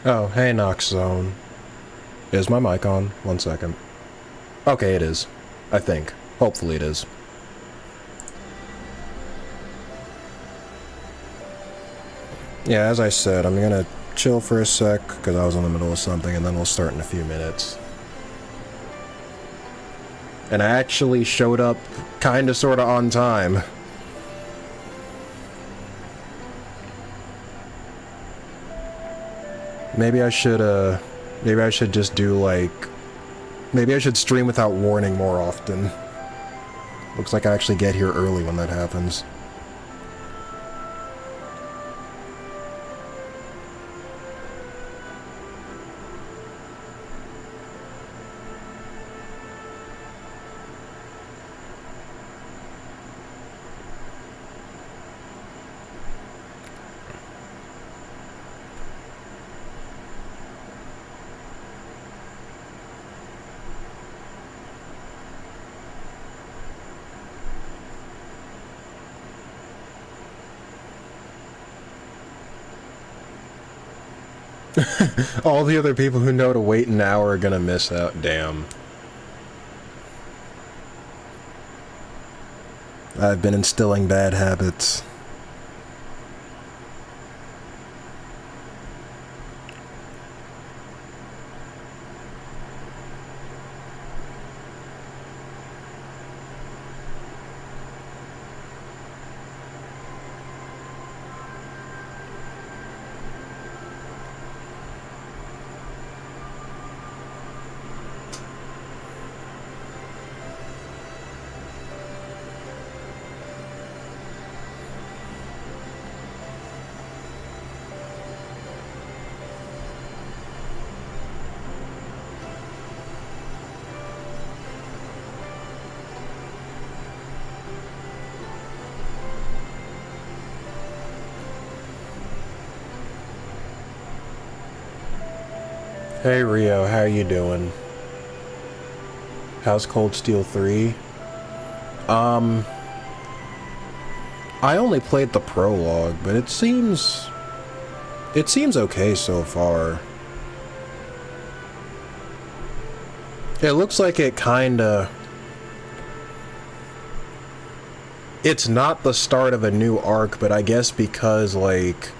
Oh, hey, Nox Zone. Is my mic on? 1 second. Okay, it is. I think. Hopefully it is. Yeah, as I said, I'm gonna chill for a sec, because I was in the middle of something, and then we'll start in a few minutes. And I actually showed up kinda sorta on time. Maybe I should just do, like... Maybe I should stream without warning more often. Looks like I actually get here early when that happens. All the other people who know to wait an hour are gonna miss out. Damn. I've been instilling bad habits. Hey Rio, how you doing? How's Cold Steel 3? I only played the prologue, but it seems okay so far. It looks like it kinda... It's not the start of a new arc, but I guess because, like,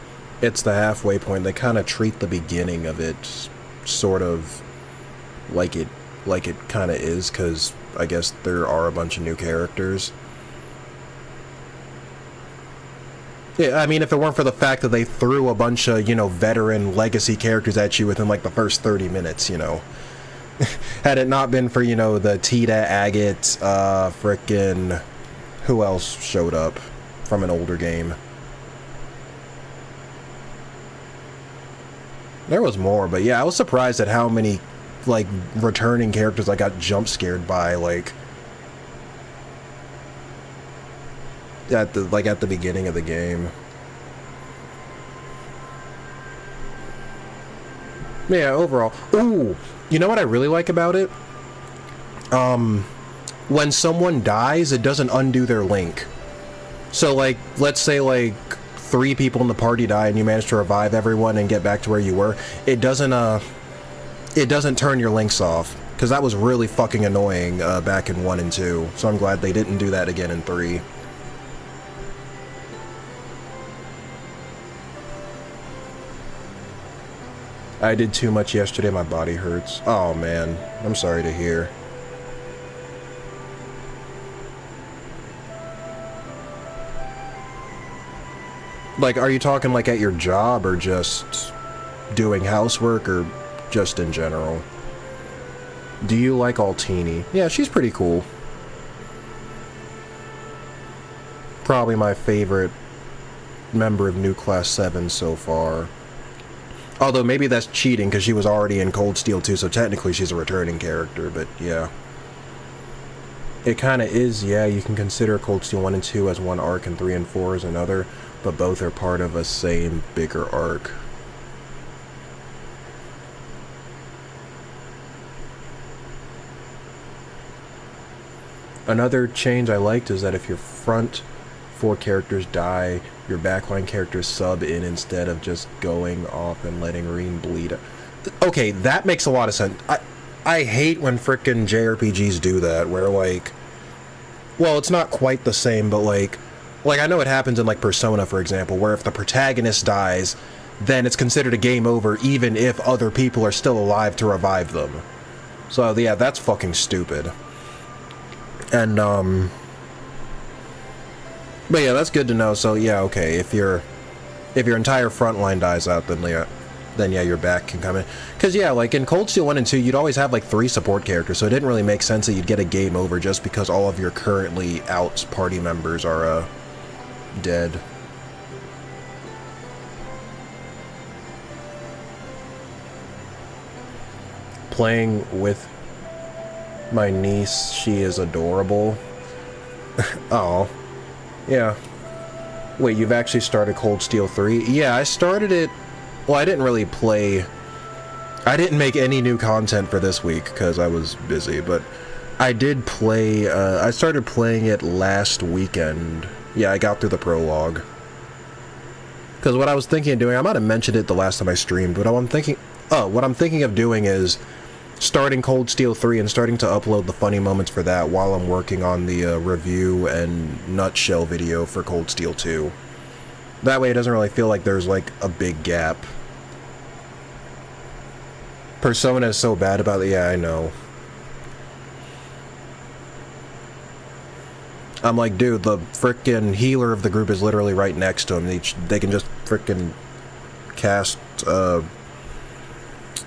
it's the halfway point, they kinda treat the beginning of it sort of like it kind of is, because I guess there are a bunch of new characters. Yeah, I mean, if it weren't for the fact that they threw a bunch of, you know, veteran legacy characters at you within, like, the first 30 minutes, you know. Had it not been for, you know, the Tita, Agate, frickin'... Who else showed up from an older game? There was more, but yeah, I was surprised at how many, like, returning characters I got jump scared by, like, at the beginning of the game. Yeah, overall. Ooh, you know what I really like about it? When someone dies, it doesn't undo their link. So, like, let's say, like, 3 people in the party die and you manage to revive everyone and get back to where you were, it doesn't turn your links off, because that was really fucking annoying back in 1 and 2, so I'm glad they didn't do that again in 3. I did too much yesterday, my body hurts. Oh man, I'm sorry to hear. Like, are you talking, like, at your job, or just doing housework, or just in general? Do you like Altini? Yeah, she's pretty cool. Probably my favorite member of New Class 7 so far. Although, maybe that's cheating, because she was already in Cold Steel 2, so technically she's a returning character, but yeah. It kinda is, yeah, you can consider Cold Steel 1 and 2 as one arc, and 3 and 4 as another, but both are part of a same bigger arc. Another change I liked is that if your front 4 characters die, your backline characters sub in instead of just going off and letting Reen bleed. Okay, that makes a lot of sense. I hate when frickin' JRPGs do that, where like, well, it's not quite the same, but like I know it happens in like Persona, for example, where if the protagonist dies, then it's considered a game over even if other people are still alive to revive them. So yeah, that's fucking stupid. And but yeah, that's good to know. So yeah, okay, if your entire front line dies out, then yeah, your back can come in. Because yeah, like in Cold Steel 1 and 2, you'd always have like 3 support characters, so it didn't really make sense that you'd get a game over just because all of your currently out party members are dead. Playing with my niece, she is adorable. Oh, yeah. Wait, you've actually started Cold Steel 3? Yeah, I started it. Well, I didn't really play. I didn't make any new content for this week because I was busy, but I did play. I started playing it last weekend. Yeah, I got through the prologue. Because what I was thinking of doing, I might have mentioned it the last time I streamed, but what I'm thinking of doing is starting Cold Steel 3 and starting to upload the funny moments for that while I'm working on the review and nutshell video for Cold Steel 2. That way it doesn't really feel like there's like a big gap. Persona is so bad about it. Yeah, I know. I'm like, dude, the frickin' healer of the group is literally right next to him. They can just frickin' cast, oh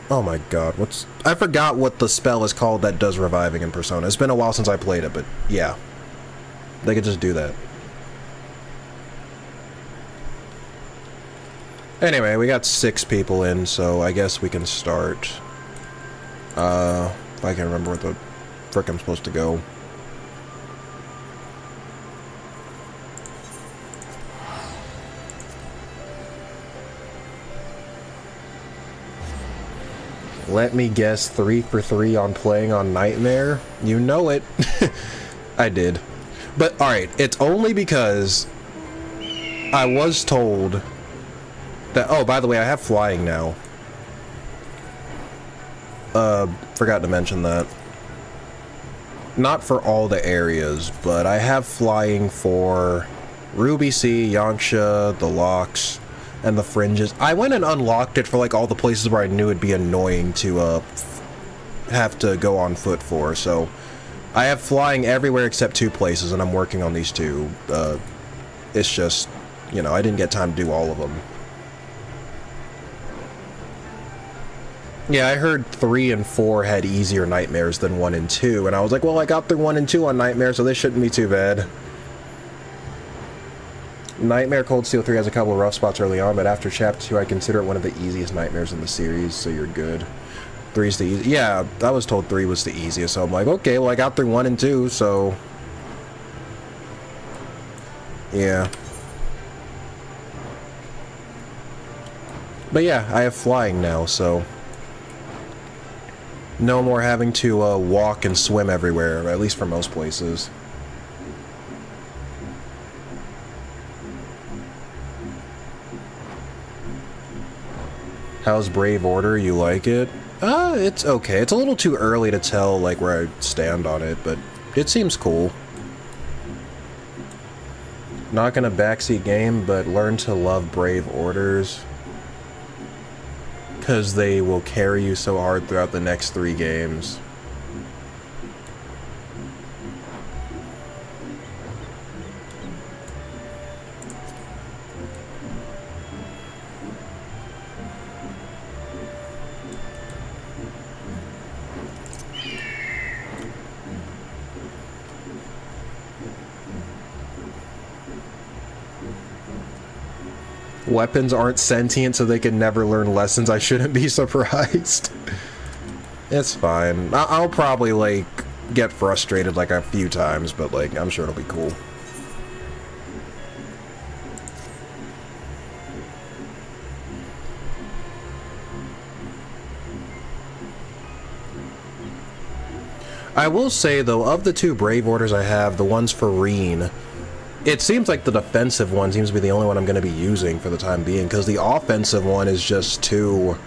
my god, I forgot what the spell is called that does reviving in Persona. It's been a while since I played it, but yeah. They could just do that. Anyway, we got 6 people in, so I guess we can start. If I can remember where the frick I'm supposed to go. Let me guess, 3 for 3 on playing on Nightmare? You know it. I did. But, alright, it's only because I was told that, oh, by the way, I have flying now. Forgot to mention that. Not for all the areas, but I have flying for Ruby Sea, Yanxia, the Locks, and the Fringes. I went and unlocked it for like all the places where I knew it'd be annoying to have to go on foot for, so I have flying everywhere except 2 places, and I'm working on these 2. It's just, you know, I didn't get time to do all of them. Yeah, I heard 3 and 4 had easier nightmares than 1 and 2, and I was like, well, I got through 1 and 2 on Nightmare, so this shouldn't be too bad. Nightmare Cold Steel 3 has a couple of rough spots early on, but after Chapter 2, I consider it one of the easiest nightmares in the series, so you're good. 3's the easiest. Yeah, I was told 3 was the easiest, so I'm like, okay, well, I got through 1 and 2, so yeah. But yeah, I have flying now, so no more having to walk and swim everywhere, at least for most places. How's Brave Order? You like it? It's okay. It's a little too early to tell, like, where I stand on it, but it seems cool. Not gonna backseat game, but learn to love Brave Orders, because they will carry you so hard throughout the next 3 games. Weapons aren't sentient, so they can never learn lessons. I shouldn't be surprised. It's fine. I'll probably, like, get frustrated, like, a few times, but, like, I'm sure it'll be cool. I will say, though, of the 2 Brave Orders I have, the ones for Reen, It seems like the defensive one seems to be the only one I'm going to be using for the time being, because the offensive one is just too...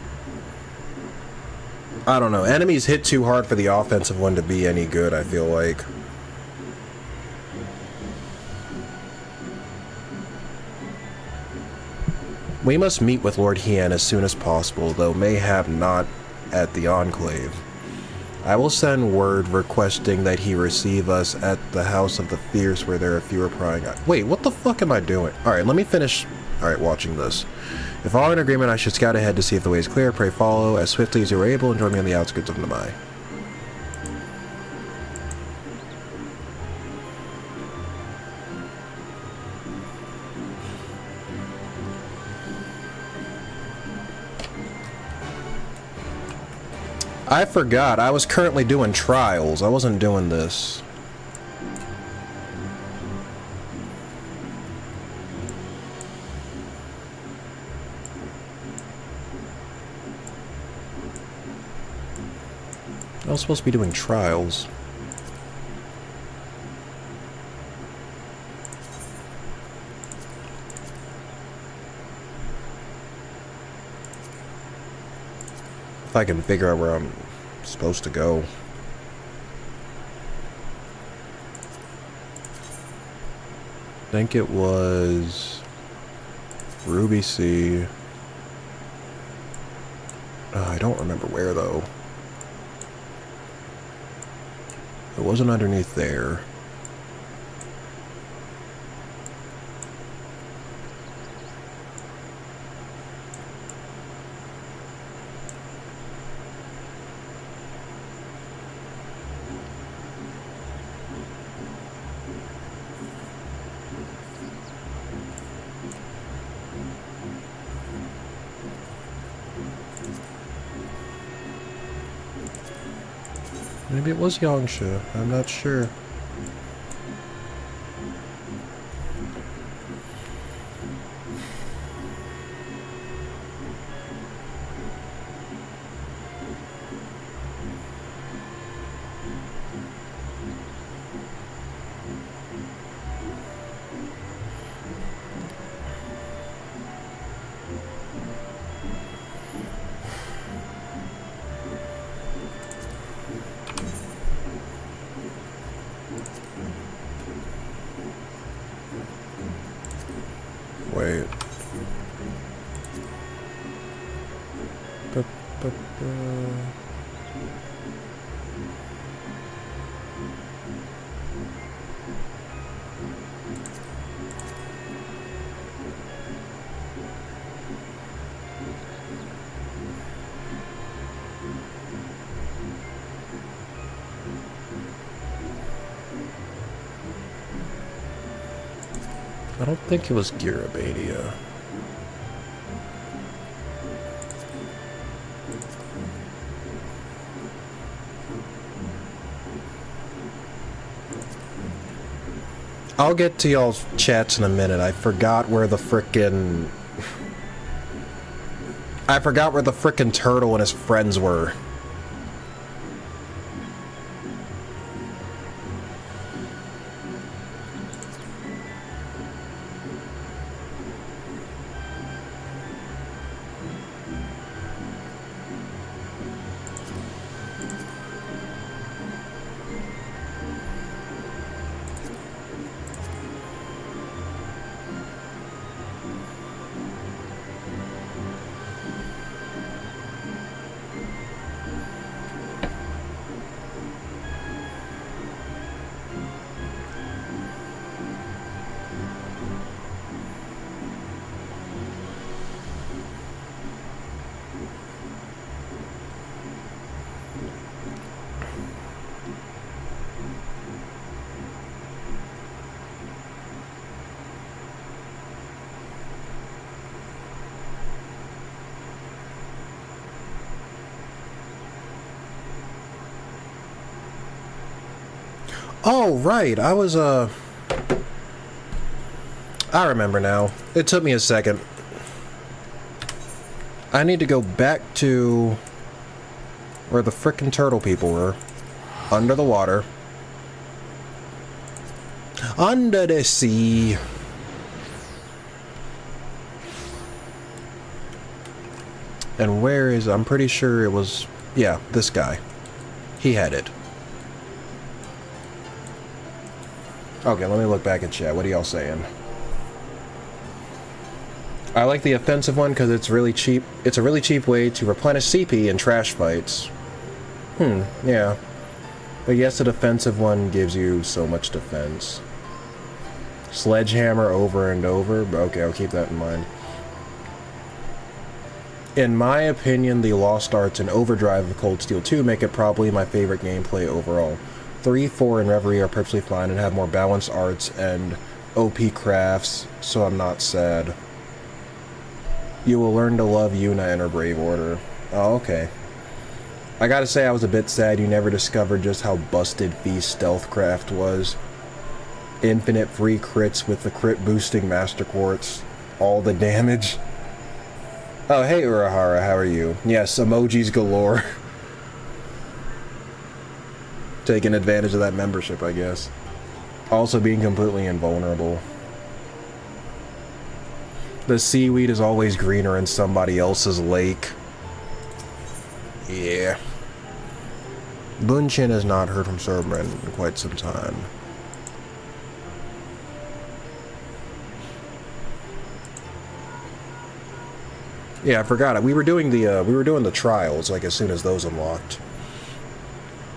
I don't know. Enemies hit too hard for the offensive one to be any good, I feel like. We must meet with Lord Hien as soon as possible, though mayhap not at the Enclave. I will send word requesting that he receive us at the House of the Fierce, where there are fewer prying eyes. Wait, what the fuck am I doing? Alright, let me finish... Alright, watching this. If all in agreement, I should scout ahead to see if the way is clear. Pray follow as swiftly as you are able and join me on the outskirts of Namai. I forgot, I was currently doing trials. I wasn't doing this. I was supposed to be doing trials. If I can figure out where I'm supposed to go. I think it was Ruby Sea. I don't remember where though. It wasn't underneath there. Maybe it was Yangsha. I'm not sure. Wait. I don't think it was Girabania. I'll get to y'all's chats in a minute. I forgot where the frickin' turtle and his friends were. Oh, right. I remember now. It took me a second. I need to go back to where the frickin' turtle people were. Under the water. Under the sea. And where is... I'm pretty sure it was... Yeah, this guy. He had it. Okay, let me look back at chat. What are y'all saying? I like the offensive one because it's really cheap. It's a really cheap way to replenish CP in trash fights. Yeah. But yes, the defensive one gives you so much defense. Sledgehammer over and over. Okay, I'll keep that in mind. In my opinion, the Lost Arts and Overdrive of Cold Steel 2 make it probably my favorite gameplay overall. 3, 4, and Reverie are perfectly fine and have more balanced arts and OP crafts, so I'm not sad. You will learn to love Yuna and her Brave Order. Oh, okay. I gotta say I was a bit sad you never discovered just how busted Feast Stealthcraft was. Infinite free crits with the crit boosting Master Quartz. All the damage. Oh, hey Urahara, how are you? Yes, emojis galore. Taking advantage of that membership, I guess. Also being completely invulnerable. The seaweed is always greener in somebody else's lake. Yeah. Bunshin has not heard from Cerberus in quite some time. Yeah, I forgot it. We were doing the trials like as soon as those unlocked.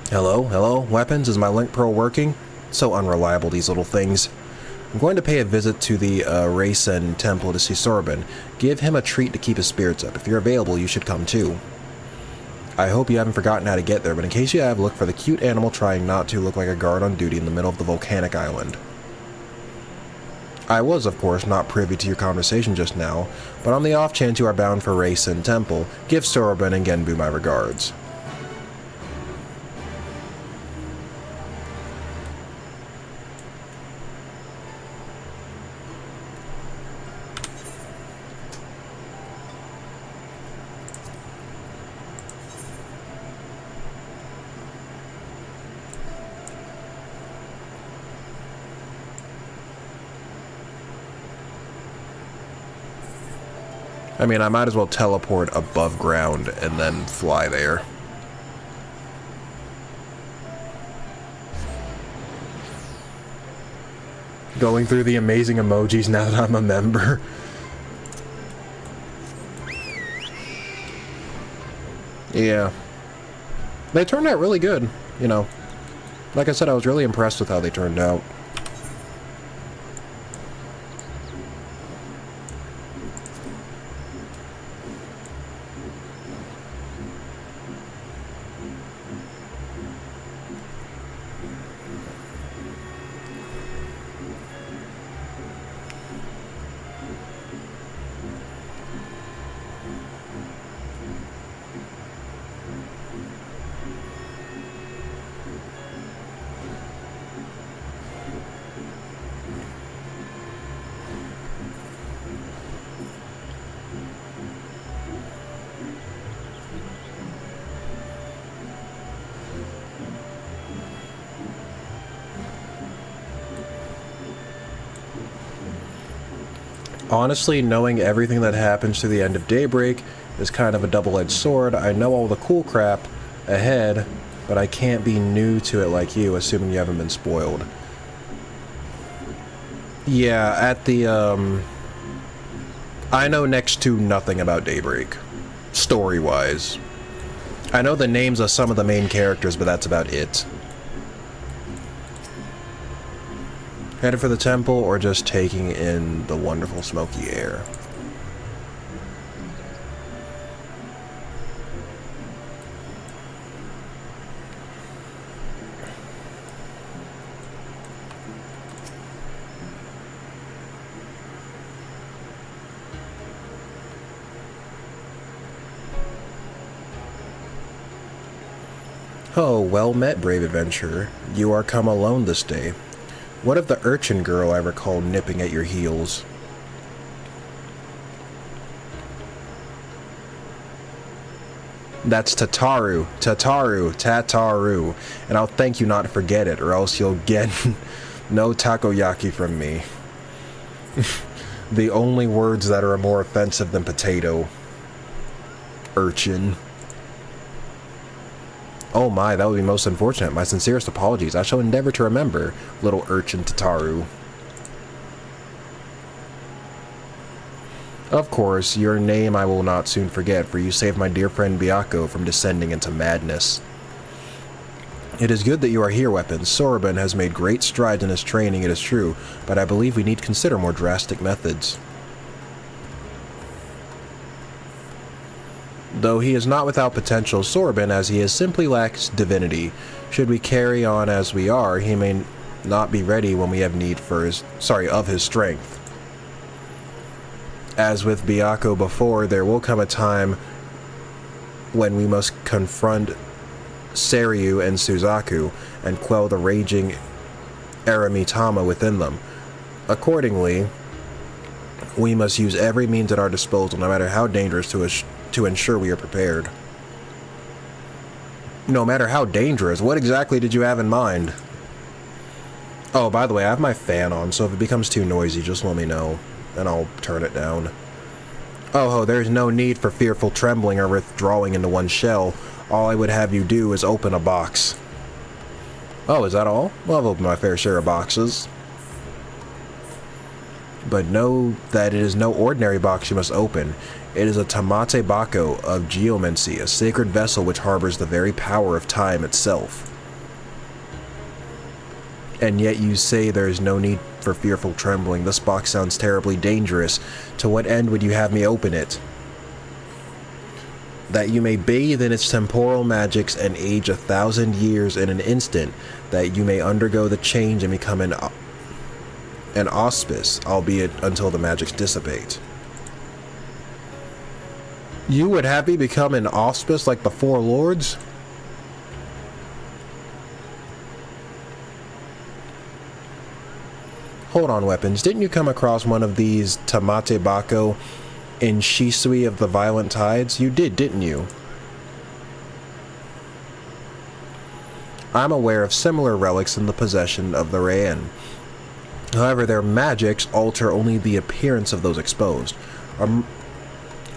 Hello, weapons. Is my link pearl working? So unreliable, these little things. I'm going to pay a visit to the Raysen temple to see Sorbin. Give him a treat to keep his spirits up. If you're available, you should come too. I hope you haven't forgotten how to get there, but in case you have, look for the cute animal trying not to look like a guard on duty in the middle of the volcanic island. I was, of course, not privy to your conversation just now, but on the off chance you are bound for Raysen Temple, give Sorbin and Genbu my regards. I mean, I might as well teleport above ground and then fly there. Going through the amazing emojis now that I'm a member. Yeah. They turned out really good, you know. Like I said, I was really impressed with how they turned out. Honestly, knowing everything that happens to the end of Daybreak is kind of a double-edged sword. I know all the cool crap ahead, but I can't be new to it like you, assuming you haven't been spoiled. Yeah, at the, I know next to nothing about Daybreak, story-wise. I know the names of some of the main characters, but that's about it. Headed for the temple, or just taking in the wonderful smoky air? Oh, well met, brave adventurer. You are come alone this day. What of the urchin girl I recall nipping at your heels? That's Tataru. Tataru. Tataru. And I'll thank you not to forget it, or else you'll get No takoyaki from me. The only words that are more offensive than potato. Urchin. Oh my, that would be most unfortunate. My sincerest apologies. I shall endeavor to remember, little urchin Tataru. Of course, your name I will not soon forget, for you saved my dear friend Byakko from descending into madness. It is good that you are here, Weapons. Soroban has made great strides in his training, it is true, but I believe we need to consider more drastic methods. Though he is not without potential, Soroban, as he is, simply lacks divinity. Should we carry on as we are, he may not be ready when we have need for of his strength. As with Byakko before, there will come a time when we must confront Seiryu and Suzaku and quell the raging Aramitama within them. Accordingly, we must use every means at our disposal, no matter how dangerous, to ensure we are prepared. No matter how dangerous? What exactly did you have in mind? Oh, by the way, I have my fan on, so if it becomes too noisy, just let me know, and I'll turn it down. Oh, there's no need for fearful trembling or withdrawing into one's shell. All I would have you do is open a box. Oh, is that all? Well, I've opened my fair share of boxes. But know that it is no ordinary box you must open. It is a Tamate Bako of geomancy, a sacred vessel which harbors the very power of time itself. And yet you say there is no need for fearful trembling. This box sounds terribly dangerous. To what end would you have me open it? That you may bathe in its temporal magics and age 1,000 years in an instant, that you may undergo the change and become an auspice, albeit until the magics dissipate. You would have me become an auspice like the Four Lords? Hold on, Weapons. Didn't you come across one of these Tamate Bako in Shisui of the Violent Tides? You did, didn't you? I'm aware of similar relics in the possession of the Raen. However, their magics alter only the appearance of those exposed.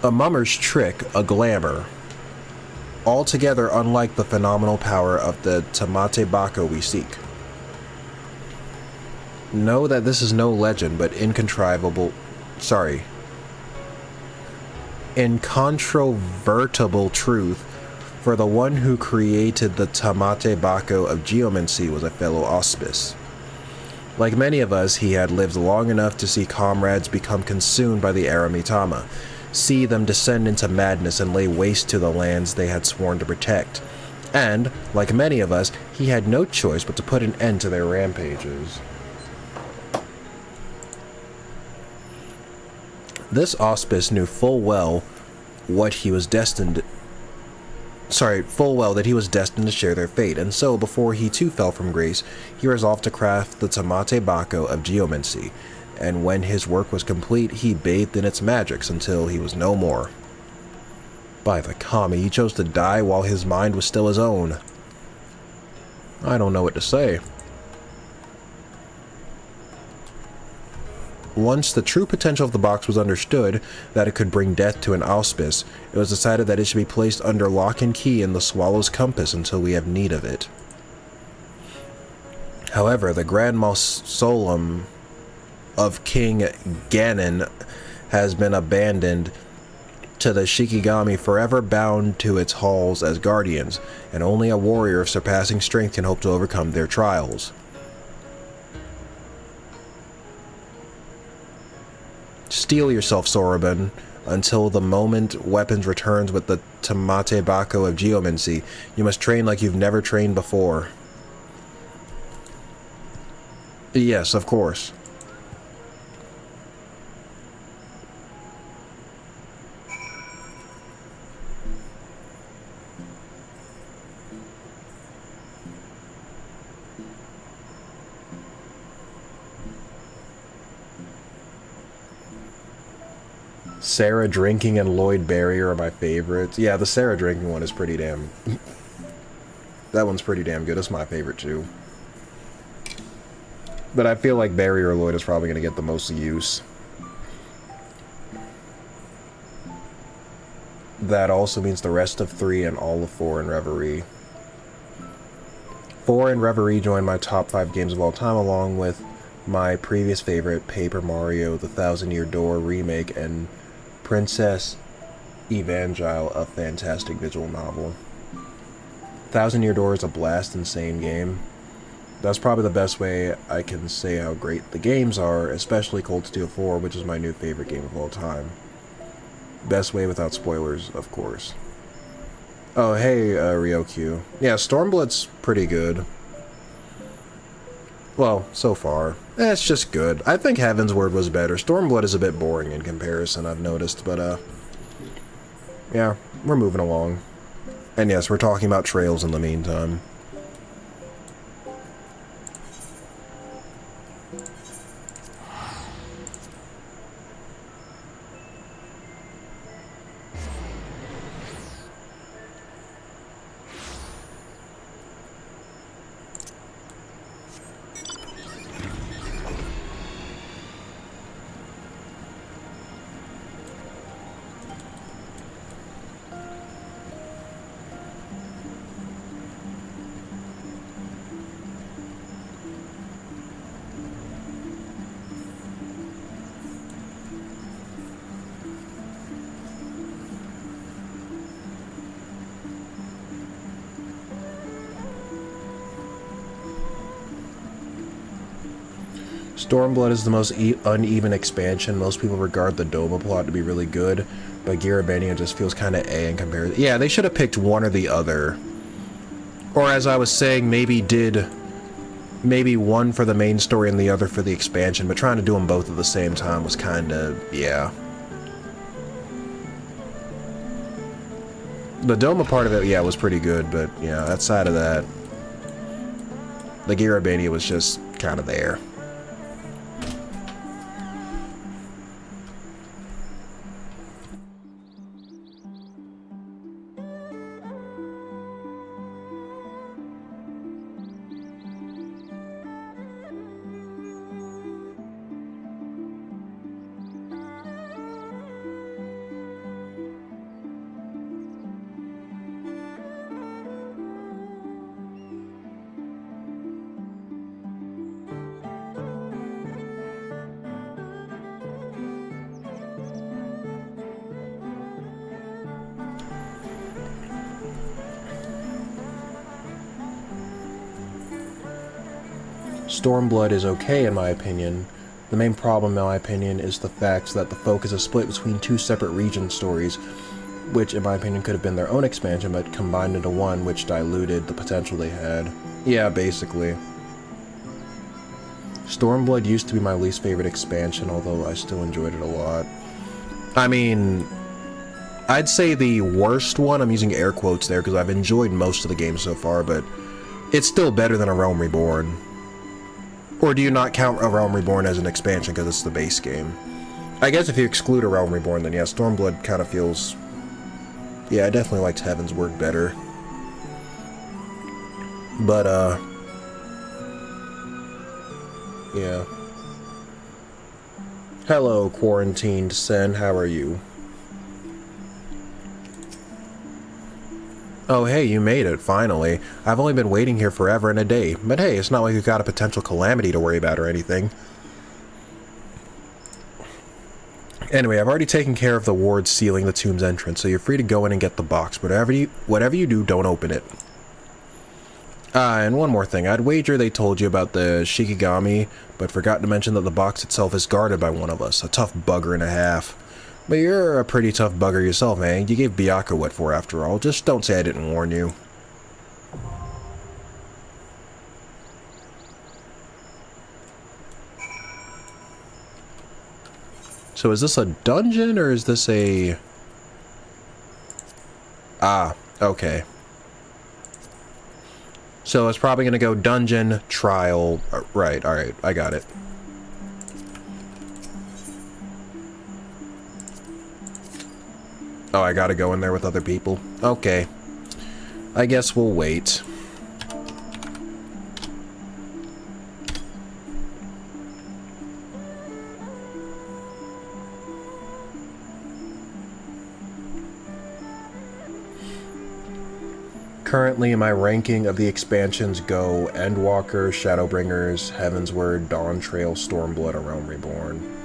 A mummer's trick, a glamour. Altogether unlike the phenomenal power of the Tamate Bako we seek. Know that this is no legend, but incontrovertible truth, for the one who created the Tamate Bako of geomancy was a fellow auspice. Like many of us, he had lived long enough to see comrades become consumed by the Aramitama, see them descend into madness and lay waste to the lands they had sworn to protect. And, like many of us, he had no choice but to put an end to their rampages. This auspice knew full well that he was destined to share their fate, and so, before he too fell from grace, he resolved to craft the Tamate Bako of geomancy, and when his work was complete, he bathed in its magics until he was no more. By the kami, he chose to die while his mind was still his own. I don't know what to say. Once the true potential of the box was understood, that it could bring death to an auspice, it was decided that it should be placed under lock and key in the Swallow's compass until we have need of it. However, the Grand Mausoleum of King Ganon has been abandoned to the Shikigami, forever bound to its halls as guardians, and only a warrior of surpassing strength can hope to overcome their trials. Steel yourself, Soroban, until the moment Weapons returns with the Tamate Bako of geomancy. You must train like you've never trained before. Yes, of course. Sarah Drinking and Lloyd Berry are my favorites. Yeah, the Sarah Drinking one is pretty damn... that one's pretty damn good. It's my favorite too. But I feel like Barrier Lloyd is probably going to get the most use. That also means the rest of 3 and all of 4 in Reverie. 4 and Reverie join my top 5 games of all time, along with my previous favorite, Paper Mario, The Thousand Year Door remake, and Princess Evangile, a fantastic visual novel. Thousand Year Door is a blast, insane game. That's probably the best way I can say how great the games are, especially Cold Steel 4, which is my new favorite game of all time. Best way without spoilers, of course. Oh, hey, Ryokyu. Yeah, Stormblood's pretty good. Well, so far. It's just good. I think Heaven's Word was better. Stormblood is a bit boring in comparison, I've noticed, but, yeah, we're moving along. And yes, we're talking about trails in the meantime. Stormblood is the most uneven expansion. Most people regard the Doma plot to be really good, but Garabania just feels kind of in comparison. Yeah, they should have picked one or the other. Or as I was saying, maybe one for the main story and the other for the expansion, but trying to do them both at the same time was kind of, yeah. The Doma part of it, yeah, was pretty good, but yeah, outside of that, the Garabania was just kind of there. Stormblood is okay in my opinion. The main problem in my opinion is the fact that the focus is split between 2 separate region stories, which in my opinion could have been their own expansion but combined into one, which diluted the potential they had. Yeah, basically. Stormblood used to be my least favorite expansion, although I still enjoyed it a lot. I mean, I'd say the worst one, I'm using air quotes there because I've enjoyed most of the game so far, but it's still better than A Realm Reborn. Or do you not count A Realm Reborn as an expansion because it's the base game? I guess if you exclude A Realm Reborn, then yeah, Stormblood kind of feels... Yeah, I definitely liked Heaven's Word better. But, yeah. Hello, Quarantined Sen, how are you? Oh, hey, you made it, finally. I've only been waiting here forever and a day. But hey, it's not like you've got a potential calamity to worry about or anything. Anyway, I've already taken care of the wards sealing the tomb's entrance, so you're free to go in and get the box. But whatever you do, don't open it. And one more thing. I'd wager they told you about the Shikigami, but forgot to mention that the box itself is guarded by one of us. A tough bugger and a half. But you're a pretty tough bugger yourself, man. You gave Byakuya what for, after all. Just don't say I didn't warn you. So is this a dungeon, or is this a... Ah, okay. So it's probably going to go dungeon, trial... Right, alright, I got it. Oh, I gotta go in there with other people. Okay. I guess we'll wait. Currently, my ranking of the expansions go Endwalker, Shadowbringers, Heavensward, Dawn Trail, Stormblood, and Realm Reborn.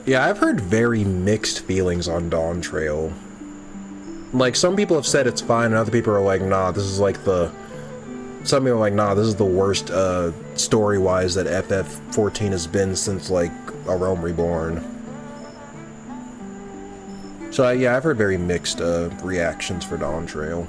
Yeah, I've heard very mixed feelings on Dawn Trail. Like, some people have said it's fine, and other people are like, nah, this is like the... Some people are like, nah, this is the worst, story-wise that FF14 has been since, like, A Realm Reborn. So, yeah, I've heard very mixed, reactions for Dawn Trail.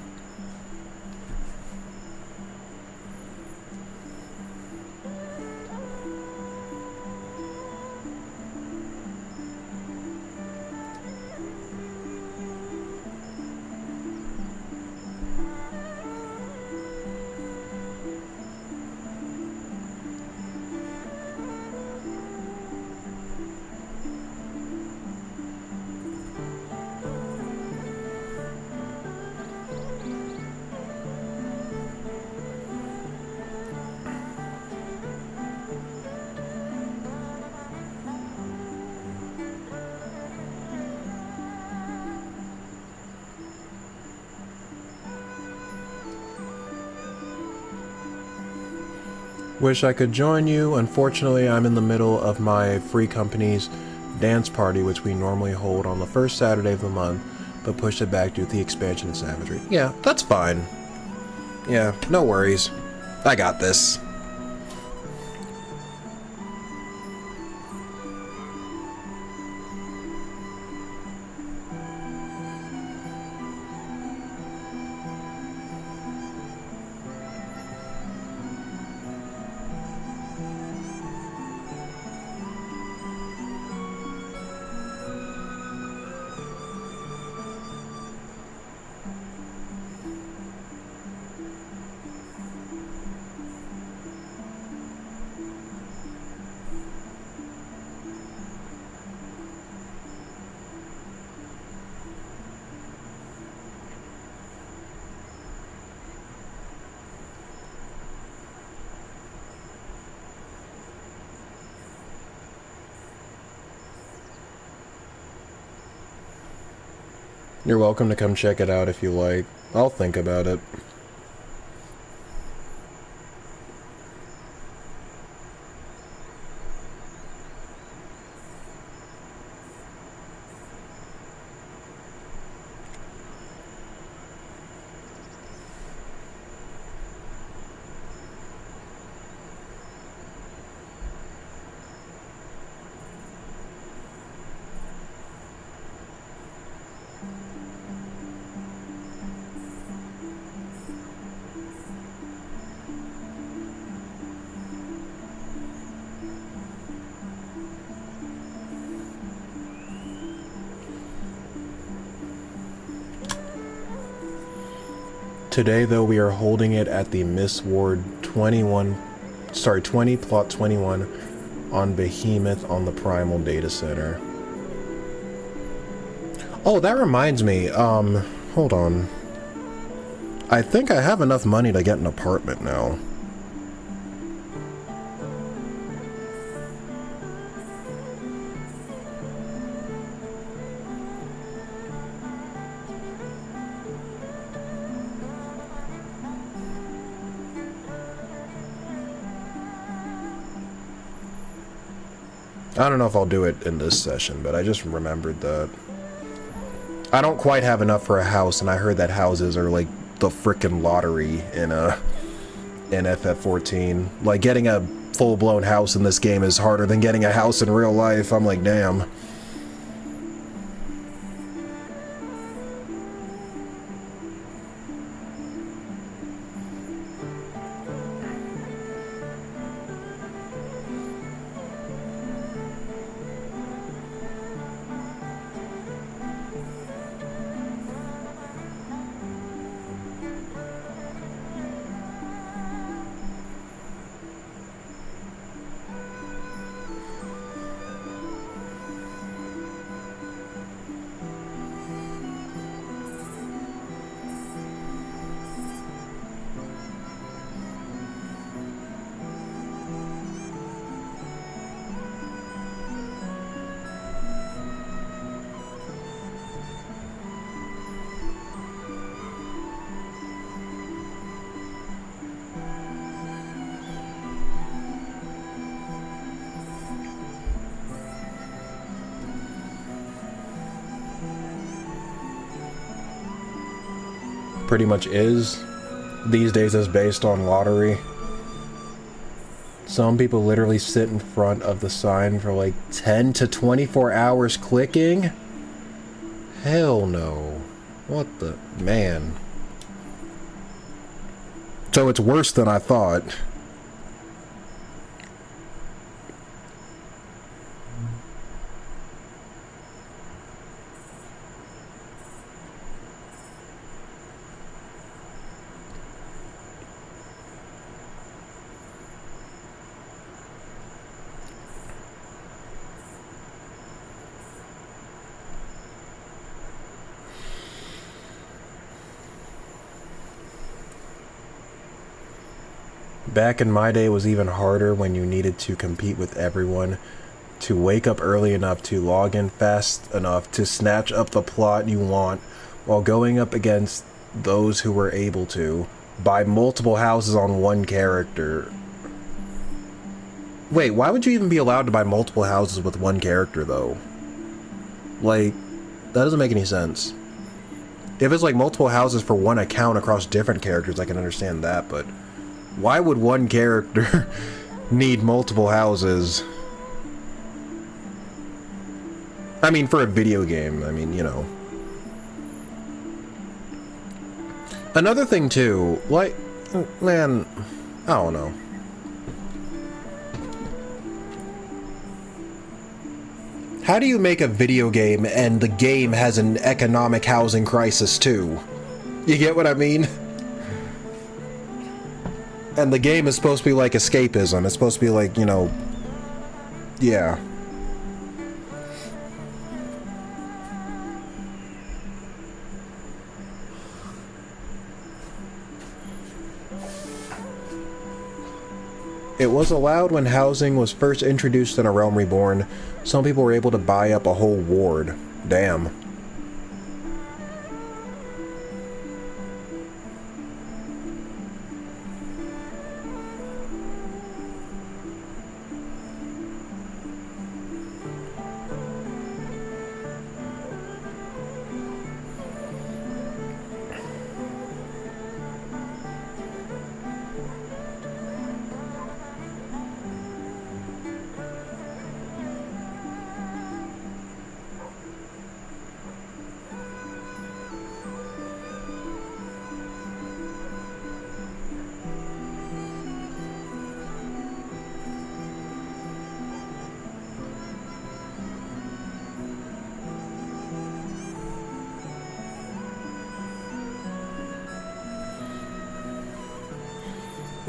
Wish I could join you. Unfortunately, I'm in the middle of my free company's dance party, which we normally hold on the first Saturday of the month, but pushed it back due to the expansion of Savagery. Yeah, that's fine. Yeah, no worries. I got this. You're welcome to come check it out if you like. I'll think about it. Today, though, we are holding it at the Miss Ward 20 plot 21 on Behemoth on the Primal Data Center. Oh, that reminds me, hold on. I think I have enough money to get an apartment now. I don't know if I'll do it in this session, but I just remembered that. I don't quite have enough for a house, and I heard that houses are like the frickin' lottery in FF14. Like, getting a full-blown house in this game is harder than getting a house in real life. I'm like, damn. pretty much is. These days is based on lottery. Some people literally sit in front of the sign for like 10 to 24 hours clicking. Hell no. What the... man. So it's worse than I thought. Back in my day, it was even harder when you needed to compete with everyone, to wake up early enough to log in fast enough to snatch up the plot you want while going up against those who were able to buy multiple houses on one character. Wait, why would you even be allowed to buy multiple houses with one character though? Like, that doesn't make any sense. If it's like multiple houses for one account across different characters, I can understand that, but why would one character need multiple houses? I mean, for a video game, I mean, you know. Another thing too, like, man, I don't know. How do you make a video game and the game has an economic housing crisis too? You get what I mean? And the game is supposed to be like escapism. It's supposed to be like, you know, yeah. It was allowed when housing was first introduced in A Realm Reborn. Some people were able to buy up a whole ward. Damn.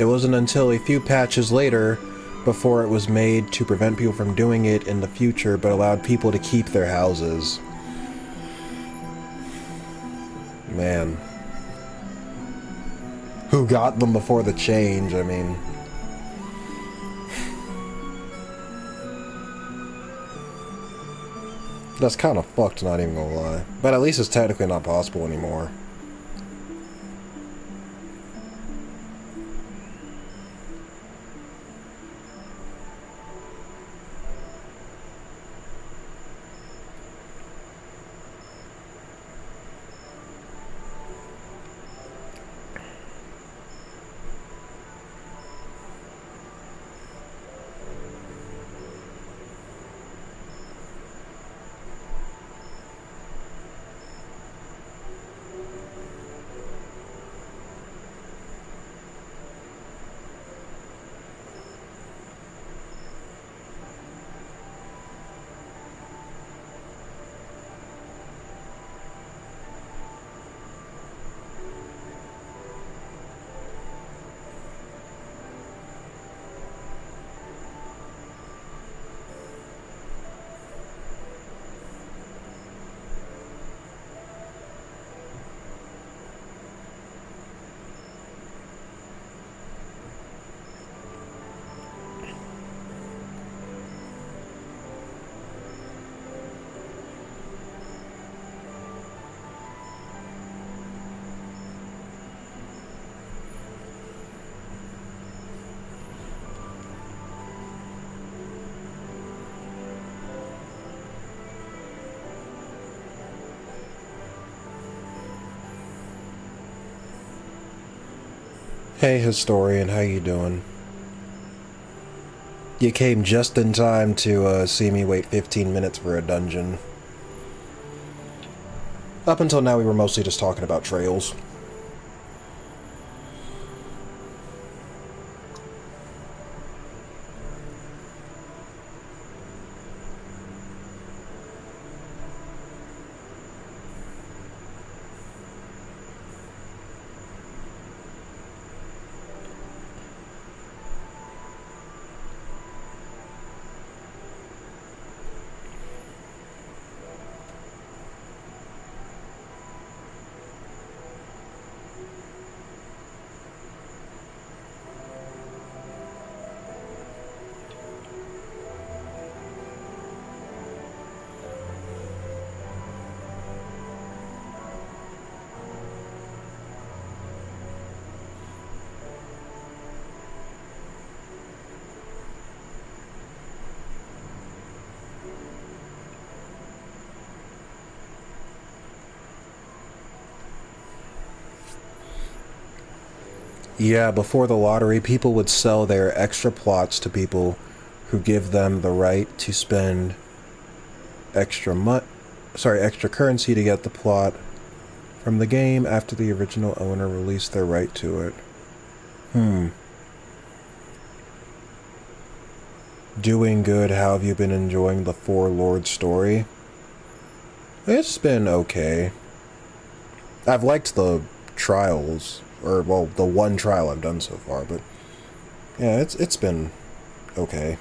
It wasn't until a few patches later before it was made to prevent people from doing it in the future, but allowed people to keep their houses. Man. Who got them before the change, I mean. That's kind of fucked, not even gonna lie. But at least it's technically not possible anymore. Hey, historian, how you doing? You came just in time to see me wait 15 minutes for a dungeon. Up until now, we were mostly just talking about trails. Yeah, before the lottery, people would sell their extra plots to people who give them the right to spend extra currency to get the plot from the game after the original owner released their right to it. Doing good. How have you been enjoying the Four Lords story? It's been okay. I've liked the trials, or well, the one trial I've done so far, but yeah, it's been okay.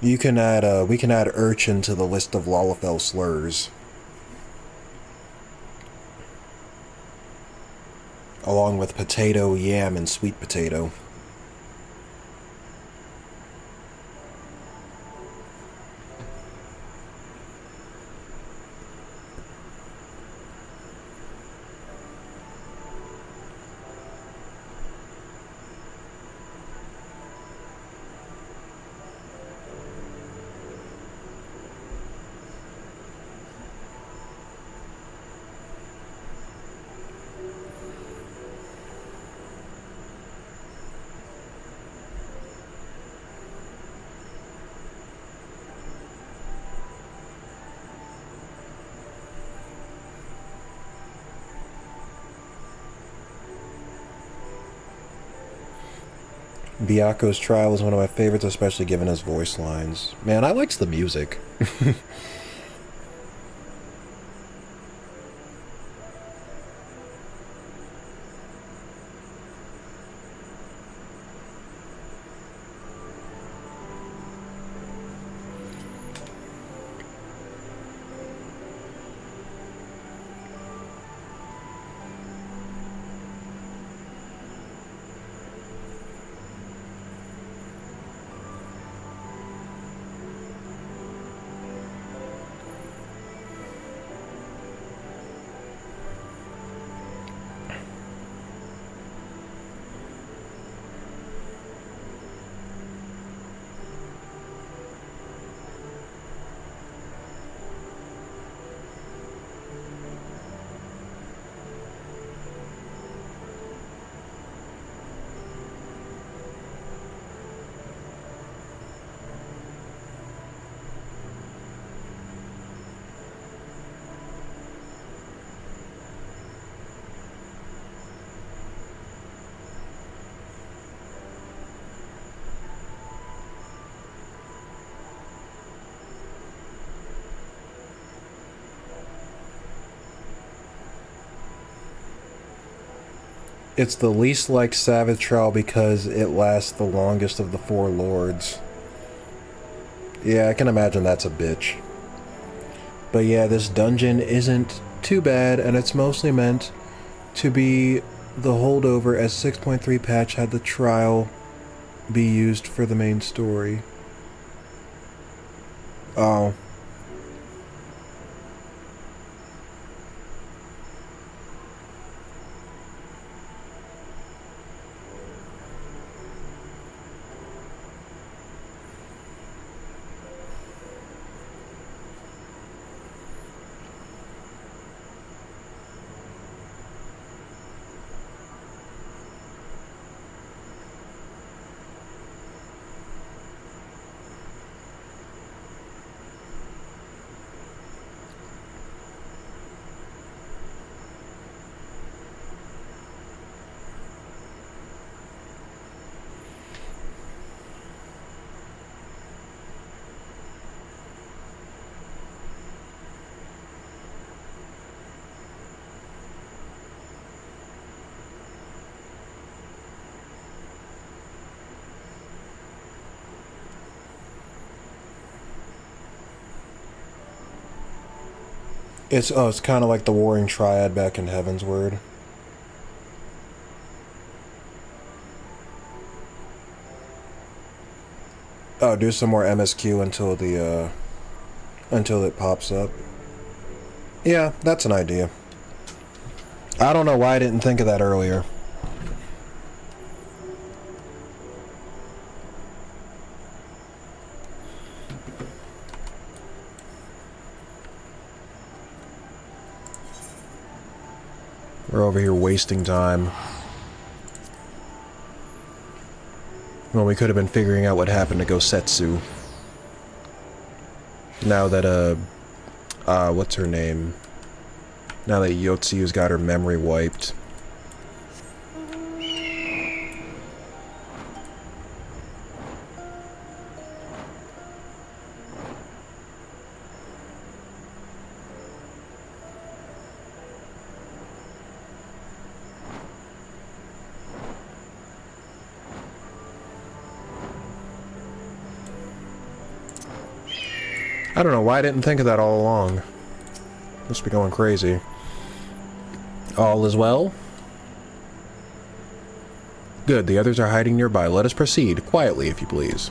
We can add urchin to the list of Lalafell slurs, along with potato, yam, and sweet potato. Biako's trial is one of my favorites, especially given his voice lines. Man, I likes the music. It's the least like Savage Trial because it lasts the longest of the Four Lords. Yeah, I can imagine that's a bitch. But yeah, this dungeon isn't too bad, and it's mostly meant to be the holdover as 6.3 patch had the trial be used for the main story. Oh. It's kind of like the Warring Triad back in Heaven's Word. Oh, do some more MSQ until it pops up. Yeah, that's an idea. I don't know why I didn't think of that earlier. We're over here wasting time. Well, we could have been figuring out what happened to Gosetsu. Now that, what's her name? Now that Yotsu's got her memory wiped. I don't know why I didn't think of that all along. Must be going crazy. All is well? Good, the others are hiding nearby. Let us proceed. Quietly, if you please.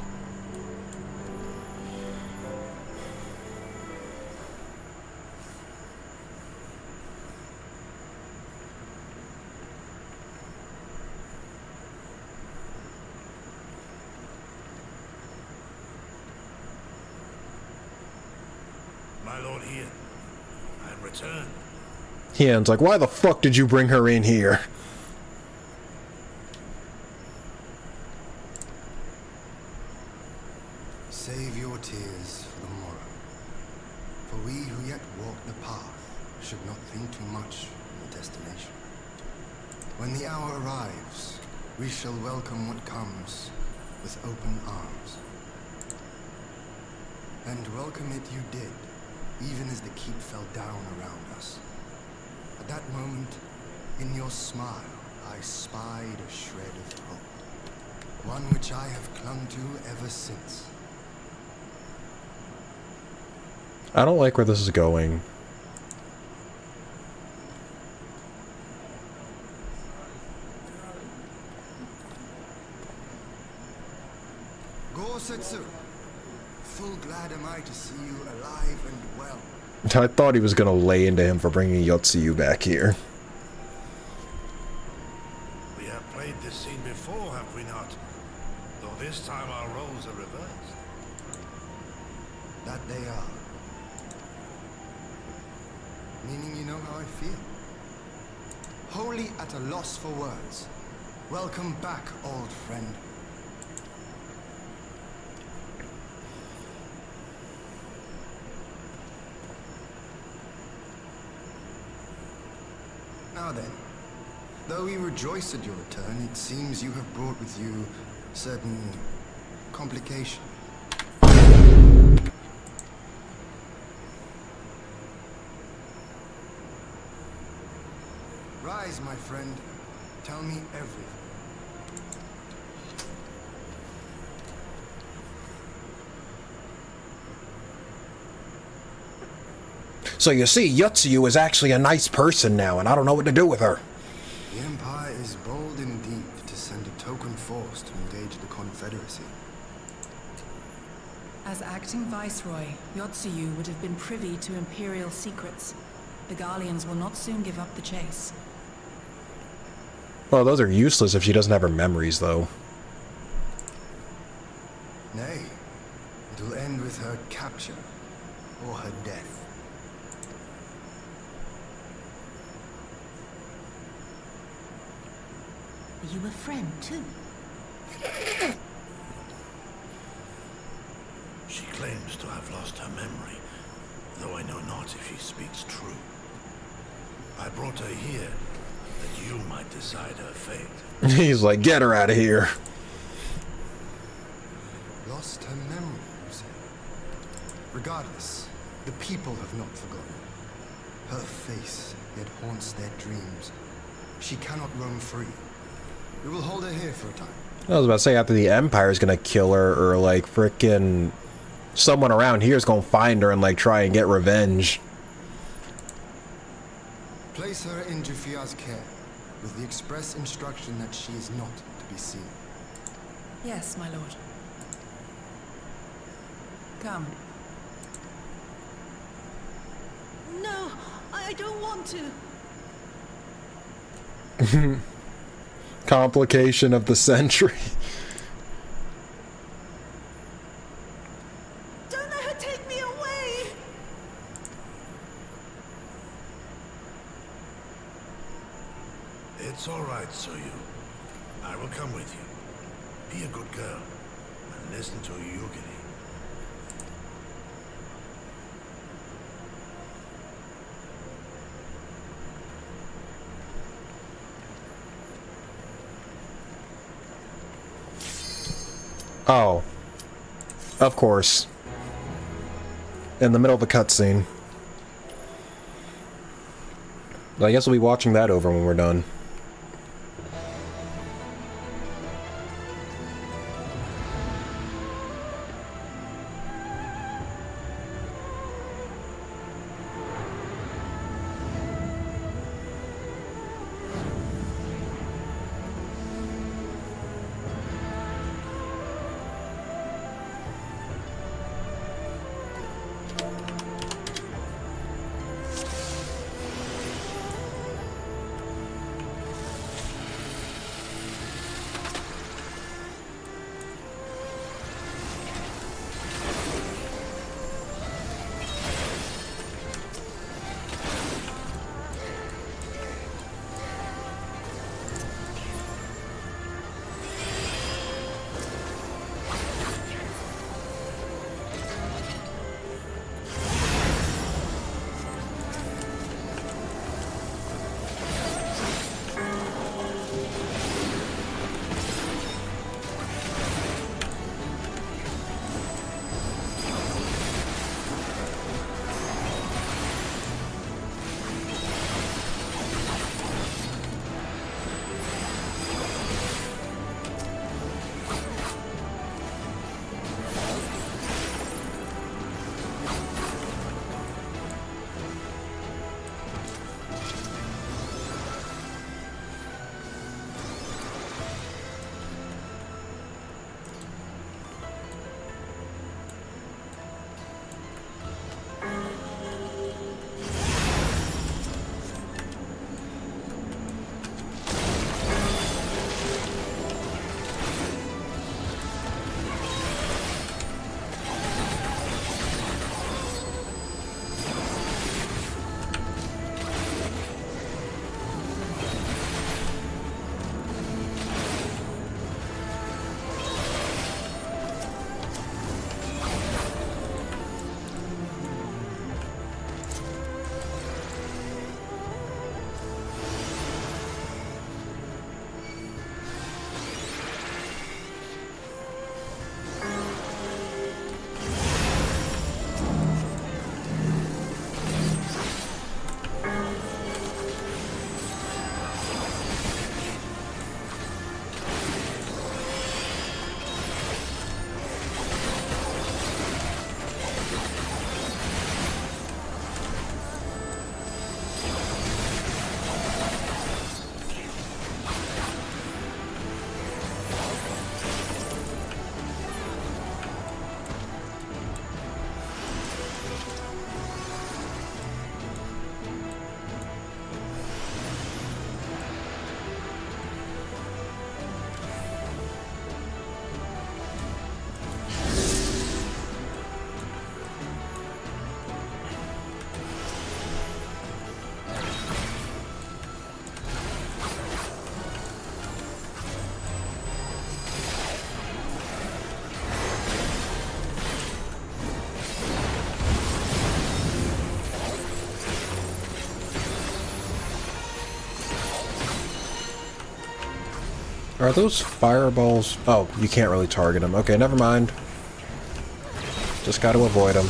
Yeah, it's like, why the fuck did you bring her in here? Save your tears for the morrow. For we who yet walk the path should not think too much of the destination. When the hour arrives, we shall welcome what comes with open arms. And welcome it you did, even as the keep fell down around us. At that moment, in your smile, I spied a shred of hope. One which I have clung to ever since. I don't like where this is going. Gosetsu, full glad am I to see you alive and well. I thought he was gonna lay into him for bringing Yotsuyu back here. We have played this scene before, have we not? Though this time our roles are reversed. That they are. Meaning you know how I feel. Wholly at a loss for words. Welcome back, old friend. Now then, though we rejoice at your return, it seems you have brought with you certain complications. Rise, my friend. Tell me everything. So you see, Yotsuyu is actually a nice person now, and I don't know what to do with her. The Empire is bold indeed to send a token force to engage the Confederacy. As acting Viceroy, Yotsuyu would have been privy to Imperial secrets. The Garleans will not soon give up the chase. Well, those are useless if she doesn't have her memories, though. Nay, it will end with her capture or her death. Are you a friend, too? She claims to have lost her memory, though I know not if she speaks true. I brought her here that you might decide her fate. He's like, get her out of here. Lost her memory, you say? Regardless, the people have not forgotten. Her face yet haunts their dreams. She cannot roam free. We will hold her here for a time. I was about to say, after the Empire's gonna kill her, or like frickin' someone around here is gonna find her and like try and get revenge. Place her in Jufia's care, with the express instruction that she is not to be seen. Yes, my lord. Come. No, I don't want to. Complication of the century. Don't let her take me away. It's all right, Soyu. I will come with you. Be a good girl and listen to Yugiri. Oh. Of course. In the middle of a cutscene. I guess we'll be watching that over when we're done. Are those fireballs? Oh, you can't really target them. Okay, never mind. Just got to avoid them.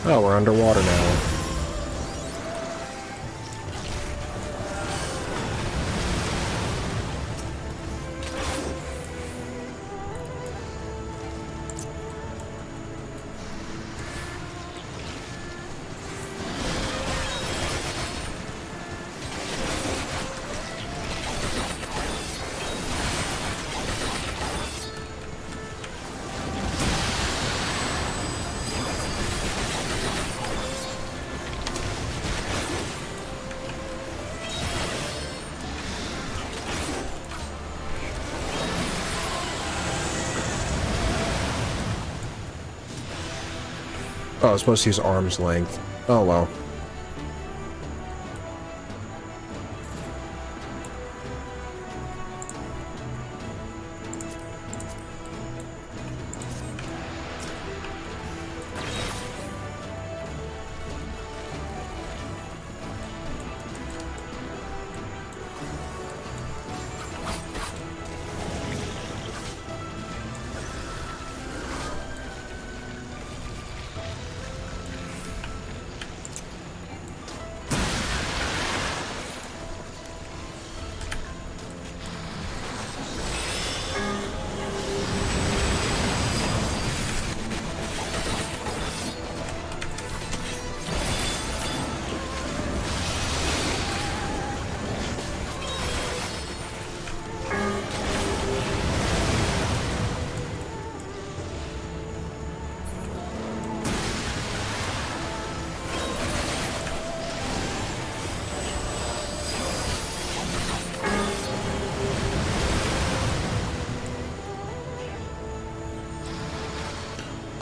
Oh, we're underwater now. Oh, I was supposed to use arm's length. Oh well.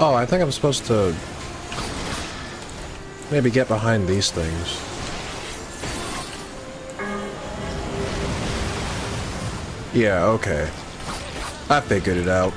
Oh, I think I'm supposed to maybe get behind these things. Yeah, okay. I figured it out.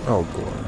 Oh boy.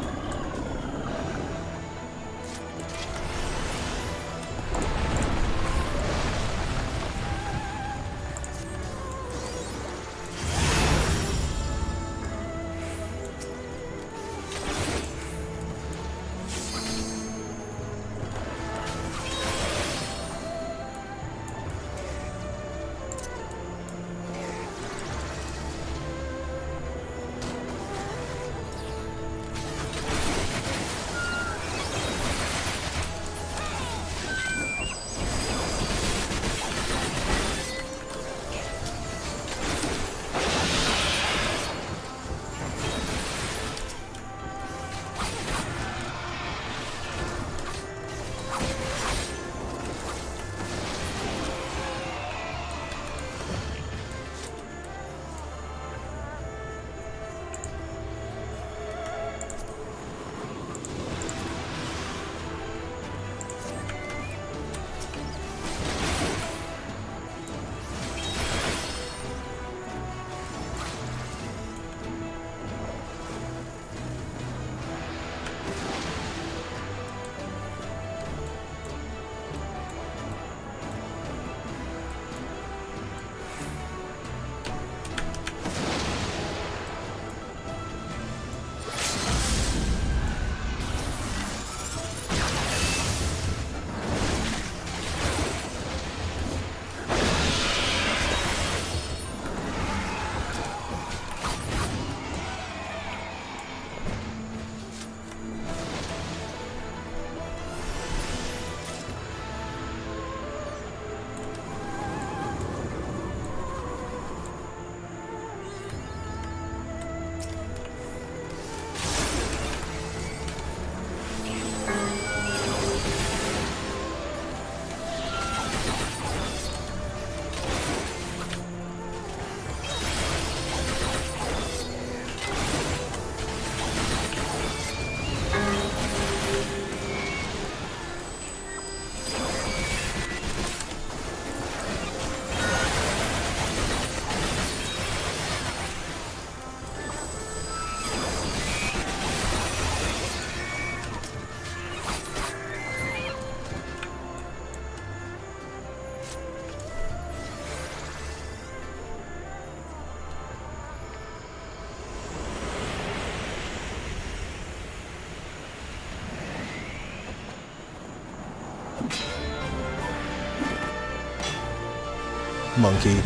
monkey.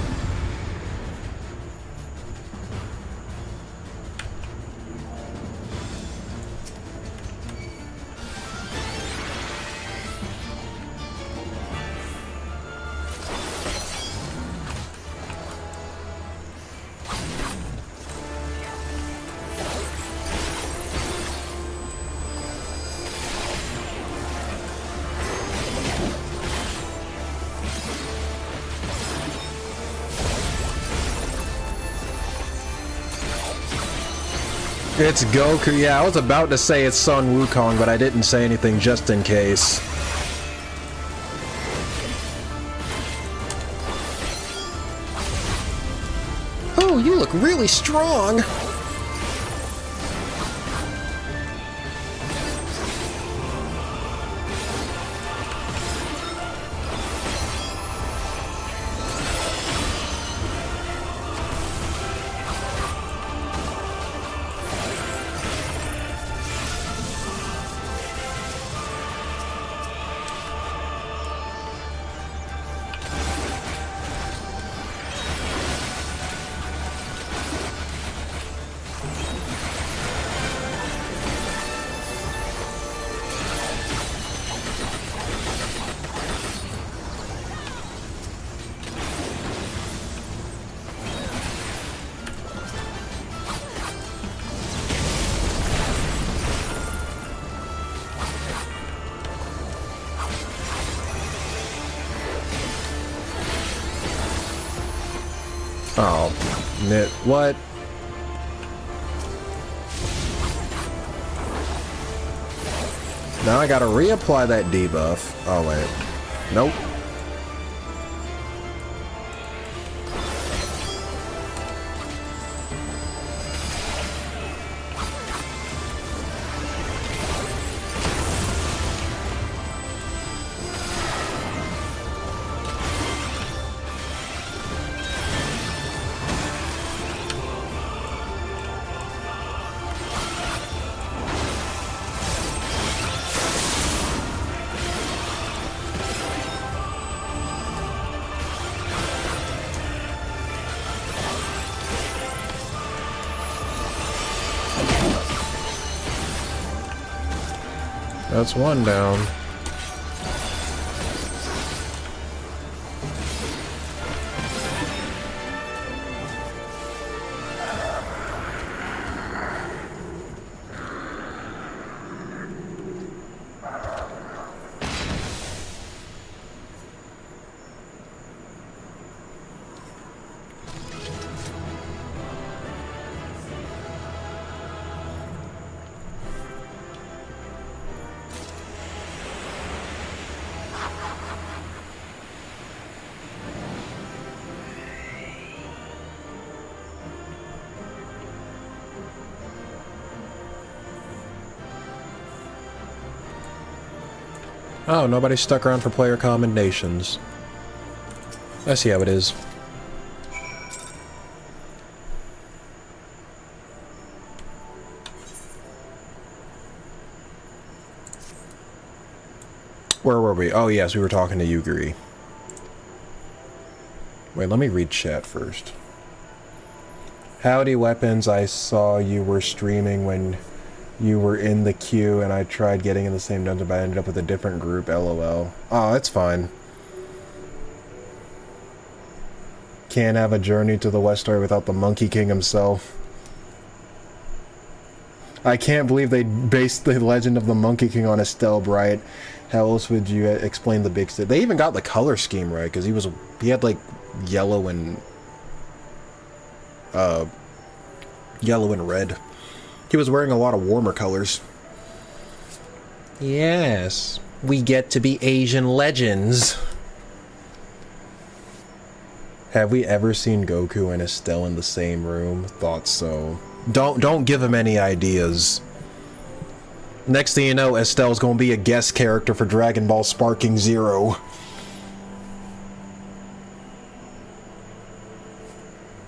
It's Goku. Yeah, I was about to say it's Sun Wukong, but I didn't say anything just in case. Oh, you look really strong. Oh, knit. What? Now I gotta reapply that debuff. Oh, wait. Nope. That's one down. Oh, nobody stuck around for player commendations. I see how it is. Where were we? Oh, yes, we were talking to Yugiri. Wait, let me read chat first. Howdy, Weapons. I saw you were streaming when you were in the queue, and I tried getting in the same dungeon, but I ended up with a different group, LOL. Oh, that's fine. Can't have a journey to the West Story without the Monkey King himself. I can't believe they based the legend of the Monkey King on Estelle Bright. How else would you explain the big stick? They even got the color scheme right, because he had like yellow and red. He was wearing a lot of warmer colors. Yes, we get to be Asian legends. Have we ever seen Goku and Estelle in the same room? Thought so. Don't give him any ideas. Next thing you know, Estelle's gonna be a guest character for Dragon Ball Sparking Zero.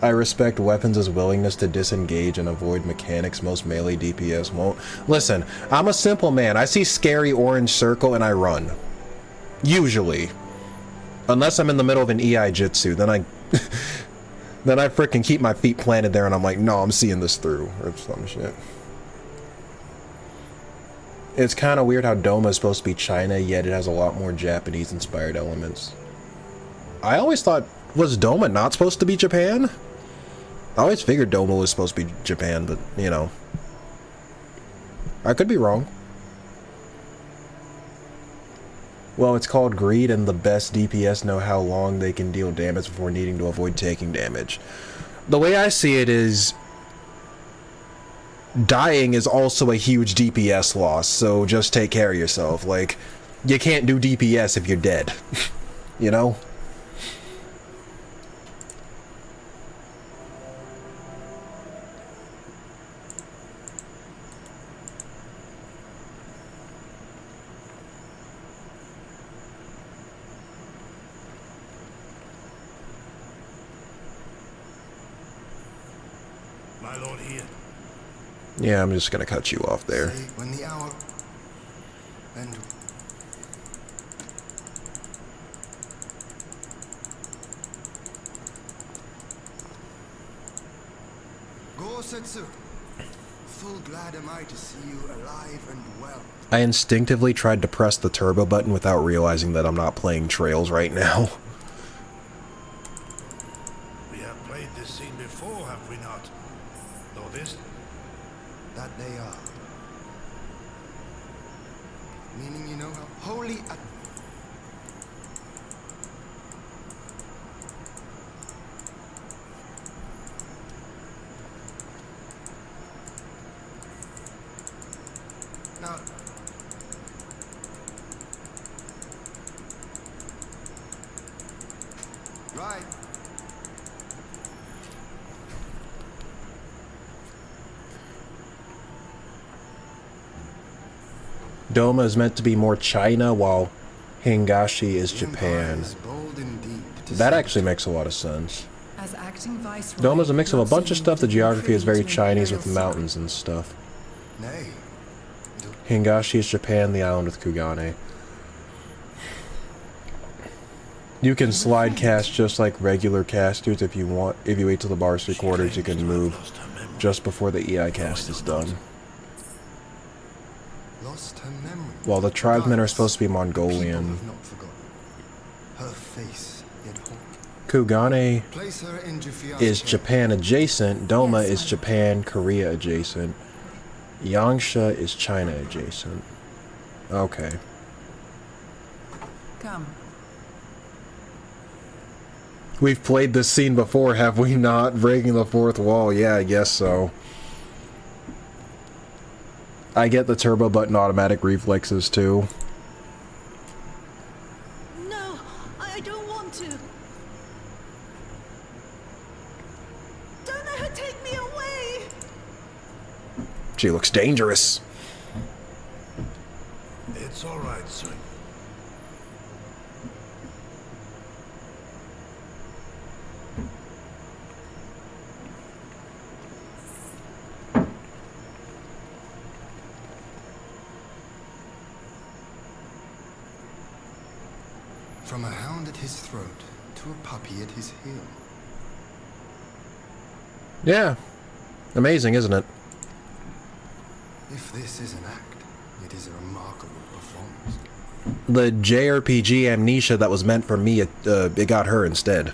I respect Weapons' willingness to disengage and avoid mechanics most melee DPS won't. Listen, I'm a simple man. I see scary orange circle and I run. Usually. Unless I'm in the middle of an EI Jitsu, then I then I frickin' keep my feet planted there and I'm like, no, I'm seeing this through, or some shit. It's kind of weird how Doma is supposed to be China, yet it has a lot more Japanese-inspired elements. I always thought, was Doma not supposed to be Japan? I always figured Doma was supposed to be Japan, but, you know. I could be wrong. Well, it's called greed, and the best DPS know how long they can deal damage before needing to avoid taking damage. The way I see it is, dying is also a huge DPS loss, so just take care of yourself. Like, you can't do DPS if you're dead. You know? My lord here. Yeah, I'm just gonna cut you off there. Say, when the hour... And... Gosetsu, full glad am I to see you alive and well. I instinctively tried to press the turbo button without realizing that I'm not playing Trails right now. We have played this scene before, have we not? Though this... That they are. Meaning you know how holy... Now... Right. Doma is meant to be more China, while Hingashi is The Empire Japan. is bold indeed to That say actually makes a lot of sense. As acting viceroy, Doma's a mix of a bunch of Yotsu stuff. The would have been geography is privy very to Chinese Imperial with mountains and stuff. Nay. Hingashi is Japan, the island with Kugane. You can slide cast just like regular casters if you want. If you wait till the bar is recorded, you can move just before the EI cast is done. Lost her memory. While the tribesmen are supposed to be People Mongolian, have not forgotten. Her face yet haunted. Kugane Place her in Jufia's is care. Japan adjacent, Doma Yes, is my Japan, Korea adjacent, Yangsha is China adjacent. Okay. Come. We've played this scene before, have we not? Breaking the fourth wall, yeah, I guess so. I get the turbo button automatic reflexes too. No, I don't want to. Don't let her take me away. She looks dangerous. It's all right, sir. From a hound at his throat to a puppy at his heel. Yeah. Amazing, isn't it? If this is an act, it is a remarkable performance. The JRPG amnesia that was meant for me, it got her instead.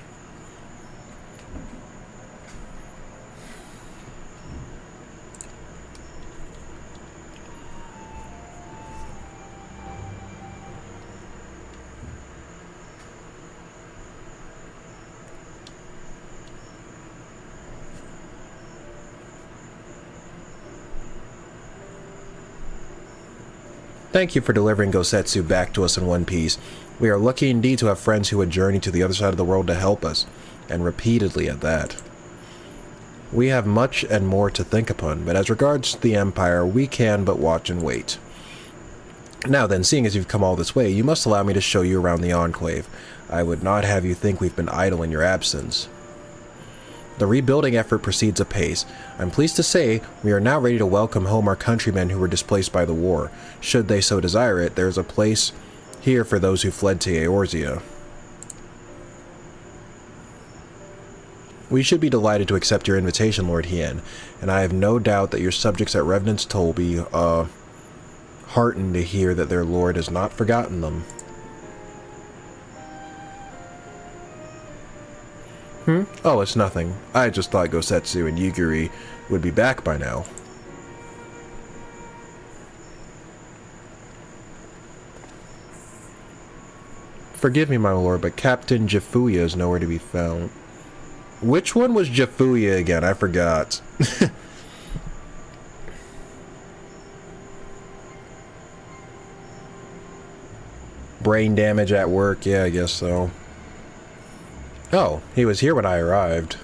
Thank you for delivering Gosetsu back to us in one piece. We are lucky indeed to have friends who would journey to the other side of the world to help us, and repeatedly at that. We have much and more to think upon, but as regards the Empire, we can but watch and wait. Now then, seeing as you've come all this way, you must allow me to show you around the Enclave. I would not have you think we've been idle in your absence. The rebuilding effort proceeds apace. I'm pleased to say we are now ready to welcome home our countrymen who were displaced by the war. Should they so desire it, there is a place here for those who fled to Eorzea. We should be delighted to accept your invitation, Lord Hien, and I have no doubt that your subjects at Revenant's Toll will be, heartened to hear that their lord has not forgotten them. Oh, it's nothing. I just thought Gosetsu and Yugiri would be back by now. Forgive me, my lord, but Captain Jifuya is nowhere to be found. Which one was Jifuya again? I forgot. Brain damage at work? Yeah, I guess so. Oh, he was here when I arrived.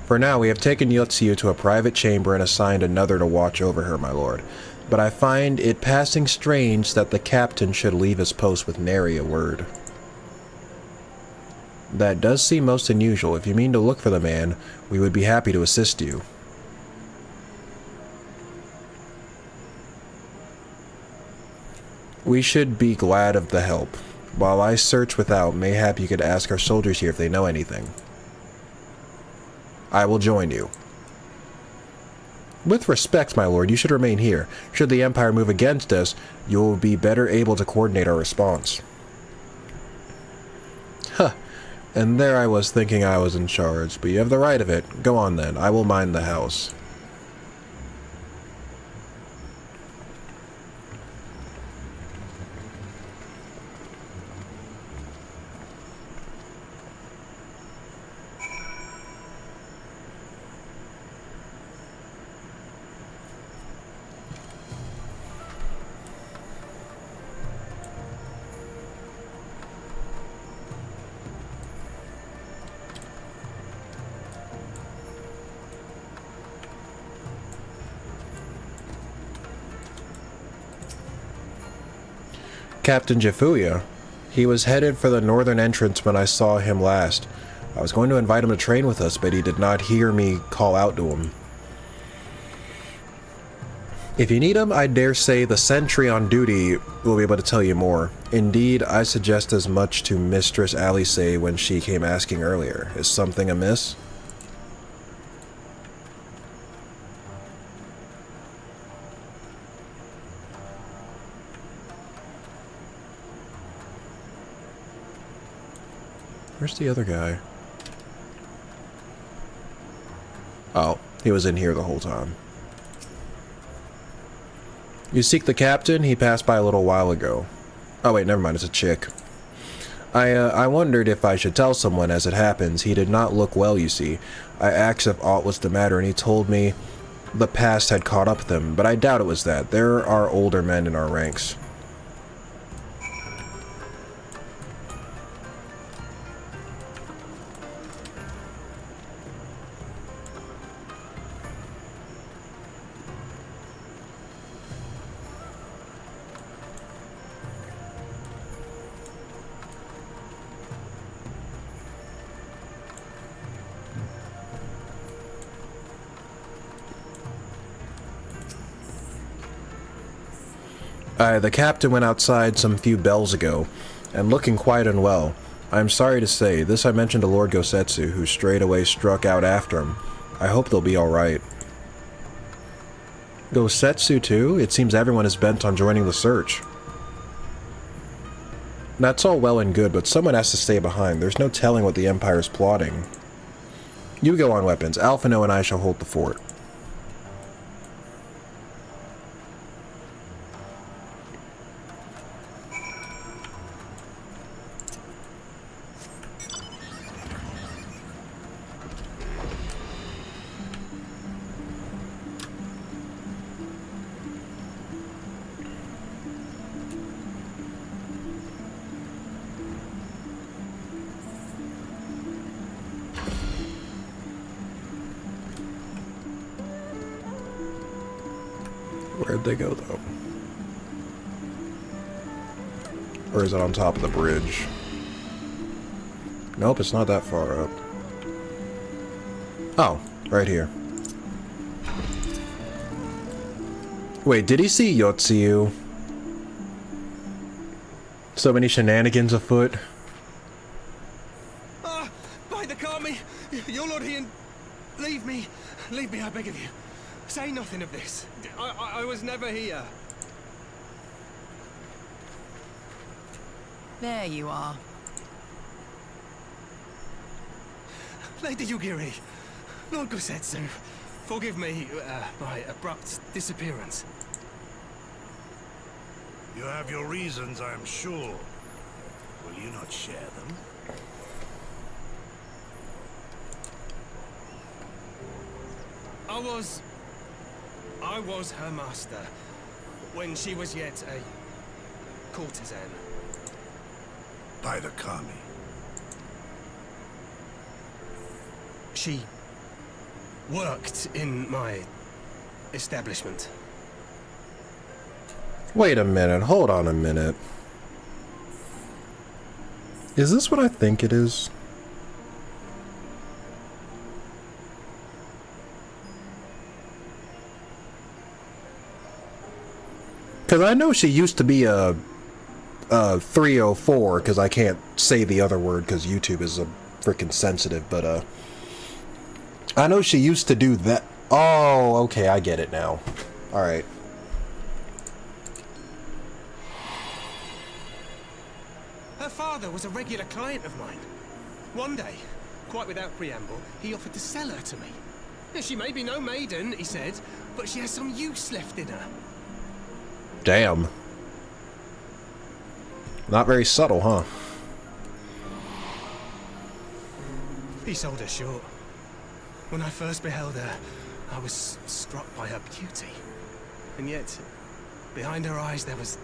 For now, we have taken Yotsuyu to a private chamber and assigned another to watch over her, my lord. But I find it passing strange that the captain should leave his post with nary a word. That does seem most unusual. If you mean to look for the man, we would be happy to assist you. We should be glad of the help. While I search without, mayhap you could ask our soldiers here if they know anything. I will join you. With respect, my lord, you should remain here. Should the Empire move against us, you will be better able to coordinate our response. Huh. And there I was thinking I was in charge, but you have the right of it. Go on then, I will mind the house. Captain Jifuya. He was headed for the northern entrance when I saw him last. I was going to invite him to train with us, but he did not hear me call out to him. If you need him, I dare say the sentry on duty will be able to tell you more. Indeed, I suggest as much to Mistress Alice when she came asking earlier. Is something amiss? Where's the other guy? Oh, he was in here the whole time. You seek the captain? He passed by a little while ago. Oh wait, never mind, it's a chick. I wondered if I should tell someone. As it happens, he did not look well, you see. I asked if aught was the matter, and he told me the past had caught up with him, but I doubt it was that. There are older men in our ranks. The captain went outside some few bells ago, and looking quite unwell. I am sorry to say, this I mentioned to Lord Gosetsu, who straightway struck out after him. I hope they'll be alright. Gosetsu too? It seems everyone is bent on joining the search. That's all well and good, but someone has to stay behind. There's no telling what the Empire is plotting. You go on weapons. Alphino and I shall hold the fort. Where'd they go, though? Or is it on top of the bridge? Nope, it's not that far up. Oh, right here. Wait, did he see Yotsuyu? So many shenanigans afoot. By the Kami! Your lord here, leave me. Leave me, I beg of you. Say nothing of this. I was never here. There you are. Lady Yugiri, Lord Gusetsu, forgive me my abrupt disappearance. You have your reasons, I am sure. Will you not share them? I was her master when she was yet a courtesan. By the Kami. She worked in my establishment. Wait a minute, hold on a minute. Is this what I think it is? Because I know she used to be a 304, because I can't say the other word because YouTube is a freaking sensitive, but I know she used to do that. Oh, okay, I get it now. Alright. Her father was a regular client of mine. One day, quite without preamble, he offered to sell her to me. She may be no maiden, he said, but she has some use left in her. Damn. Not very subtle, huh? He sold her short. When I first beheld her, I was struck by her beauty. And yet, behind her eyes there was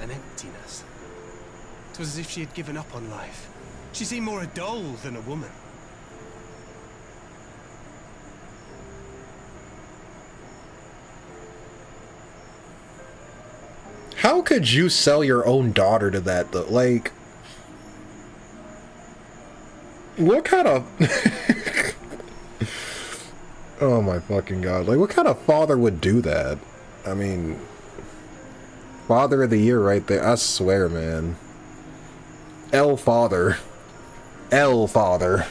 an emptiness. It was as if she had given up on life. She seemed more a doll than a woman. How could you sell your own daughter to that, though? Like, what kind of... Oh my fucking god. Like, what kind of father would do that? I mean... Father of the year right there. I swear, man. Father. Father.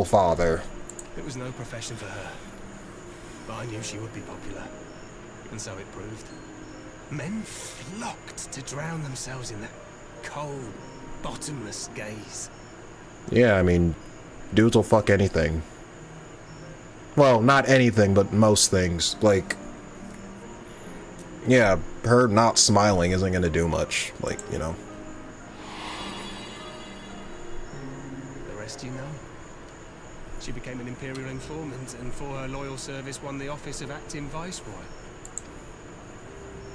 Father. It was no profession for her. But I knew she would be popular. And so it proved. Men flocked to drown themselves in that cold, bottomless gaze. Yeah, I mean, dudes will fuck anything. Well, not anything, but most things. Like, yeah, her not smiling isn't gonna do much. Like, you know. The rest you know. She became an Imperial informant, and for her loyal service won the office of acting viceroy.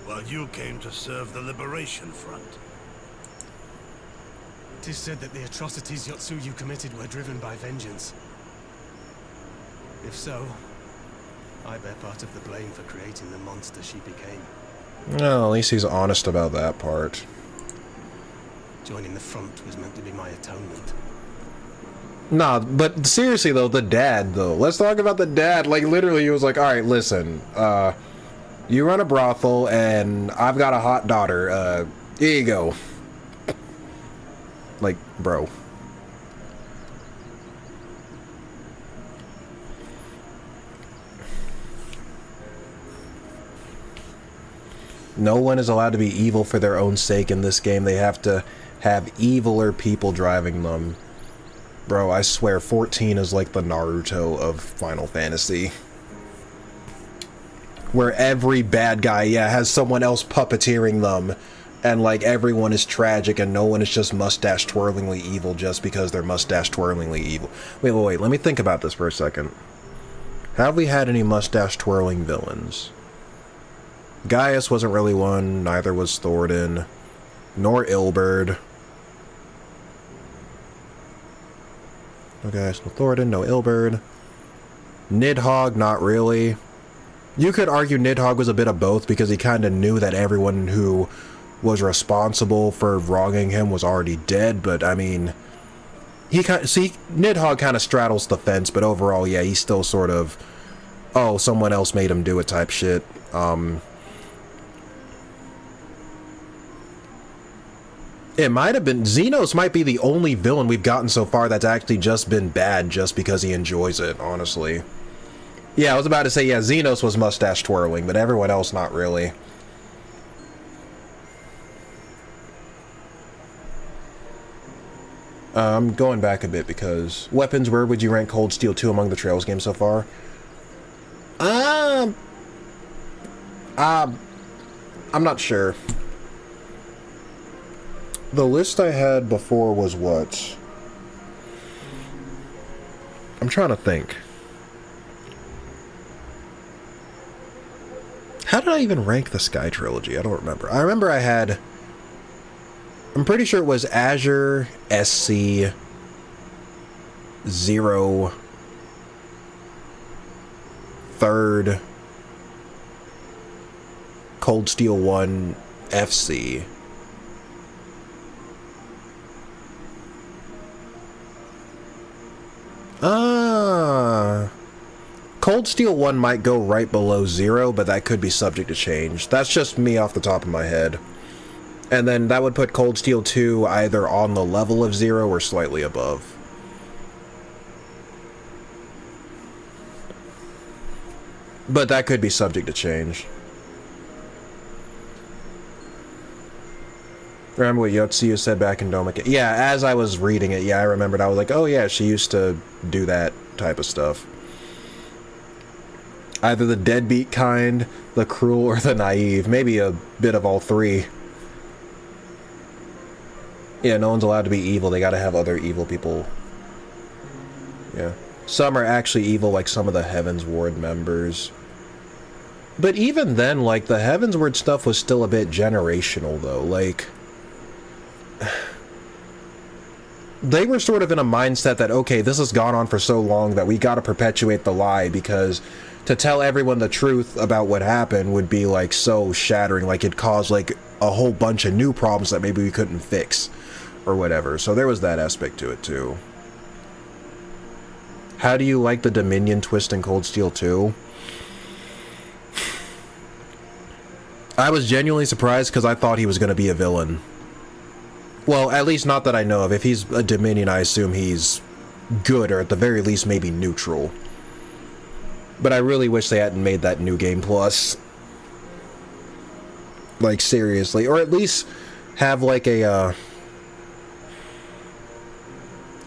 Well, you came to serve the Liberation Front. 'Tis said that the atrocities Yotsuyu committed were driven by vengeance. If so, I bear part of the blame for creating the monster she became. Well, at least he's honest about that part. Joining the front was meant to be my atonement. Nah, but seriously though, the dad though. Let's talk about the dad. Like, literally, he was like, alright, listen, you run a brothel, and I've got a hot daughter, here you go. Like, bro. No one is allowed to be evil for their own sake in this game. They have to have eviler people driving them. Bro, I swear 14 is like the Naruto of Final Fantasy. Where every bad guy, yeah, has someone else puppeteering them. And like everyone is tragic and no one is just mustache twirlingly evil just because they're mustache twirlingly evil. Wait, let me think about this for a second. Have we had any mustache twirling villains? Gaius wasn't really one, neither was Thornton, nor Ilberd. No Gaius, no Thornton, no Ilberd. Nidhogg, not really. You could argue Nidhogg was a bit of both because he kind of knew that everyone who was responsible for wronging him was already dead, but I mean, Nidhogg kind of straddles the fence, but overall, yeah, he's still sort of, oh, someone else made him do it type shit. It might have been... Xenos might be the only villain we've gotten so far that's actually just been bad just because he enjoys it, honestly. Yeah, I was about to say, yeah, Xenos was mustache twirling, but everyone else not really. I'm going back a bit because... Weapons, where would you rank Cold Steel 2 among the Trails games so far? I'm not sure. The list I had before was what? I'm trying to think. How did I even rank the Sky Trilogy? I don't remember. I remember I had... I'm pretty sure it was Azure, SC, 0, 3rd, Cold Steel 1, FC. Cold Steel 1 might go right below 0, but that could be subject to change. That's just me off the top of my head. And then that would put Cold Steel 2 either on the level of 0 or slightly above. But that could be subject to change. Remember what Yotsuyu said back in Domika? Yeah, as I was reading it, yeah, I remembered. I was like, oh yeah, she used to do that type of stuff. Either the deadbeat kind, the cruel, or the naive. Maybe a bit of all three. Yeah, no one's allowed to be evil. They gotta have other evil people. Yeah. Some are actually evil, like some of the Heaven's Ward members. But even then, like, the Heaven's Ward stuff was still a bit generational, though. Like... they were sort of in a mindset that, okay, this has gone on for so long that we gotta perpetuate the lie, because to tell everyone the truth about what happened would be, like, so shattering. Like, it'd cause, like, a whole bunch of new problems that maybe we couldn't fix. Or whatever. So there was that aspect to it, too. How do you like the Dominion twist in Cold Steel 2? I was genuinely surprised because I thought he was going to be a villain. Well, at least not that I know of. If he's a Dominion, I assume he's good, or at the very least maybe neutral. But I really wish they hadn't made that New Game Plus. Like, seriously. Or at least have, like, a,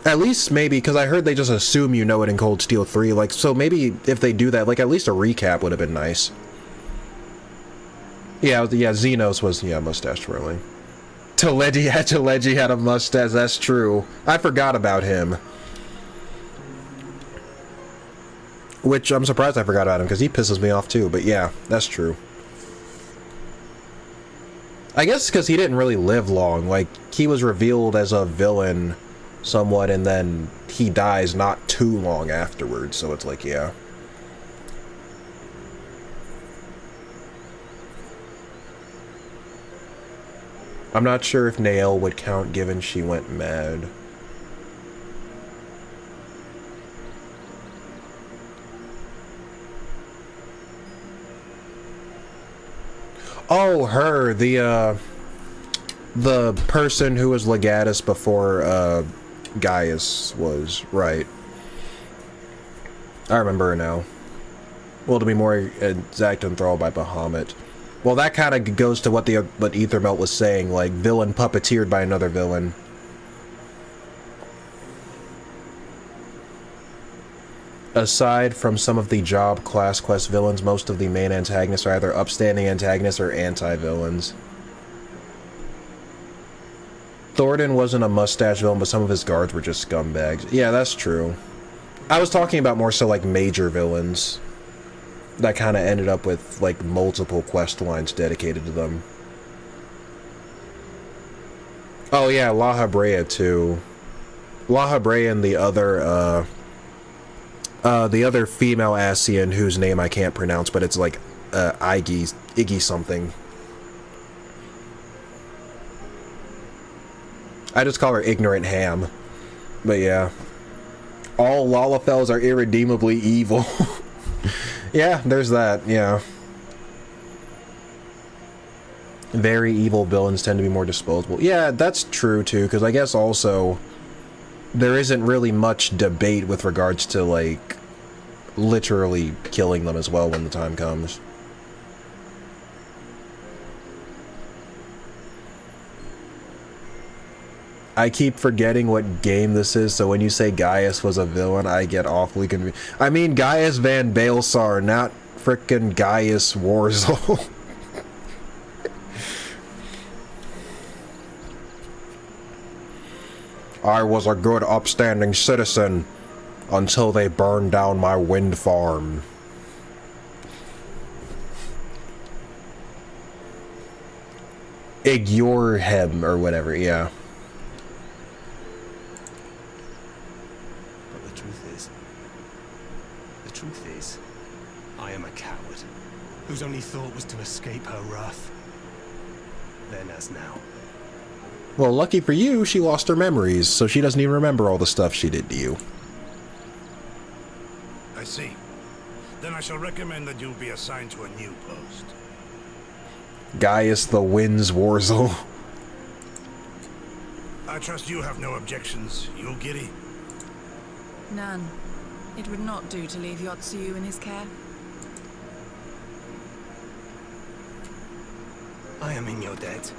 at least maybe, because I heard they just assume you know it in Cold Steel 3. Like, so maybe if they do that, like, at least a recap would have been nice. Yeah, Xenos was, yeah, mustache twirling. Teleji had a mustache, that's true. I forgot about him. Which, I'm surprised I forgot about him, because he pisses me off too, but yeah, that's true. I guess because he didn't really live long. Like, he was revealed as a villain somewhat, and then he dies not too long afterwards, so it's like, yeah. I'm not sure if Nael would count given she went mad. Oh, her, the person who was Legatus before, Gaius was, right. I remember her now. Well, to be more exact, enthralled by Bahamut. Well, that kind of goes to what Ethermelt was saying, like, villain puppeteered by another villain. Aside from some of the job class quest villains, most of the main antagonists are either upstanding antagonists or anti-villains. Thornton wasn't a mustache villain, but some of his guards were just scumbags. Yeah, that's true. I was talking about more so like major villains that kind of ended up with like multiple quest lines dedicated to them. Oh yeah, La Habrea too. La Habrea and the other female Asian whose name I can't pronounce, but it's like Iggy something. I just call her Ignorant Ham. But yeah. All Lalafels are irredeemably evil. Yeah, there's that, yeah. very evil villains tend to be more disposable. Yeah, that's true too, because I guess also there isn't really much debate with regards to, like, literally killing them as well when the time comes. I keep forgetting what game this is, so when you say Gaius was a villain, I get awfully confused. I mean Gaius Van Baelsar, not frickin' Gaius Warzel. I was a good upstanding citizen until they burned down my wind farm. Ignore him or whatever, yeah. But the truth is, I am a coward, whose only thought was to escape her wrath. Then as now. Well, lucky for you, she lost her memories, so she doesn't even remember all the stuff she did to you. I see. Then I shall recommend that you be assigned to a new post. Gaius the Winds Warzel. I trust you have no objections, you Giri? None. It would not do to leave Yotsuyu in his care. I am in your debt.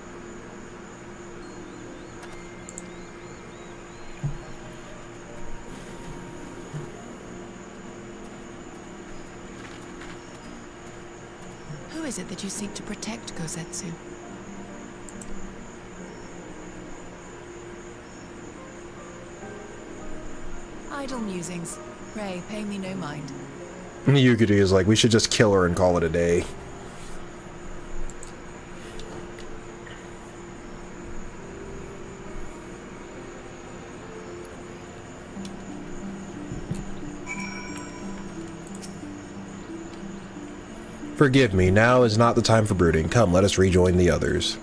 Who is it that you seek to protect, Gosetsu? Idle musings. Pray, pay me no mind. Yugiri is like, we should just kill her and call it a day. Forgive me, now is not the time for brooding. Come, let us rejoin the others.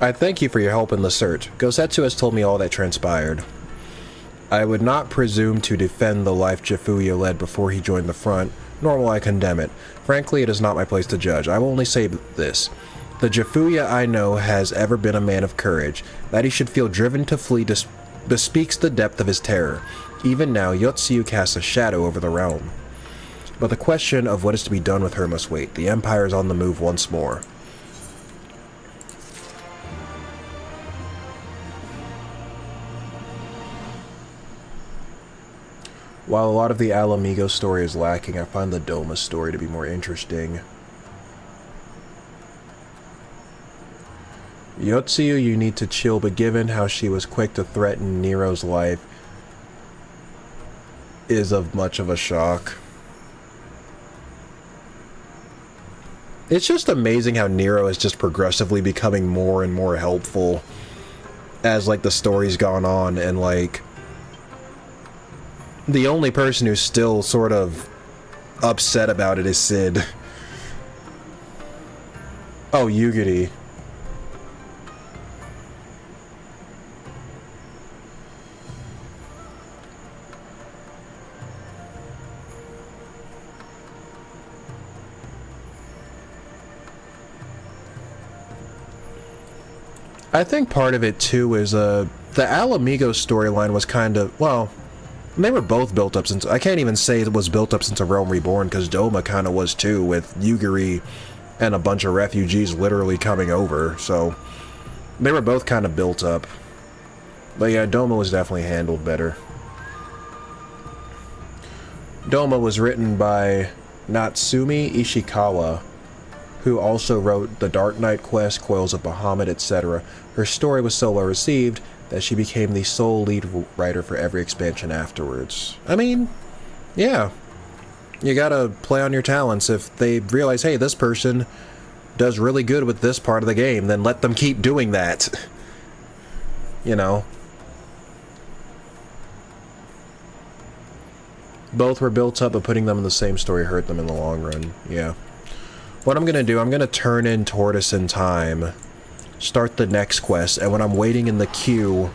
I thank you for your help in the search. Gosetsu has told me all that transpired. I would not presume to defend the life Jifuya led before he joined the front, nor will I condemn it. Frankly, it is not my place to judge. I will only say this. The Jifuya I know has ever been a man of courage. That he should feel driven to flee bespeaks the depth of his terror. Even now, Yotsuyu casts a shadow over the realm. But the question of what is to be done with her must wait. The Empire is on the move once more. While a lot of the Alamigo story is lacking, I find the Doma story to be more interesting. Yotsuyu, you need to chill, but given how she was quick to threaten Nero's life, is of much of a shock. It's just amazing how Nero is just progressively becoming more and more helpful as, like, the story's gone on, and, like, the only person who's still sort of upset about it is Sid. Oh, Yugiri. I think part of it too is the Alamigo storyline was kind of, well, they were both built up since, I can't even say it was built up since A Realm Reborn, because Doma kind of was too, with Yugiri and a bunch of refugees literally coming over, so they were both kind of built up. But yeah, Doma was definitely handled better. Doma was written by Natsumi Ishikawa, who also wrote The Dark Knight Quest, Coils of Bahamut, etc. Her story was so well received that she became the sole lead writer for every expansion afterwards. I mean, yeah. You gotta play on your talents. If they realize, hey, this person does really good with this part of the game, then let them keep doing that. You know? Both were built up, but putting them in the same story hurt them in the long run. Yeah. What I'm gonna do, I'm gonna turn in Tortoise in time, start the next quest, and when I'm waiting in the queue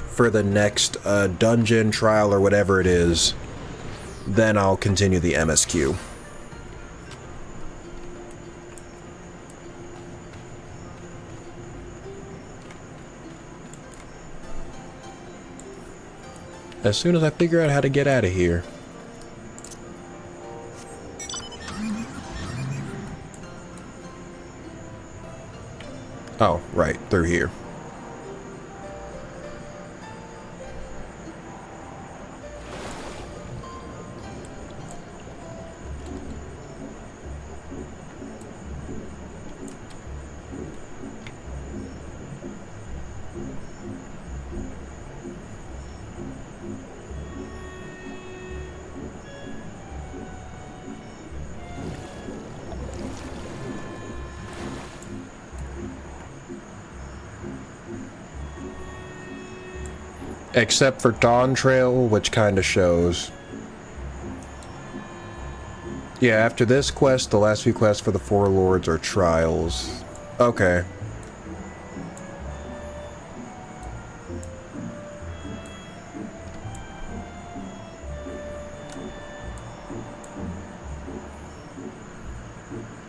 for the next dungeon, trial, or whatever it is, then I'll continue the MSQ. As soon as I figure out how to get out of here. Oh, right, through here. Except for Dawn Trail, which kind of shows. Yeah, after this quest, the last few quests for the Four Lords are trials. Okay.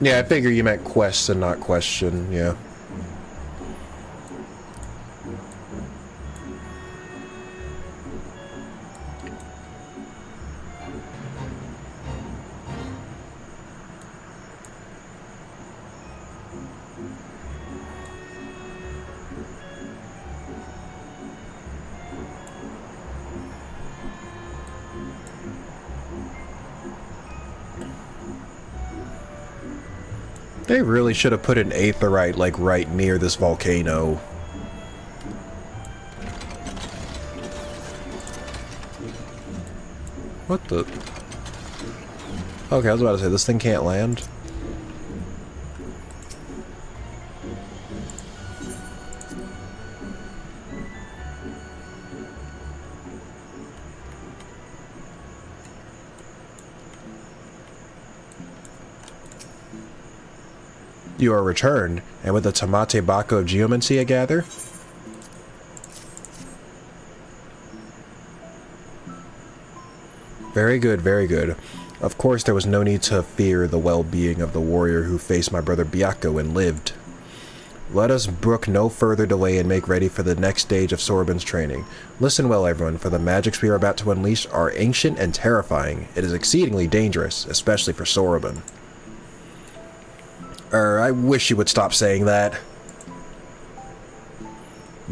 Yeah, I figure you meant quests and not question, yeah. They really should have put an aetheryte, like, right near this volcano. What the? Okay, I was about to say, this thing can't land. You are returned, and with the Tamate Bako of Geomancy I gather? Very good, very good. Of course, there was no need to fear the well-being of the warrior who faced my brother Byakko and lived. Let us brook no further delay and make ready for the next stage of Sorbin's training. Listen well, everyone, for the magics we are about to unleash are ancient and terrifying. It is exceedingly dangerous, especially for Sorbin. I wish you would stop saying that.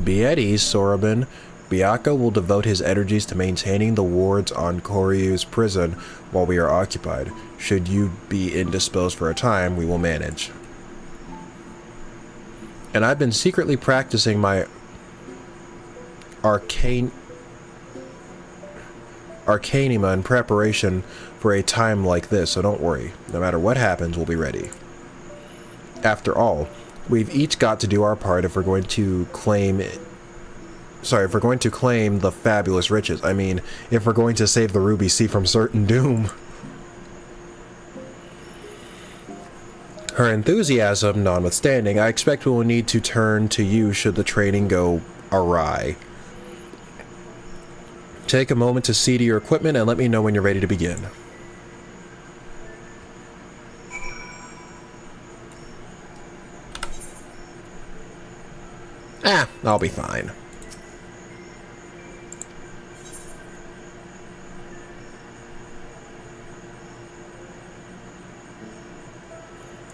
Be at ease, Sorbin. Byakko will devote his energies to maintaining the wards on Koryu's prison while we are occupied. Should you be indisposed for a time, we will manage. And I've been secretly practicing my arcanima in preparation for a time like this, so don't worry. No matter what happens, we'll be ready. After all, we've each got to do our part if we're going to claim the fabulous riches. I mean, if we're going to save the Ruby Sea from certain doom. Her enthusiasm notwithstanding, I expect we will need to turn to you should the training go awry. Take a moment to see to your equipment and let me know when you're ready to begin. I'll be fine.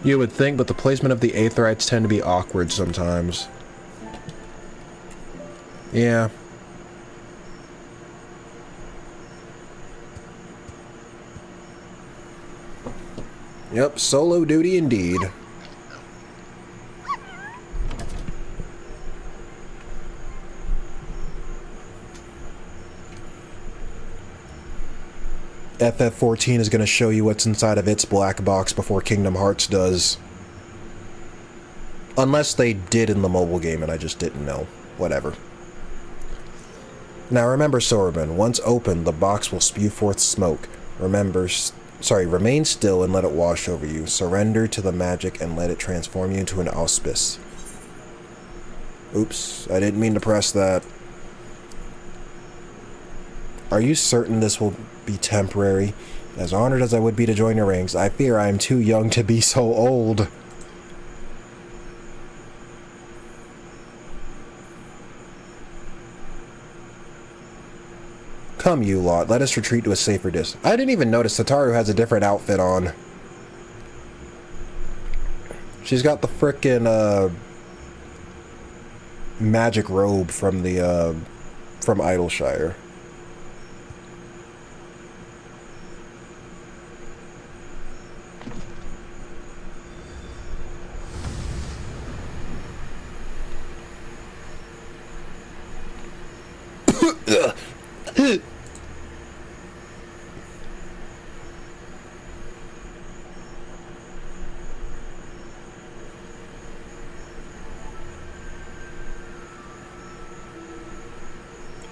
You would think, but the placement of the aetherites tend to be awkward sometimes. Yeah. Yep, solo duty indeed. FF14 is going to show you what's inside of its black box before Kingdom Hearts does. Unless they did in the mobile game and I just didn't know. Whatever. Now remember, Sorbin, once opened, the box will spew forth smoke. Remain still and let it wash over you. Surrender to the magic and let it transform you into an auspice. Oops, I didn't mean to press that. Are you certain this will be temporary? As honored as I would be to join your ranks, I fear I am too young to be so old. Come, you lot, let us retreat to a safer distance. I didn't even notice Tataru has a different outfit on. She's got the frickin' magic robe from the from Idleshire.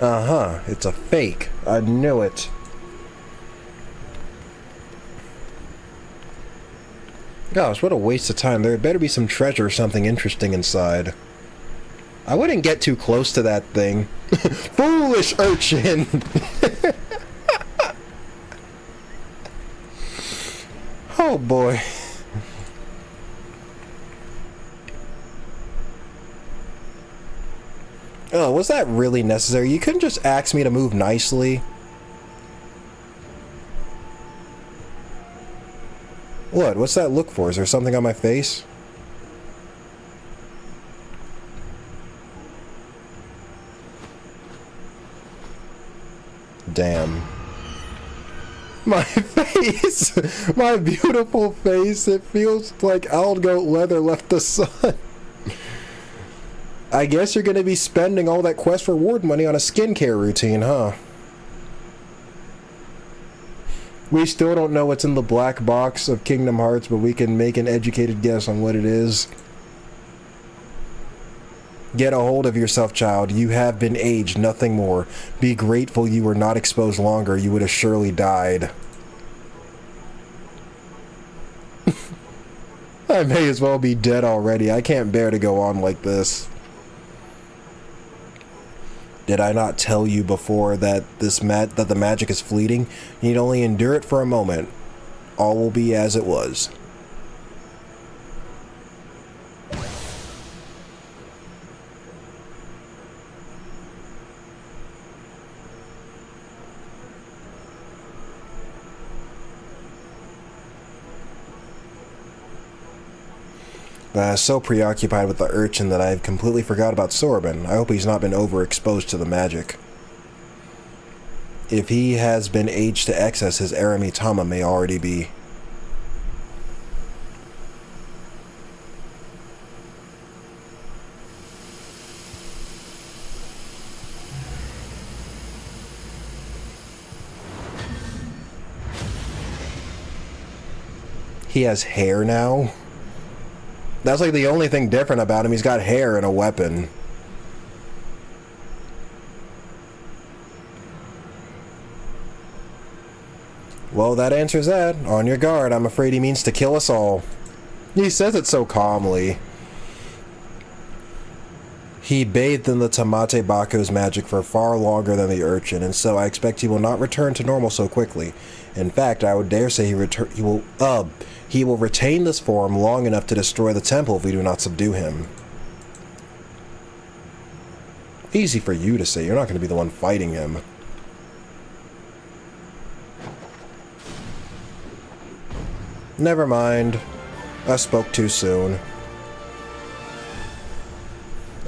Uh-huh, it's a fake. I knew it. Gosh, what a waste of time. There better be some treasure or something interesting inside. I wouldn't get too close to that thing. Foolish urchin! Oh boy. Oh, was that really necessary? You couldn't just ask me to move nicely? What? What's that look for? Is there something on my face? Damn. My face! My beautiful face! It feels like old goat leather left the sun. I guess you're gonna be spending all that quest reward money on a skincare routine, huh? We still don't know what's in the black box of Kingdom Hearts, but we can make an educated guess on what it is. Get a hold of yourself, child. You have been aged, nothing more. Be grateful you were not exposed longer. You would have surely died. I may as well be dead already. I can't bear to go on like this. Did I not tell you before that that the magic is fleeting? You need only endure it for a moment. All will be as it was. I was so preoccupied with the urchin that I completely forgot about Sorbin. I hope he's not been overexposed to the magic. If he has been aged to excess, his Aramitama may already be. He has hair now? That's like the only thing different about him. He's got hair and a weapon. Well, that answers that. On your guard. I'm afraid he means to kill us all. He says it so calmly. He bathed in the Tamate Baku's magic for far longer than the urchin, and so I expect he will not return to normal so quickly. In fact, I would dare say he will retain this form long enough to destroy the temple if we do not subdue him. Easy for you to say. You're not going to be the one fighting him. Never mind. I spoke too soon.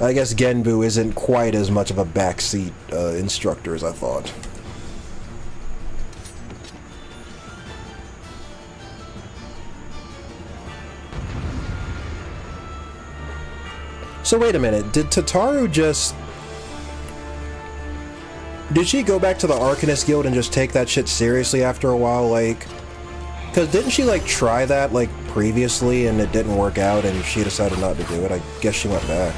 I guess Genbu isn't quite as much of a backseat instructor as I thought. So wait a minute, did Tataru just... Did she go back to the Arcanist Guild and just take that shit seriously after a while, like... Because didn't she, like, try that, like, previously and it didn't work out and she decided not to do it? I guess she went back.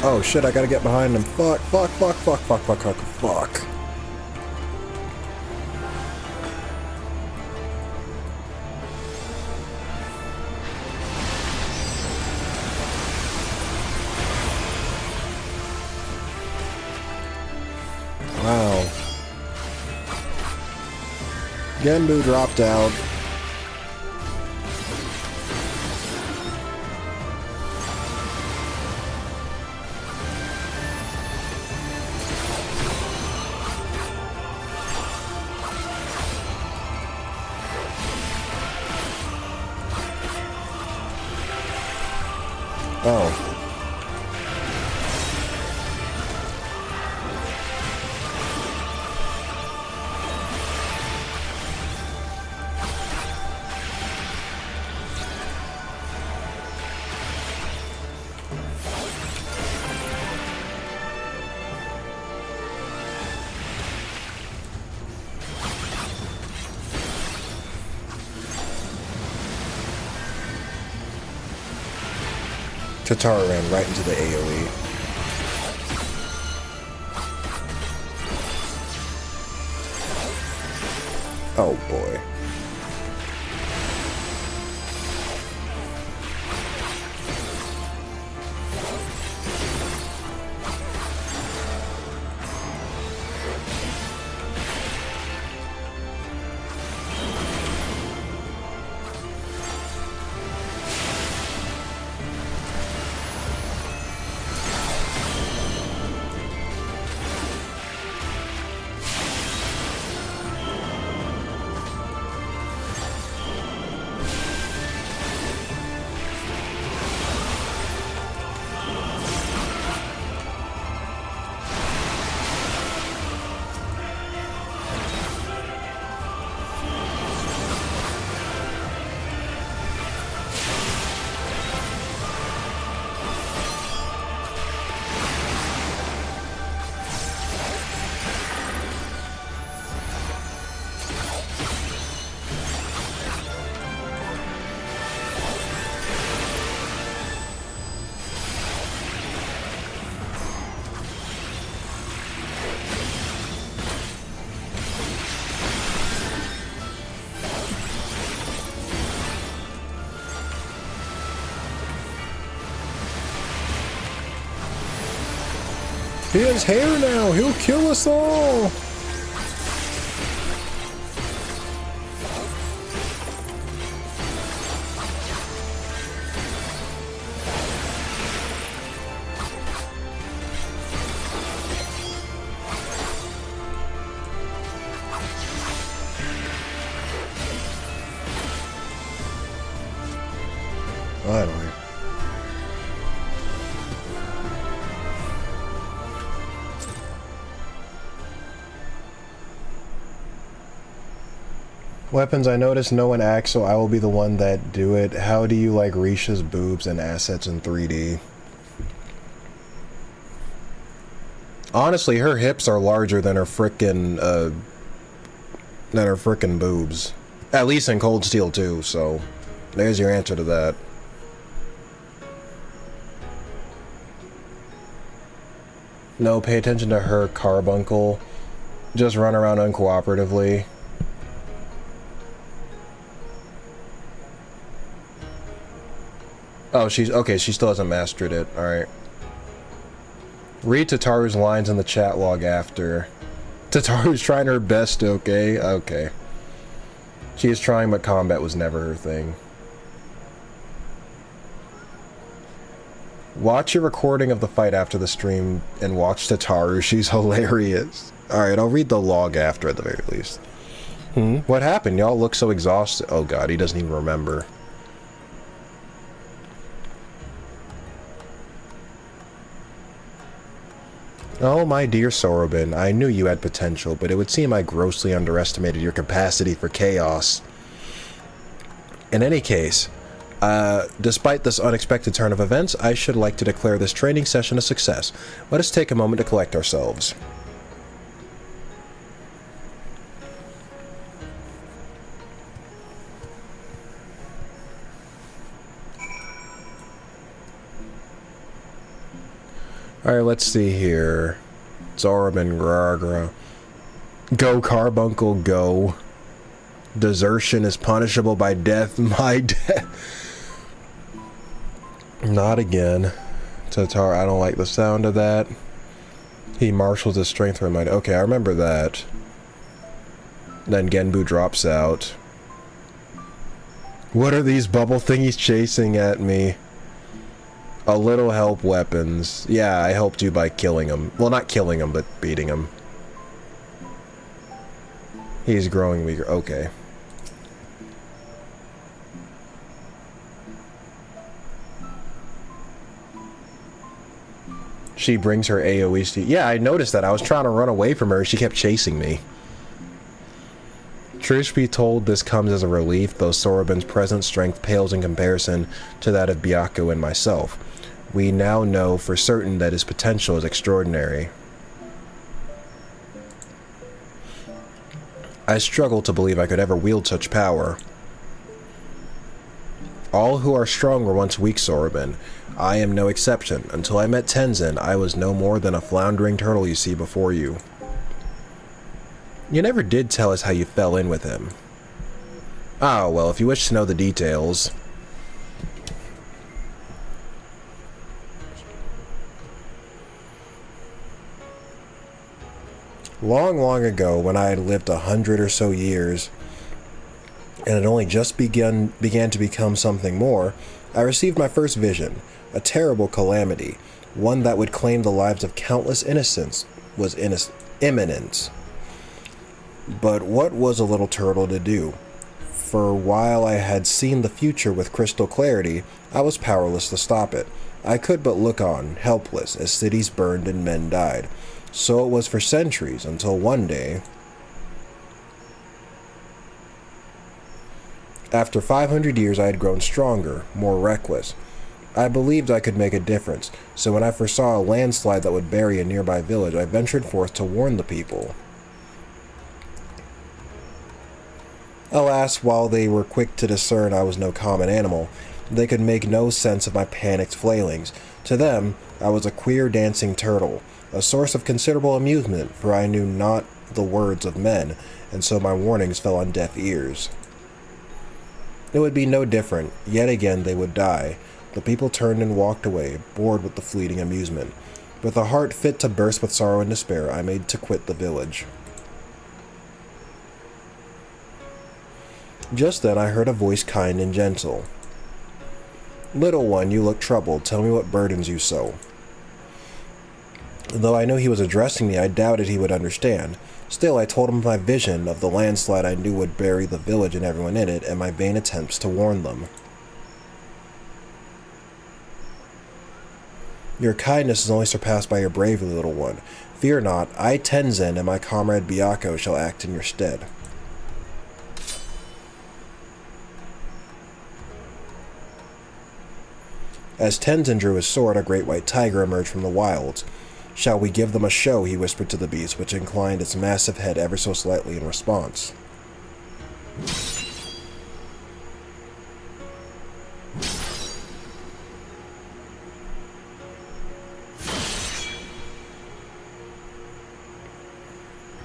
Oh shit, I gotta get behind him. Fuck, fuck, fuck, fuck, fuck, fuck, fuck, fuck. Wow. Genbu dropped out. Oh. Tatara ran right into the AoE. Oh boy. He has hair now! He'll kill us all! Finally. Weapons, I noticed no one acts, so I will be the one that do it. How do you like Risha's boobs and assets in 3D? Honestly, her hips are larger than her frickin', than her frickin' boobs. At least in Cold Steel 2, so there's your answer to that. No, pay attention to her carbuncle. Just run around uncooperatively. Oh, she's okay, she still hasn't mastered it. Alright. Read Tataru's lines in the chat log after. Tataru's trying her best, okay? Okay. She is trying, but combat was never her thing. Watch your recording of the fight after the stream and watch Tataru. She's hilarious. Alright, I'll read the log after at the very least. What happened? Y'all look so exhausted. Oh god, he doesn't even remember. Oh, my dear Sorobin, I knew you had potential, but it would seem I grossly underestimated your capacity for chaos. In any case, despite this unexpected turn of events, I should like to declare this training session a success. Let us take a moment to collect ourselves. Alright, let's see here. Zorobin, Gragra. Go, Carbuncle, go. Desertion is punishable by death. My death. Not again. Tatar, I don't like the sound of that. He marshals his strength for my... Okay, I remember that. Then Genbu drops out. What are these bubble thingies chasing at me? A little help weapons. Yeah, I helped you by killing him. Well, not killing him, but beating him. He's growing weaker. Okay. She brings her AoEs to... Yeah, I noticed that. I was trying to run away from her. She kept chasing me. Truth be told, this comes as a relief, though Sorobin's present strength pales in comparison to that of Byaku and myself. We now know for certain that his potential is extraordinary. I struggle to believe I could ever wield such power. All who are strong were once weak, Sorobin. I am no exception. Until I met Tenzin, I was no more than a floundering turtle you see before you. You never did tell us how you fell in with him. Oh, well, if you wish to know the details... Long, long ago, when I had lived 100 or so years, and had only just began to become something more, I received my first vision, a terrible calamity, one that would claim the lives of countless innocents was imminent. But what was a little turtle to do? For while I had seen the future with crystal clarity, I was powerless to stop it. I could but look on, helpless, as cities burned and men died. So it was for centuries, until one day... After 500 years, I had grown stronger, more reckless. I believed I could make a difference, so when I foresaw a landslide that would bury a nearby village, I ventured forth to warn the people. Alas, while they were quick to discern I was no common animal, they could make no sense of my panicked flailings. To them, I was a queer dancing turtle, a source of considerable amusement, for I knew not the words of men, and so my warnings fell on deaf ears. It would be no different. Yet again they would die. The people turned and walked away, bored with the fleeting amusement. With a heart fit to burst with sorrow and despair, I made to quit the village. Just then I heard a voice kind and gentle. "Little one, you look troubled. Tell me what burdens you so." Though I knew he was addressing me, I doubted he would understand. Still, I told him my vision of the landslide I knew would bury the village and everyone in it, and my vain attempts to warn them. "Your kindness is only surpassed by your bravery, little one. Fear not, I, Tenzin, and my comrade Byaku shall act in your stead." As Tenzin drew his sword, a great white tiger emerged from the wilds. "Shall we give them a show?" he whispered to the beast, which inclined its massive head ever so slightly in response.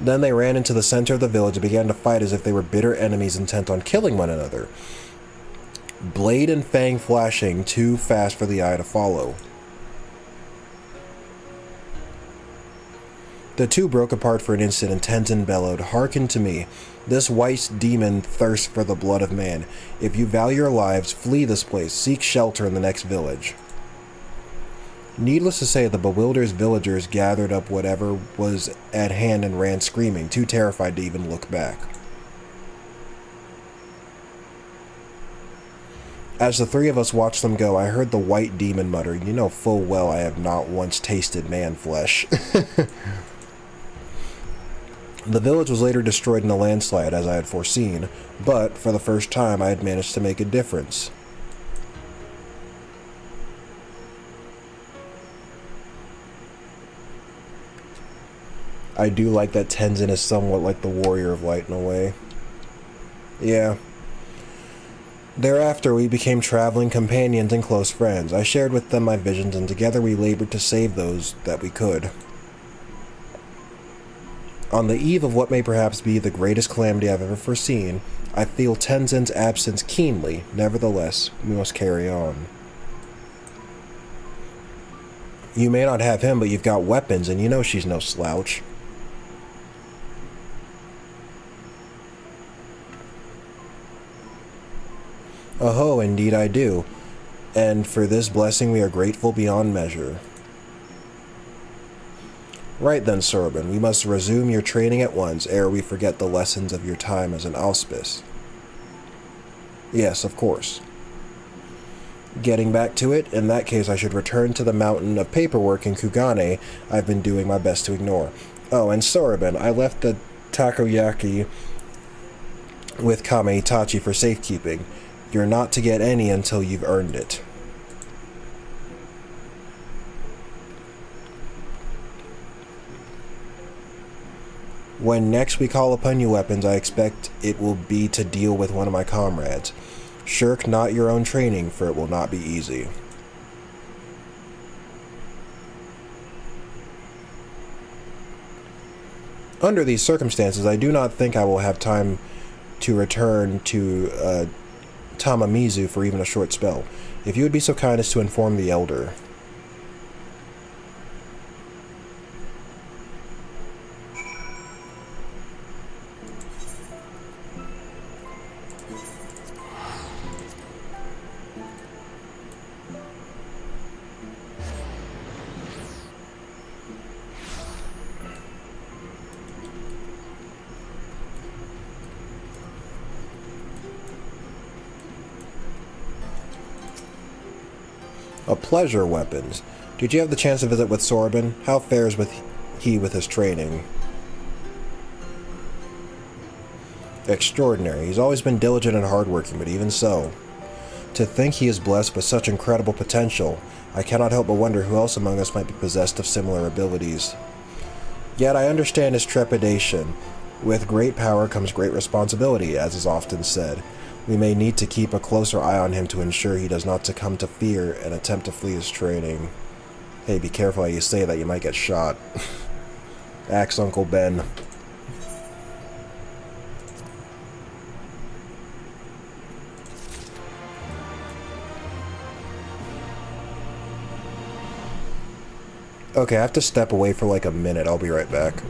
Then they ran into the center of the village and began to fight as if they were bitter enemies intent on killing one another. Blade and fang flashing too fast for the eye to follow. The two broke apart for an instant and Tenzin bellowed, "Hearken to me. This white demon thirsts for the blood of man. If you value your lives, flee this place. Seek shelter in the next village." Needless to say, the bewildered villagers gathered up whatever was at hand and ran screaming, too terrified to even look back. As the three of us watched them go, I heard the white demon mutter, "You know full well I have not once tasted man flesh." The village was later destroyed in a landslide, as I had foreseen, but for the first time I had managed to make a difference. I do like that Tenzin is somewhat like the Warrior of Light in a way. Yeah. Thereafter, we became traveling companions and close friends. I shared with them my visions, and together we labored to save those that we could. On the eve of what may perhaps be the greatest calamity I've ever foreseen, I feel Tenzin's absence keenly. Nevertheless, we must carry on. You may not have him, but you've got weapons, and you know she's no slouch. Oh, indeed I do. And for this blessing we are grateful beyond measure. Right then, Sorbin, we must resume your training at once, ere we forget the lessons of your time as an auspice. Yes, of course. Getting back to it, in that case I should return to the mountain of paperwork in Kugane I've been doing my best to ignore. Oh, and Sorbin, I left the takoyaki with Kame Itachi for safekeeping. You're not to get any until you've earned it. When next we call upon you, weapons, I expect it will be to deal with one of my comrades. Shirk not your own training, for it will not be easy. Under these circumstances, I do not think I will have time to return to Tamamizu for even a short spell. If you would be so kind as to inform the elder. A pleasure, weapons. Did you have the chance to visit with Sorbin? How fares he with his training? Extraordinary. He's always been diligent and hardworking, but even so. To think he is blessed with such incredible potential, I cannot help but wonder who else among us might be possessed of similar abilities. Yet I understand his trepidation. With great power comes great responsibility, as is often said. We may need to keep a closer eye on him to ensure he does not succumb to fear and attempt to flee his training. Hey, be careful how you say that, you might get shot. Axe Uncle Ben. Okay, I have to step away for like a minute. I'll be right back.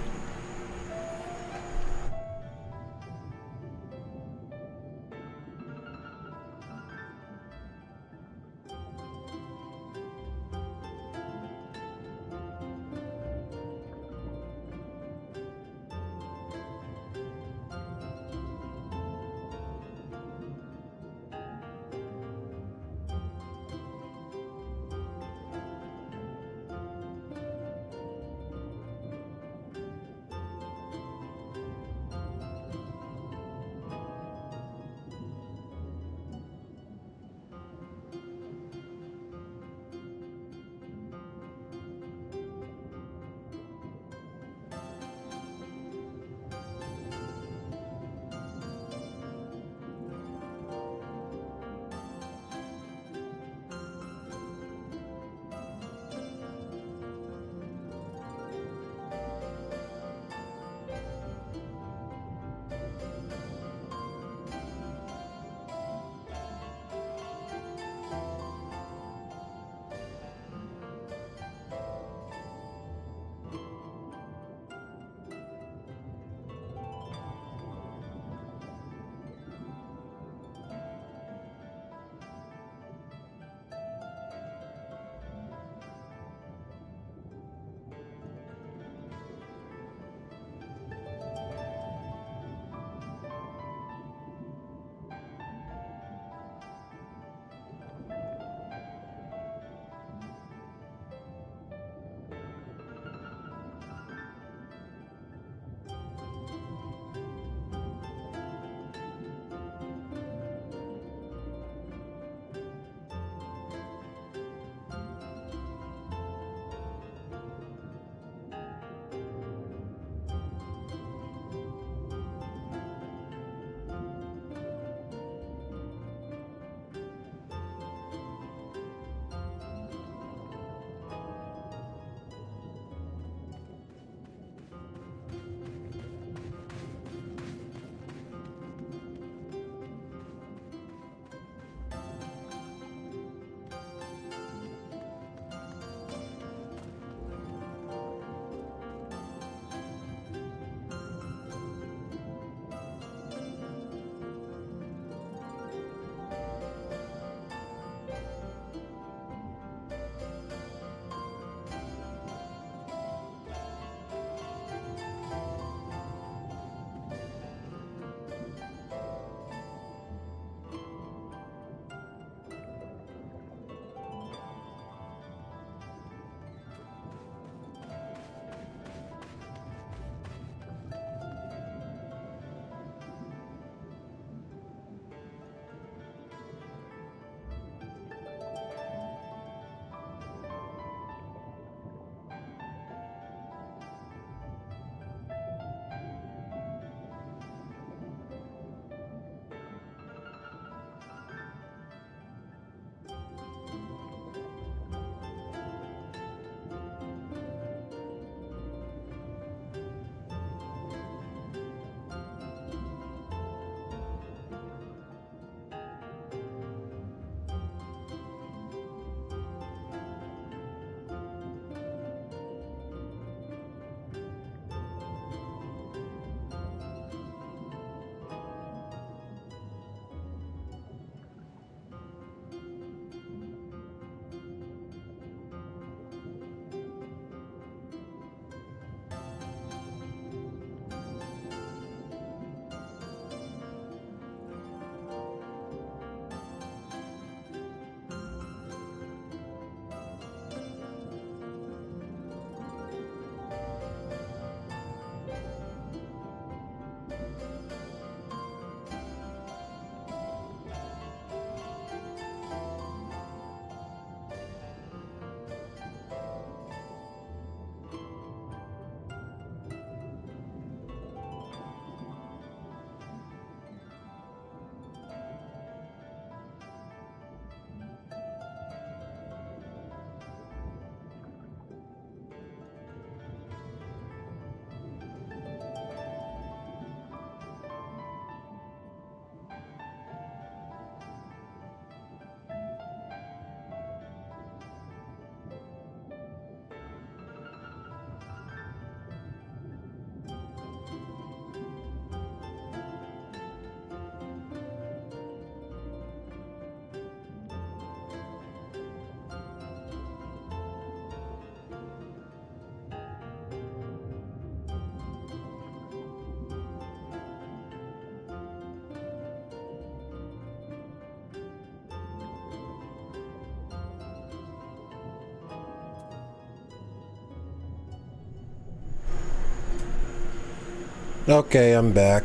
Okay, I'm back.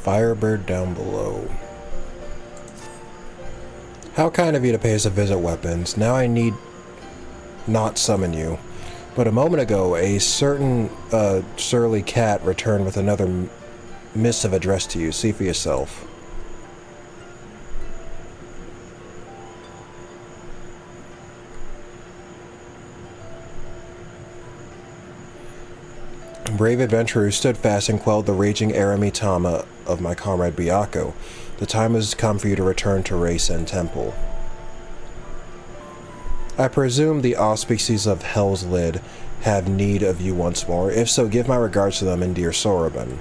Firebird down below. How kind of you to pay us a visit, Weapons. Now I need not summon you. But a moment ago, a certain surly cat returned with another missive addressed to you. See for yourself. Brave adventurer who stood fast and quelled the raging Aramitama of my comrade Byakko. The time has come for you to return to race and temple. I presume the auspices of Hell's Lid have need of you once more. If so, give my regards to them and dear Soroban.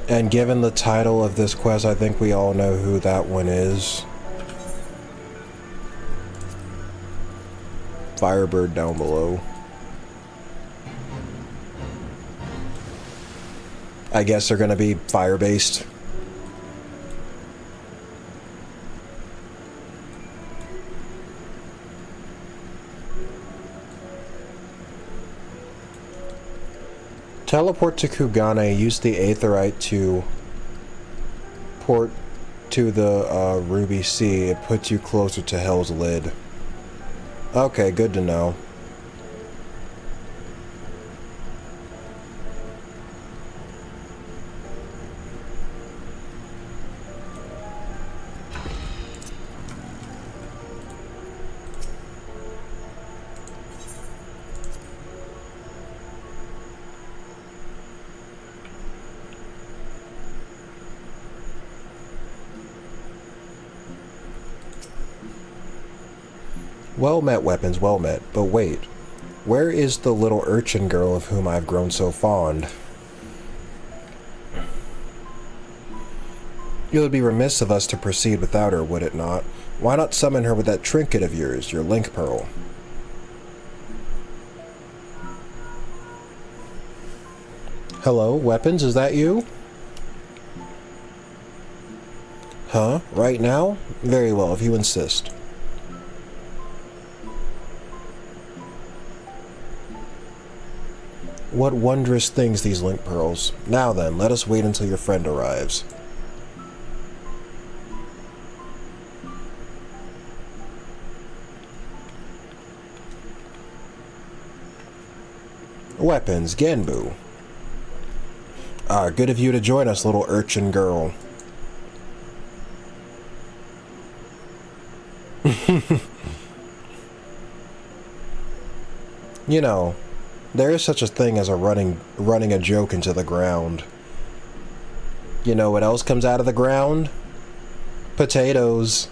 And given the title of this quest, I think we all know who that one is. Firebird down below. I guess they're gonna be fire-based. Teleport to Kugane, use the Aetherite to port to the Ruby Sea. It puts you closer to Hell's Lid. Okay, good to know. Well met, Weapons, well met. But wait, where is the little urchin girl of whom I've grown so fond? It would be remiss of us to proceed without her, would it not? Why not summon her with that trinket of yours, your link pearl? Hello, Weapons, is that you? Huh? Right now? Very well, if you insist. What wondrous things these link pearls. Now then, let us wait until your friend arrives. Weapons, Genbu. Ah, good of you to join us, little urchin girl. You know, there is such a thing as a running a joke into the ground. You know what else comes out of the ground? Potatoes.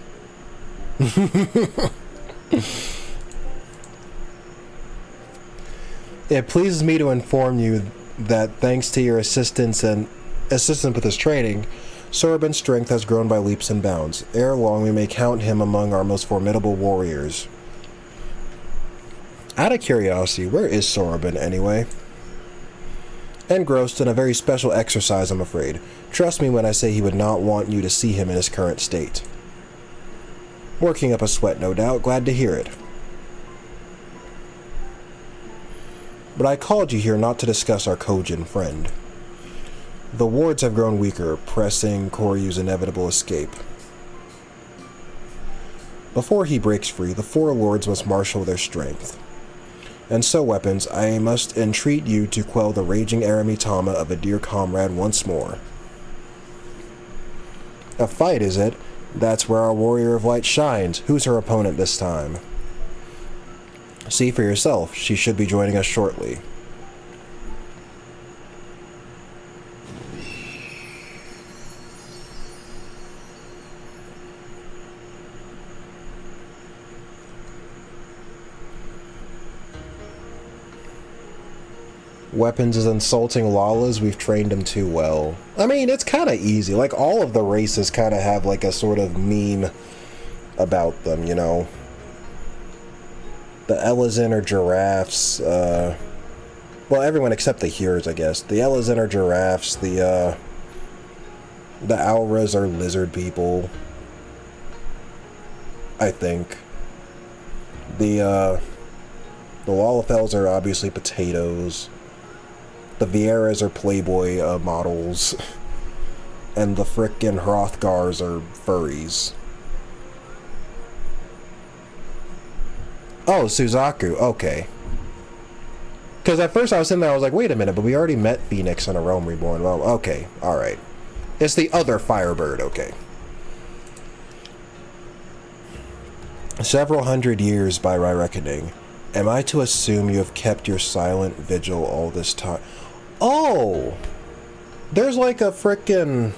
It pleases me to inform you that thanks to your assistance with his training, Soroban's strength has grown by leaps and bounds. Ere long, we may count him among our most formidable warriors. Out of curiosity, where is Soroban anyway? Engrossed in a very special exercise, I'm afraid. Trust me when I say he would not want you to see him in his current state. Working up a sweat, no doubt. Glad to hear it. but I called you here not to discuss our Kojin friend. The wards have grown weaker, pressing Koryu's inevitable escape. Before he breaks free, the four lords must marshal their strength. And so, weapons, I must entreat you to quell the raging Aramitama of a dear comrade once more. A fight, is it? That's where our warrior of light shines. Who's her opponent this time? See for yourself. She should be joining us shortly. Weapons is insulting Lalas. We've trained him too well. I mean, it's kind of easy. Like, all of the races kind of have, like, a sort of meme about them, you know? The Elazin are giraffes. Well, everyone except the Hears, I guess. The Elazin are giraffes. The Auras are lizard people. I think. The Lalafels are obviously potatoes. The Vieras are Playboy models. And the frickin' Hrothgars are furries. Oh, Suzaku. Okay. Because at first I was sitting there, I was like, wait a minute, but we already met Phoenix in a Realm Reborn. Well, okay. Alright. It's the other Firebird. Okay. Several hundred years by my reckoning. Am I to assume you have kept your silent vigil all this time? Oh! There's like a frickin'...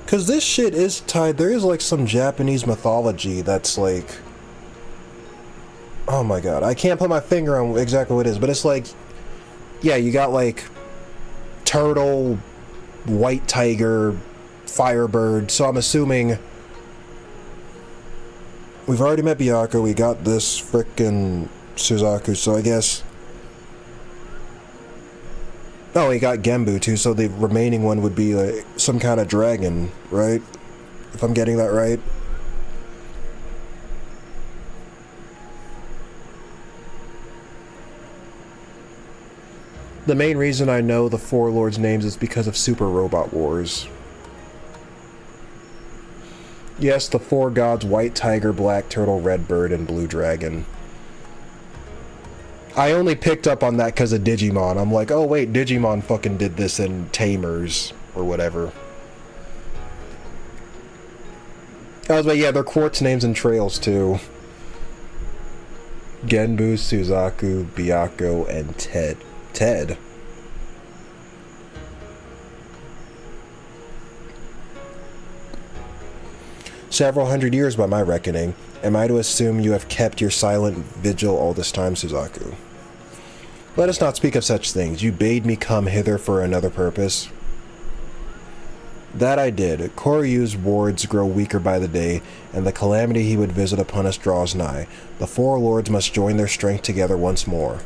Because this shit is tied... There is like some Japanese mythology that's like... Oh my god. I can't put my finger on exactly what it is, but it's like... Yeah, you got like... Turtle, White Tiger, Firebird, so I'm assuming... We've already met Byakuya, we got this frickin' Suzaku, so I guess... Oh, we got Genbu too, so the remaining one would be like some kind of dragon, right? If I'm getting that right. The main reason I know the four lords' names is because of Super Robot Wars. Yes, the four gods: White Tiger, Black Turtle, Red Bird, and Blue Dragon. I only picked up on that because of Digimon. I'm like, oh wait, Digimon fucking did this in Tamers, or whatever. I was like, yeah, they're quartz names and trails too. Genbu, Suzaku, Byakuya, and Ted. Several hundred years by my reckoning. Am I to assume you have kept your silent vigil all this time, Suzaku? Let us not speak of such things. You bade me come hither for another purpose. That I did. Koryu's wards grow weaker by the day, and the calamity he would visit upon us draws nigh. The four lords must join their strength together once more.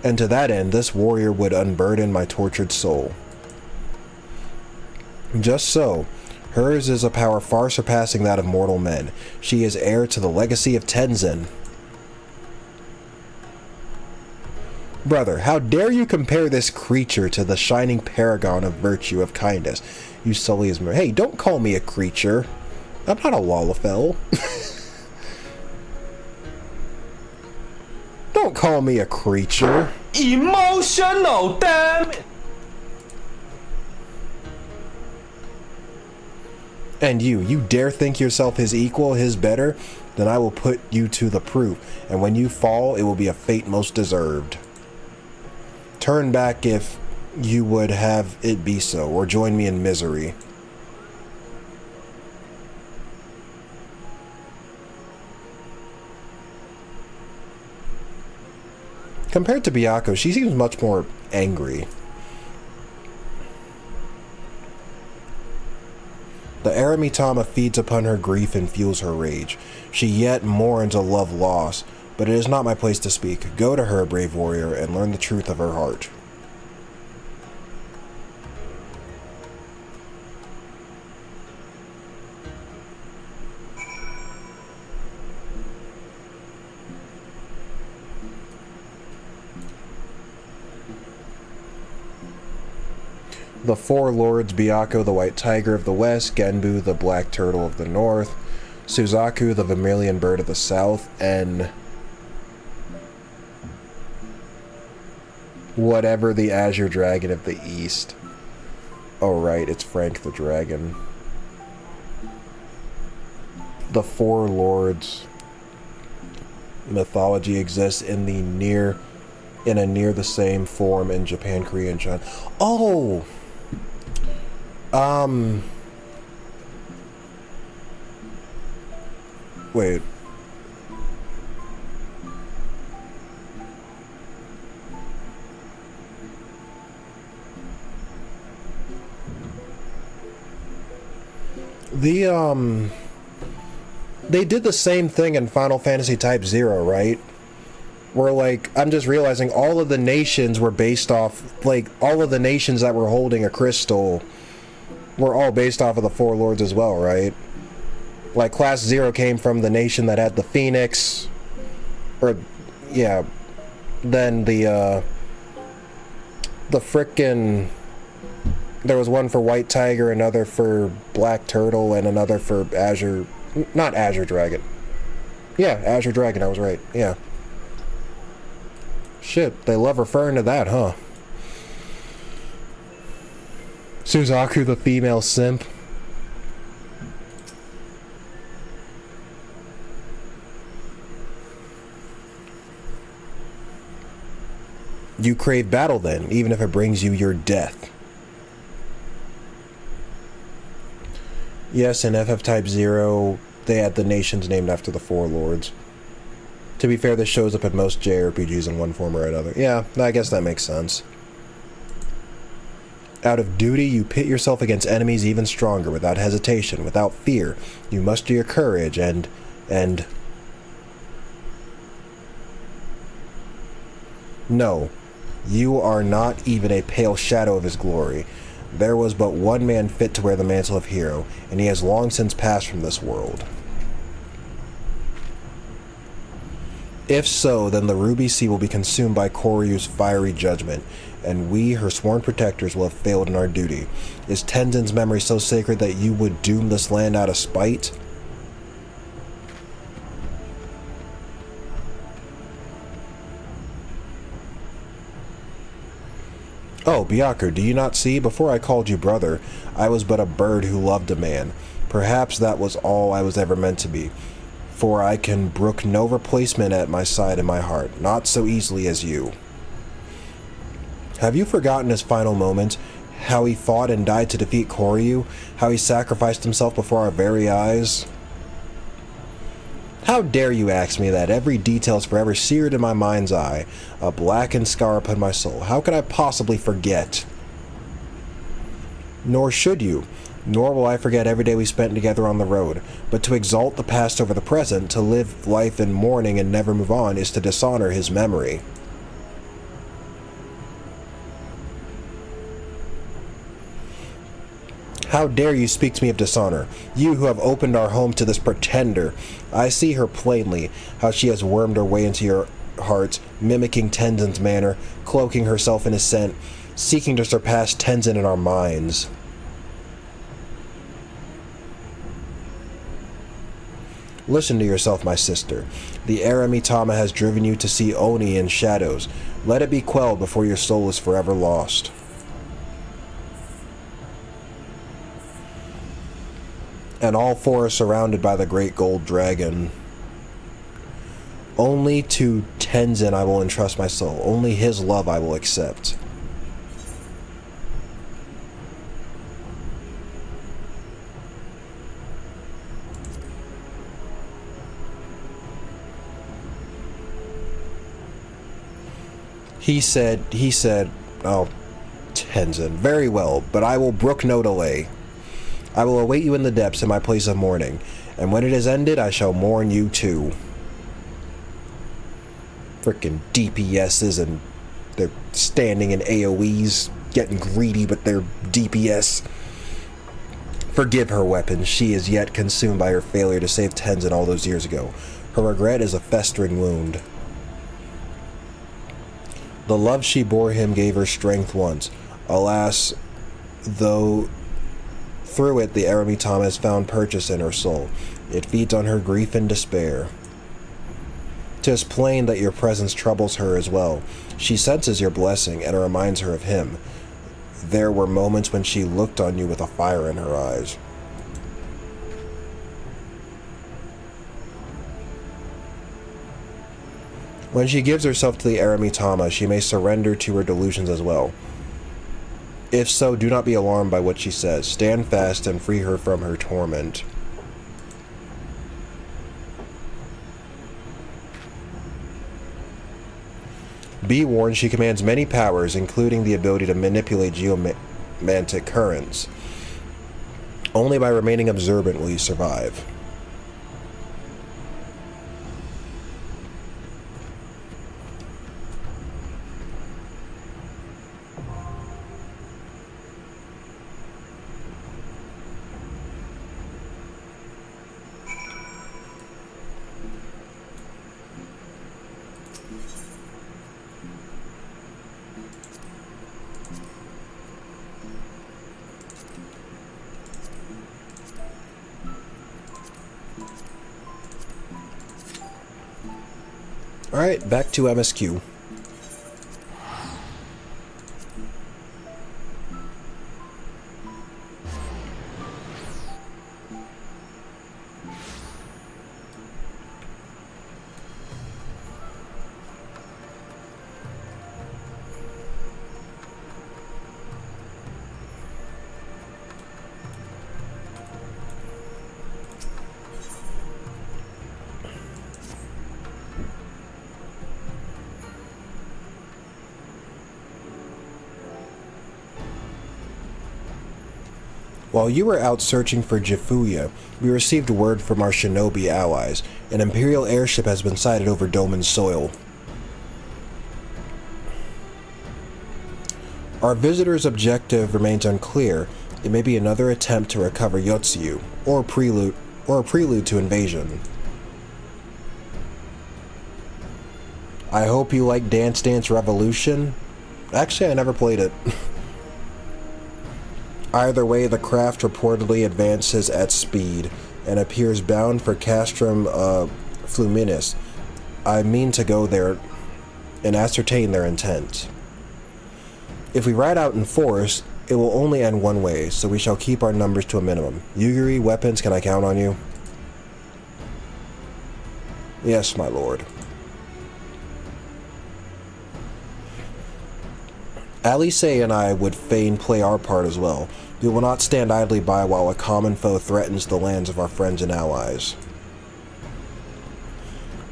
And to that end, this warrior would unburden my tortured soul. Just so. Hers is a power far surpassing that of mortal men. She is heir to the legacy of Tenzin. Brother, how dare you compare this creature to the shining paragon of virtue of kindness? You sully as hey, don't call me a creature. I'm not a Lalafell. Don't call me a creature. Emotional, damn it! And you dare think yourself his equal, his better? Then I will put you to the proof, and when you fall, it will be a fate most deserved. Turn back if you would have it be so, or join me in misery. Compared to Byakuya, she seems much more angry. The Aramitama feeds upon her grief and fuels her rage. She yet mourns a love lost, but it is not my place to speak. Go to her, brave warrior, and learn the truth of her heart. The Four Lords: Byakko, the White Tiger of the West, Genbu, the Black Turtle of the North, Suzaku, the Vermilion Bird of the South, and whatever the Azure Dragon of the East. Oh right, it's Frank the Dragon. The Four Lords mythology exists in a near the same form in Japan, Korea, and China. Oh! Wait. They did the same thing in Final Fantasy Type 0, right? Where, like, I'm just realizing all of the nations were based off, like, all of the nations that were holding a crystal were all based off of the Four Lords as well, right? Like, Class 0 came from the nation that had the Phoenix, or, yeah, then the frickin', there was one for White Tiger, another for Black Turtle, and another for Azure, not Azure Dragon. Yeah, Azure Dragon, I was right, yeah. Shit, they love referring to that, huh? Suzaku, the female simp. You crave battle then, even if it brings you your death. Yes, in FF Type 0, they had the nations named after the Four Lords. To be fair, this shows up in most JRPGs in one form or another. Yeah, I guess that makes sense. Out of duty, you pit yourself against enemies even stronger, without hesitation, without fear. You muster your courage and... No, you are not even a pale shadow of his glory. There was but one man fit to wear the mantle of hero, and he has long since passed from this world. If so, then the Ruby Sea will be consumed by Koryu's fiery judgment, and we, her sworn protectors, will have failed in our duty. Is Tenzin's memory so sacred that you would doom this land out of spite? Oh, Byakko, do you not see? Before I called you brother, I was but a bird who loved a man. Perhaps that was all I was ever meant to be. For I can brook no replacement at my side in my heart, not so easily as you. Have you forgotten his final moments? How he fought and died to defeat Koryu? How he sacrificed himself before our very eyes? How dare you ask me that? Every detail is forever seared in my mind's eye, a blackened scar upon my soul. How could I possibly forget? Nor should you. Nor will I forget every day we spent together on the road. But to exalt the past over the present, to live life in mourning and never move on, is to dishonor his memory. How dare you speak to me of dishonor? You who have opened our home to this pretender. I see her plainly, how she has wormed her way into your hearts, mimicking Tenzin's manner, cloaking herself in his scent, seeking to surpass Tenzin in our minds. Listen to yourself, my sister. The Aramitama has driven you to see Oni in shadows. Let it be quelled before your soul is forever lost. And all four are surrounded by the great gold dragon. Only to Tenzin I will entrust my soul. Only his love I will accept. He said, oh, Tenzin, very well, but I will brook no delay. I will await you in the depths in my place of mourning, and when it is ended, I shall mourn you too. Frickin' DPSs, and they're standing in AoEs, getting greedy with their DPS. Forgive her, weapon. She is yet consumed by her failure to save Tenzin all those years ago. Her regret is a festering wound. The love she bore him gave her strength once. Alas, though through it the Eramitama has found purchase in her soul. It feeds on her grief and despair. 'Tis plain that your presence troubles her as well. She senses your blessing, and it reminds her of him. There were moments when she looked on you with a fire in her eyes. When she gives herself to the Eramitama, she may surrender to her delusions as well. If so, do not be alarmed by what she says. Stand fast and free her from her torment. Be warned, she commands many powers, including the ability to manipulate geomantic currents. Only by remaining observant will you survive. Alright, back to MSQ. While you were out searching for Jifuya, we received word from our shinobi allies. An Imperial airship has been sighted over Doman's soil. Our visitor's objective remains unclear. It may be another attempt to recover Yotsuyu, or a prelude to invasion. I hope you like Dance Dance Revolution. Actually, I never played it. Either way, the craft reportedly advances at speed and appears bound for Castrum Fluminis. I mean to go there and ascertain their intent. If we ride out in force, it will only end one way, so we shall keep our numbers to a minimum. Yugiri, weapons, can I count on you? Yes, my lord. Alice and I would fain play our part as well. We will not stand idly by while a common foe threatens the lands of our friends and allies.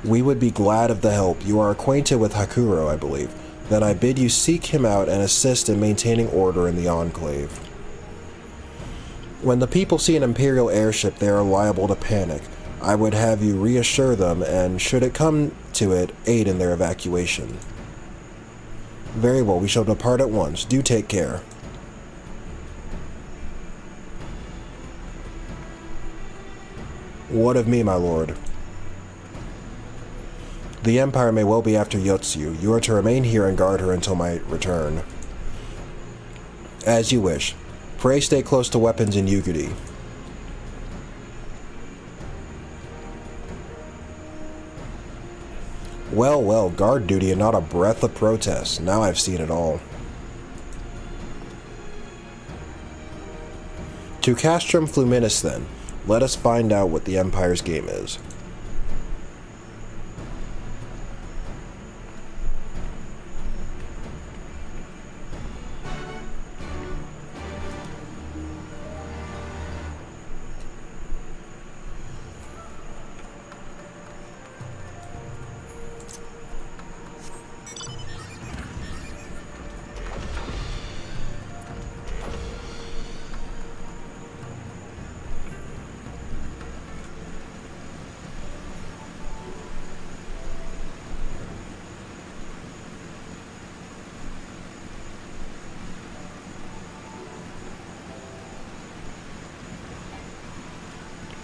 We would be glad of the help. You are acquainted with Hakuro, I believe. Then I bid you seek him out and assist in maintaining order in the Enclave. When the people see an Imperial airship, they are liable to panic. I would have you reassure them, and should it come to it, aid in their evacuation. Very well, we shall depart at once. Do take care. What of me, my lord? The Empire may well be after Yotsuyu. You are to remain here and guard her until my return. As you wish. Pray stay close to weapons in Yugiri. Well, well, guard duty and not a breath of protest. Now I've seen it all. To Castrum Fluminis, then. Let us find out what the Empire's game is.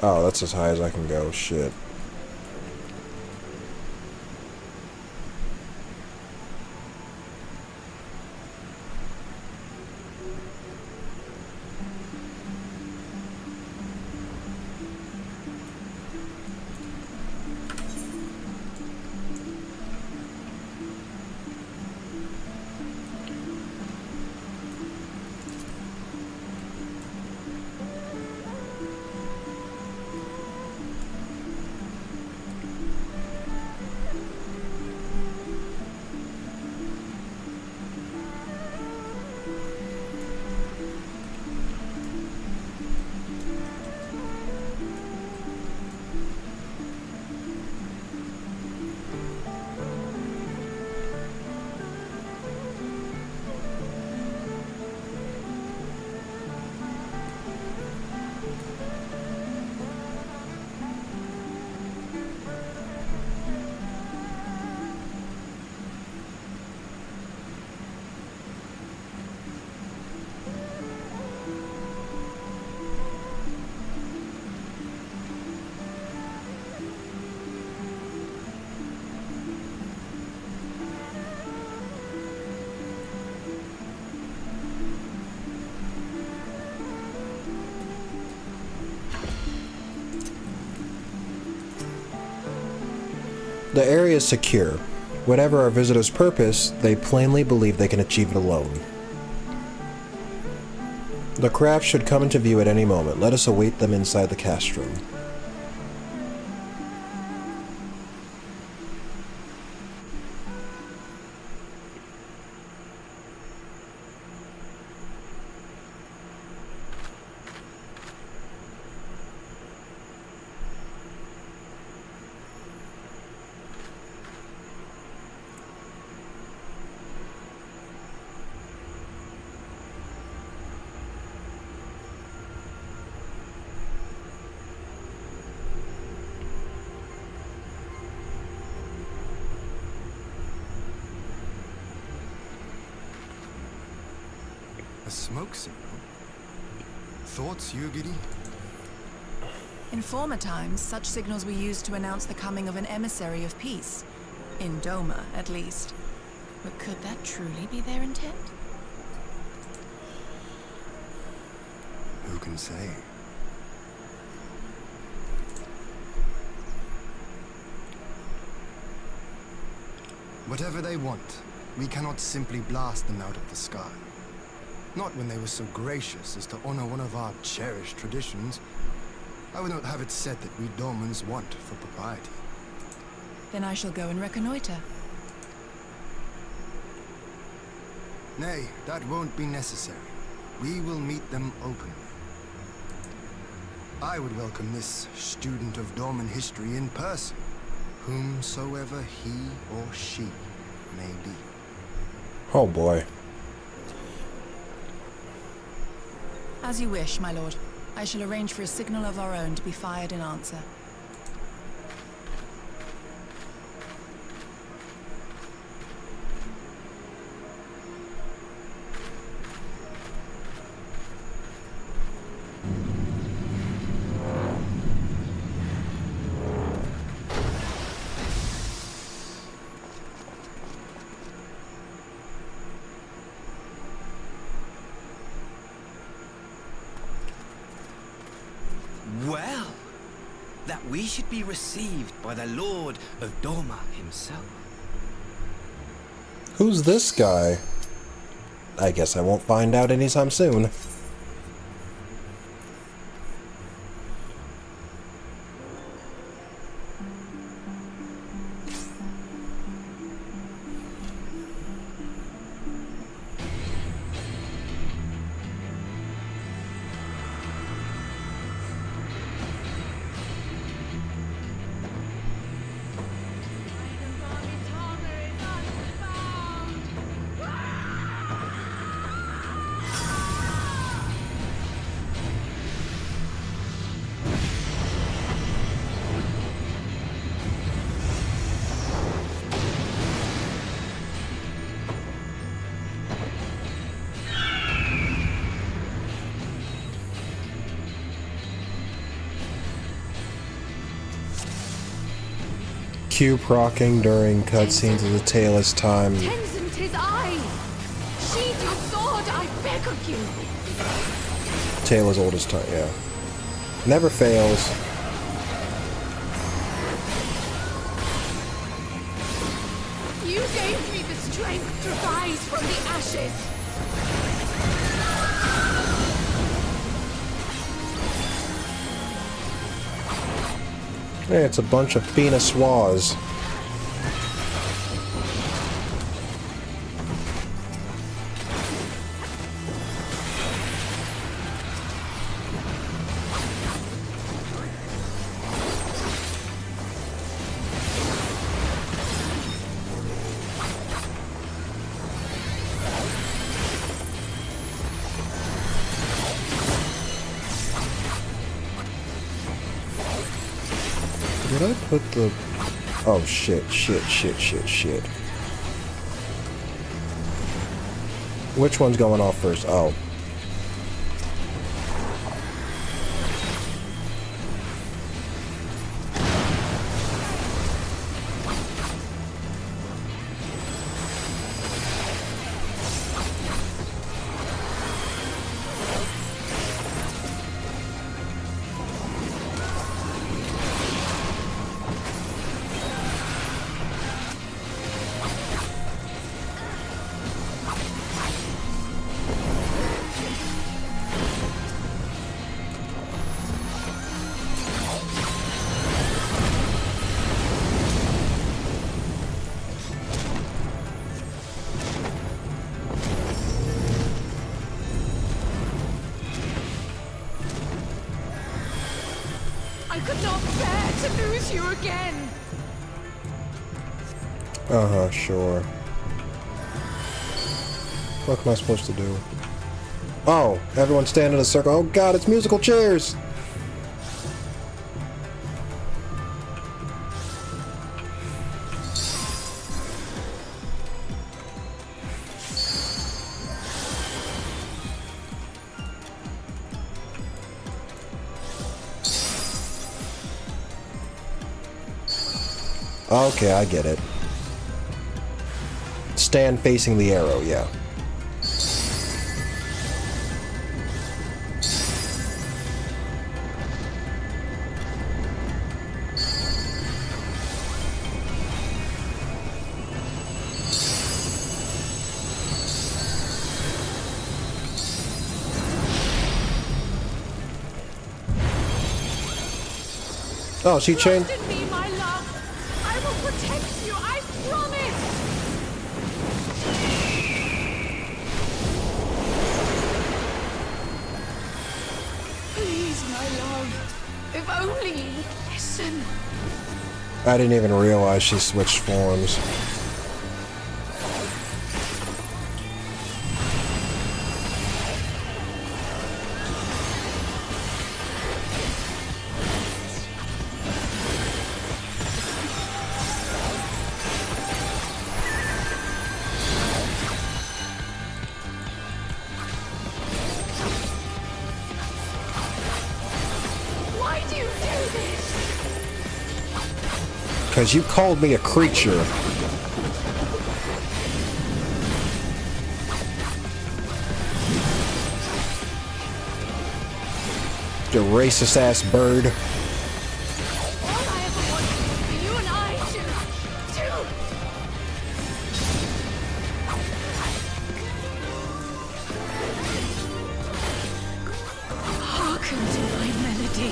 Oh, that's as high as I can go. Shit. The area is secure. Whatever our visitors' purpose, they plainly believe they can achieve it alone. The craft should come into view at any moment. Let us await them inside the castrum. A smoke signal? Thoughts, Yugiri? In former times, such signals were used to announce the coming of an emissary of peace. In Doma, at least. But could that truly be their intent? Who can say? Whatever they want, we cannot simply blast them out of the sky. Not when they were so gracious as to honor one of our cherished traditions. I would not have it said that we Domans want for propriety. Then I shall go and reconnoiter. Nay, that won't be necessary. We will meet them openly. I would welcome this student of Dorman history in person, whomsoever he or she may be. Oh boy. As you wish, my lord. I shall arrange for a signal of our own to be fired in answer. Well, that we should be received by the Lord of Doma himself. Who's this guy? I guess I won't find out anytime soon. Q procking during cutscenes of the Taylor's time. Tenzin, 'tis I! Sheathe your sword, I beg of you! Taylor's oldest time, yeah. Never fails. You gave me the strength to rise from the ashes! Yeah, it's a bunch of Fina Swaz. Did I put the... Oh, shit. Which one's going off first? Oh. lose you again. Uh-huh, sure. What am I supposed to do? Oh, everyone stand in a circle. Oh god, it's musical chairs! Okay, I get it. Stand facing the arrow, yeah. Oh, she changed. Trust in me, my love. I will protect you, I promise. Please, my love. If only you would listen. I didn't even realize she switched forms. Why do you do this? Because you called me a creature. You racist ass bird. All I ever wanted was for you and I to hearken to my melody.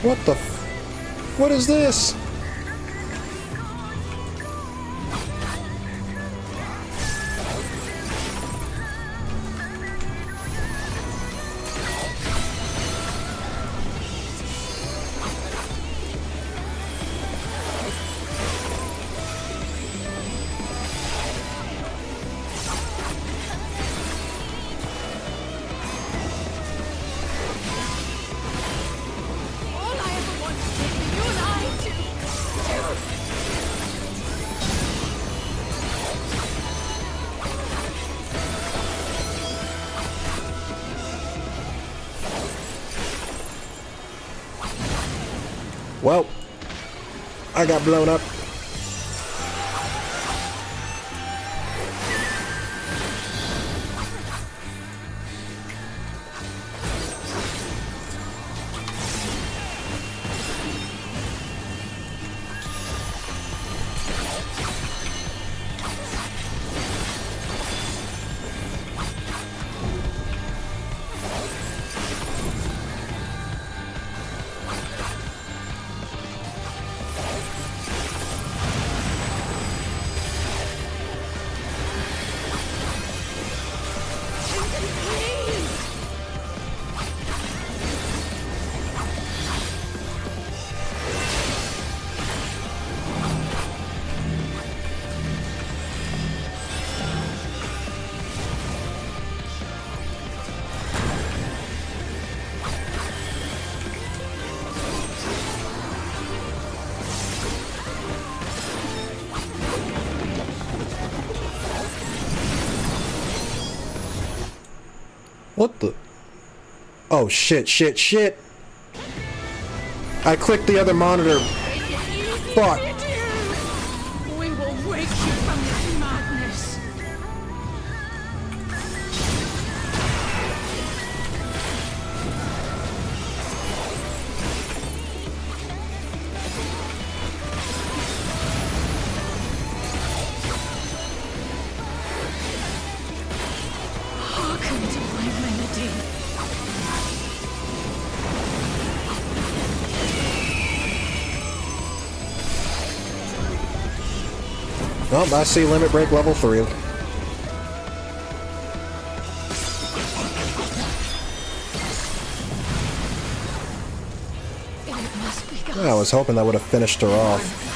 What the f- What is this? All I ever wanted was for you and I to Well, I got blown up. What the? Oh shit, shit, shit! I clicked the other monitor. Fuck. we will wake you from this madness. Hearken to my melody. Oh, I see limit break level 3. must be Gus. Yeah, I was hoping that would have finished her off.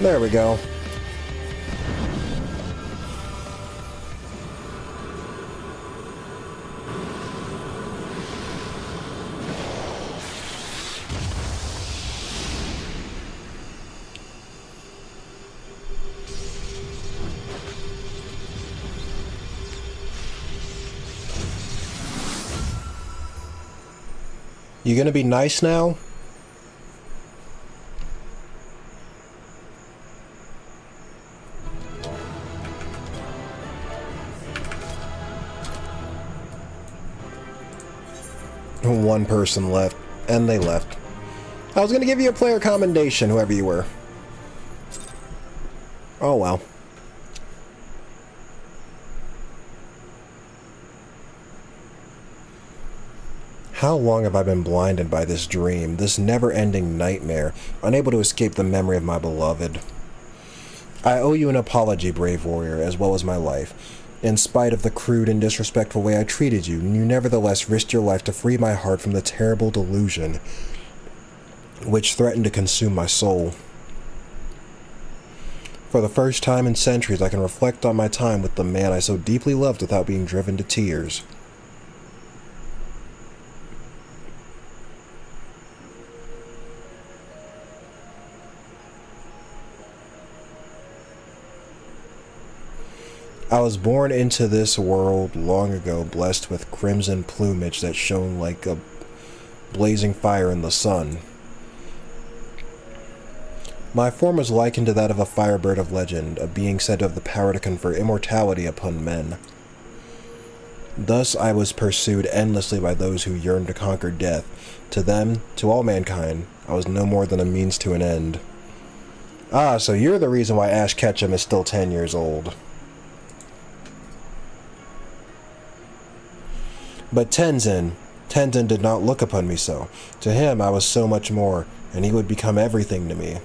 There we go. You gonna be nice now? One person left, and they left. I was gonna give you a player commendation, whoever you were. Oh well. How long have I been blinded by this dream, this never-ending nightmare, unable to escape the memory of my beloved? I owe you an apology, brave warrior, as well as my life. In spite of the crude and disrespectful way I treated you, you nevertheless risked your life to free my heart from the terrible delusion which threatened to consume my soul. For the first time in centuries, I can reflect on my time with the man I so deeply loved without being driven to tears. I was born into this world long ago, blessed with crimson plumage that shone like a blazing fire in the sun. My form was likened to that of a firebird of legend, a being said to have the power to confer immortality upon men. Thus I was pursued endlessly by those who yearned to conquer death. To them, to all mankind, I was no more than a means to an end. Ah, so you're the reason why Ash Ketchum is still 10 years old. But Tenzin did not look upon me so. To him I was so much more, and he would become everything to me.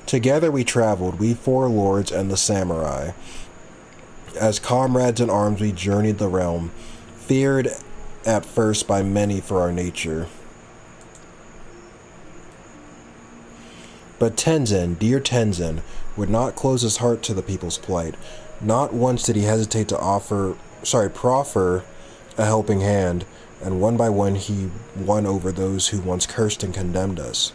Together we traveled, we four lords and the samurai. As comrades in arms we journeyed the realm, feared at first by many for our nature. But Tenzin, dear Tenzin, would not close his heart to the people's plight. Not once did he hesitate to proffer a helping hand, and one by one he won over those who once cursed and condemned us.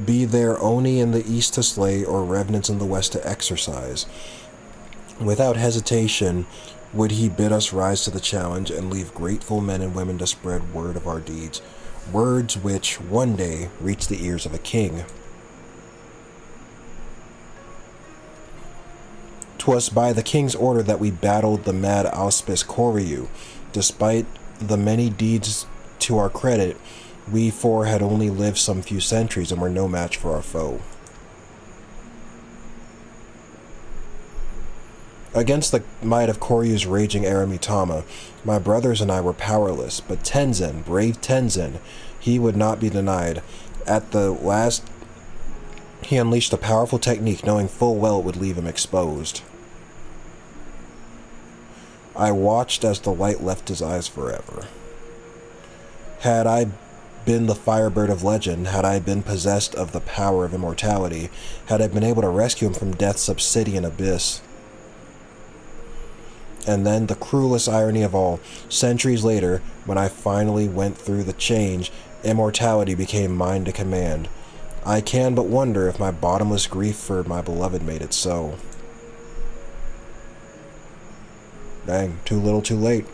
Be there Oni in the east to slay, or revenants in the west to exercise. Without hesitation would he bid us rise to the challenge and leave grateful men and women to spread word of our deeds, words which one day reach the ears of a king. 'Twas by the king's order that we battled the mad auspice Koryu. Despite the many deeds to our credit, we four had only lived some few centuries and were no match for our foe. Against the might of Koryu's raging Aramitama, my brothers and I were powerless, but Tenzin, brave Tenzin, he would not be denied. At the last, he unleashed a powerful technique, knowing full well it would leave him exposed. I watched as the light left his eyes forever. Had I been the firebird of legend, had I been possessed of the power of immortality, had I been able to rescue him from death's obsidian abyss. And then, the cruelest irony of all, centuries later, when I finally went through the change, immortality became mine to command. I can but wonder if my bottomless grief for my beloved made it so. Dang, too little too late.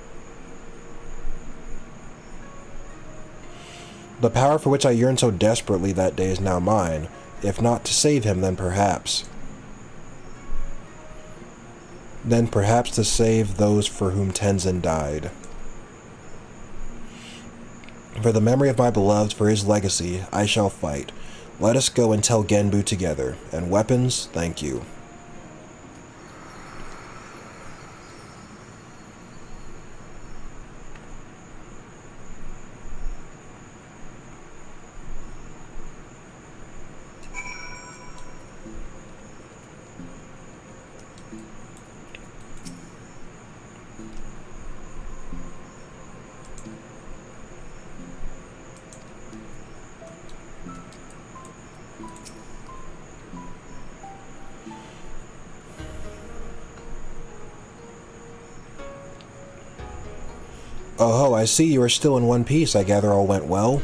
The power for which I yearned so desperately that day is now mine. If not to save him, then perhaps. Then perhaps to save those for whom Tenzin died. For the memory of my beloved, for his legacy, I shall fight. Let us go and tell Genbu together. And weapons, thank you. Oh ho, I see you are still in one piece. I gather all went well.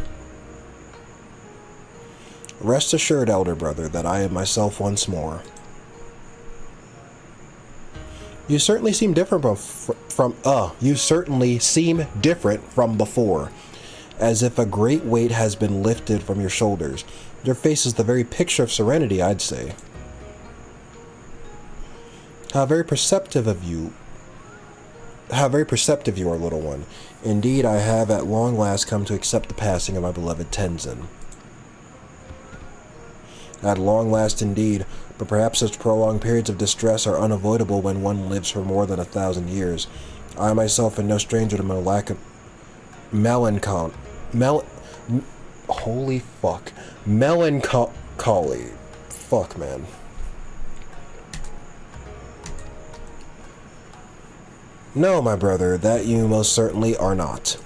Rest assured, elder brother, that I am myself once more. You certainly seem different you certainly seem different from before. As if a great weight has been lifted from your shoulders. Your face is the very picture of serenity, I'd say. How very perceptive you are, little one. Indeed, I have at long last come to accept the passing of my beloved Tenzin. At long last indeed, but perhaps such prolonged periods of distress are unavoidable when one lives for more than 1,000 years. I myself am no stranger to my lack of melancholy. Holy fuck. Melancholy. Fuck, man. No, my brother, that you most certainly are not.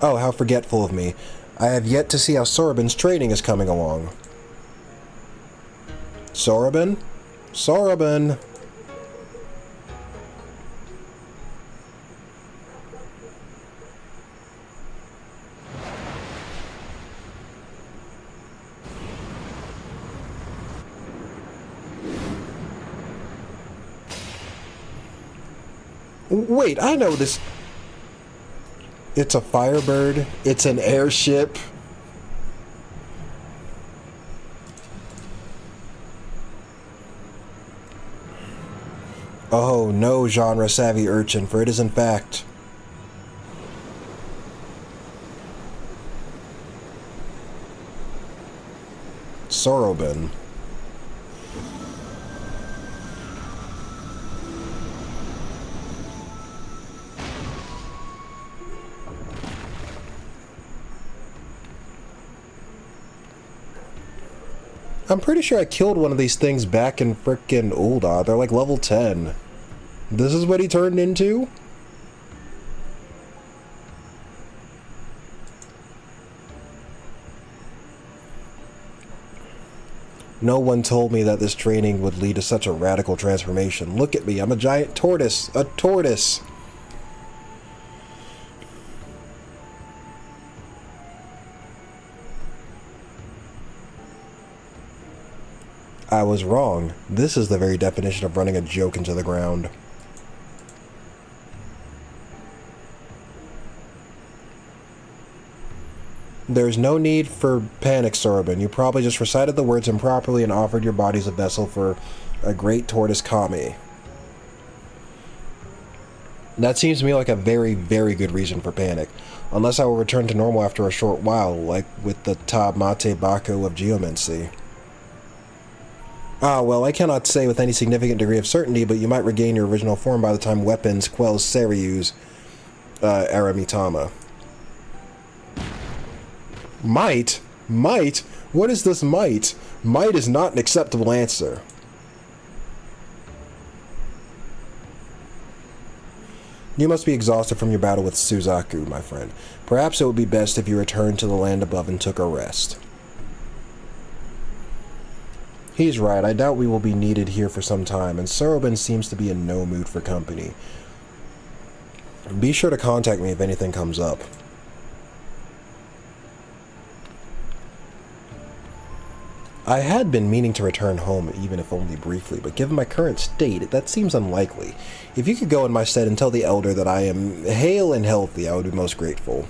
Oh, how forgetful of me. I have yet to see how Soraben's training is coming along. Soraben? Soraben! Wait, I know this. It's a Firebird. It's an airship. Oh, no, genre-savvy urchin, for it is in fact... Soraben. I'm pretty sure I killed one of these things back in frickin' Ul'dah. They're like level 10. This is what he turned into? No one told me that this training would lead to such a radical transformation. Look at me, I'm a giant tortoise. A tortoise! I was wrong. This is the very definition of running a joke into the ground. There's no need for panic, Soraben. You probably just recited the words improperly and offered your body as a vessel for a great tortoise kami. That seems to me like a very, very good reason for panic. Unless I will return to normal after a short while, like with the Tab Mate Baku of Geomancy. Ah, well, I cannot say with any significant degree of certainty, but you might regain your original form by the time weapons quells Seryu's Aramitama. Might? Might? What is this might? Might is not an acceptable answer. You must be exhausted from your battle with Suzaku, my friend. Perhaps it would be best if you returned to the land above and took a rest. He's right, I doubt we will be needed here for some time, and Soraben seems to be in no mood for company. Be sure to contact me if anything comes up. I had been meaning to return home, even if only briefly, but given my current state, that seems unlikely. If you could go in my stead and tell the Elder that I am hale and healthy, I would be most grateful.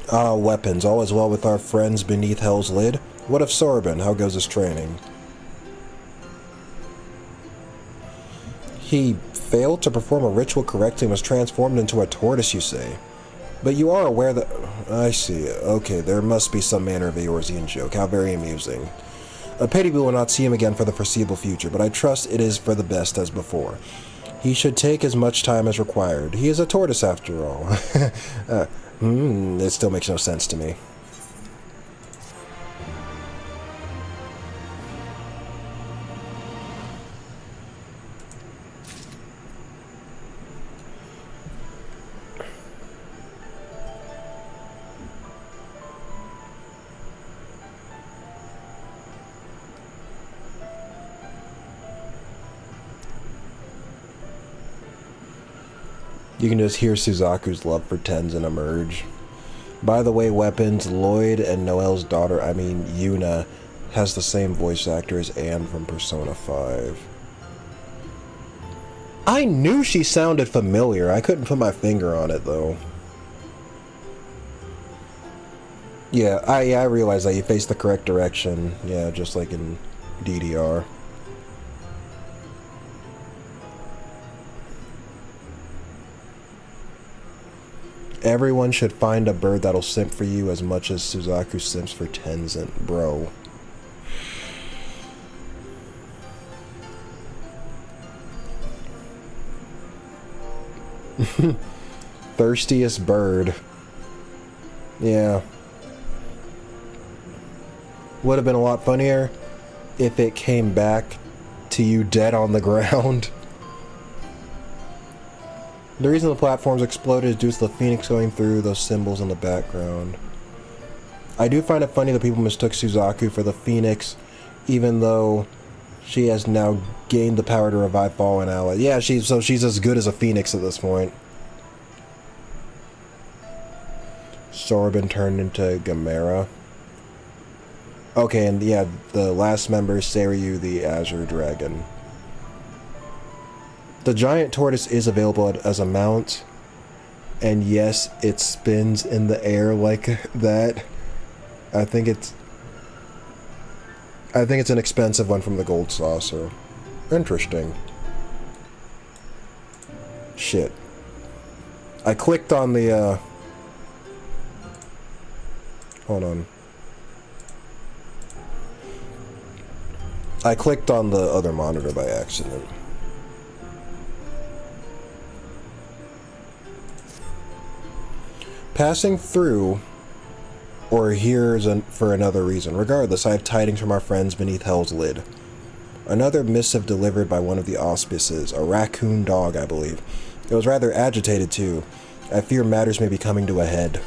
Ah, weapons. All is well with our friends beneath Hell's Lid. What of Sorbin? How goes his training? He failed to perform a ritual correctly and was transformed into a tortoise, you say? But you are aware that... I see. Okay, there must be some manner of Eorzean joke. How very amusing. A pity we will not see him again for the foreseeable future, but I trust it is for the best as before. He should take as much time as required. He is a tortoise after all. It still makes no sense to me. You can just hear Suzaku's love for Tenzin emerge. By the way, weapons, Lloyd and Noelle's daughter, I mean Yuna, has the same voice actor as Anne from Persona 5. I knew she sounded familiar. I couldn't put my finger on it, though. Yeah, I realized that you face the correct direction. Yeah, just like in DDR. Everyone should find a bird that'll simp for you as much as Suzaku simps for Tenzin, bro. Thirstiest bird. Yeah. Would have been a lot funnier if it came back to you dead on the ground. The reason the platforms exploded is due to the phoenix going through those symbols in the background. I do find it funny that people mistook Suzaku for the phoenix, even though she has now gained the power to revive fallen allies. Yeah, she's as good as a phoenix at this point. Sorbin turned into Gamera. Okay, and yeah, the last member is Seiryu the Azure Dragon. The giant tortoise is available as a mount, and yes, it spins in the air like that. I think it's an expensive one from the Gold Saucer. Interesting. Shit. I clicked on the, hold on. I clicked on the other monitor by accident. Passing through, or here for another reason. Regardless, I have tidings from our friends beneath Hell's Lid. Another missive delivered by one of the auspices, a raccoon dog, I believe. It was rather agitated, too. I fear matters may be coming to a head.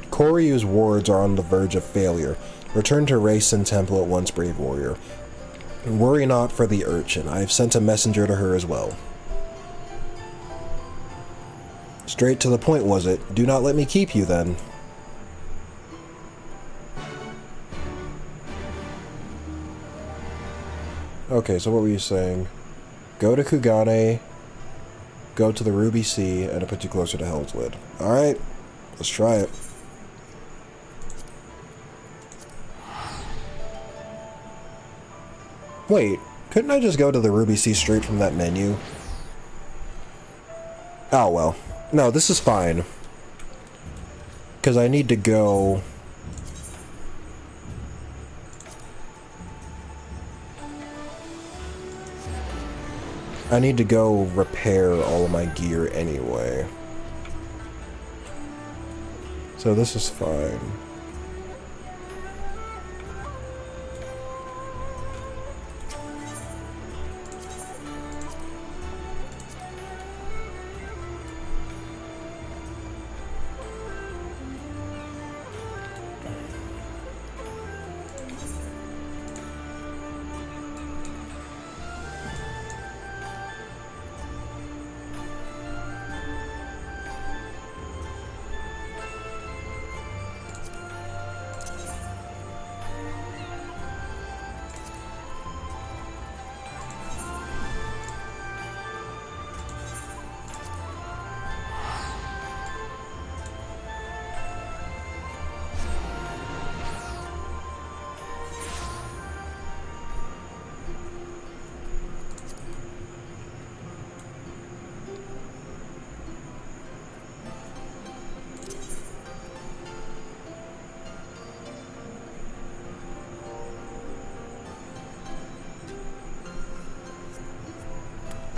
Koryu's wards are on the verge of failure. Return to Racen Temple at once, brave warrior. Worry not for the urchin. I have sent a messenger to her as well. Straight to the point, was it? Do not let me keep you, then. Okay, so what were you saying? Go to Kugane, go to the Ruby Sea, and it'll put you closer to Hell's Lid. Alright, let's try it. Wait, couldn't I just go to the Ruby Sea straight from that menu? Oh well. No, this is fine. Because I need to go... I need to go repair all of my gear anyway. So this is fine.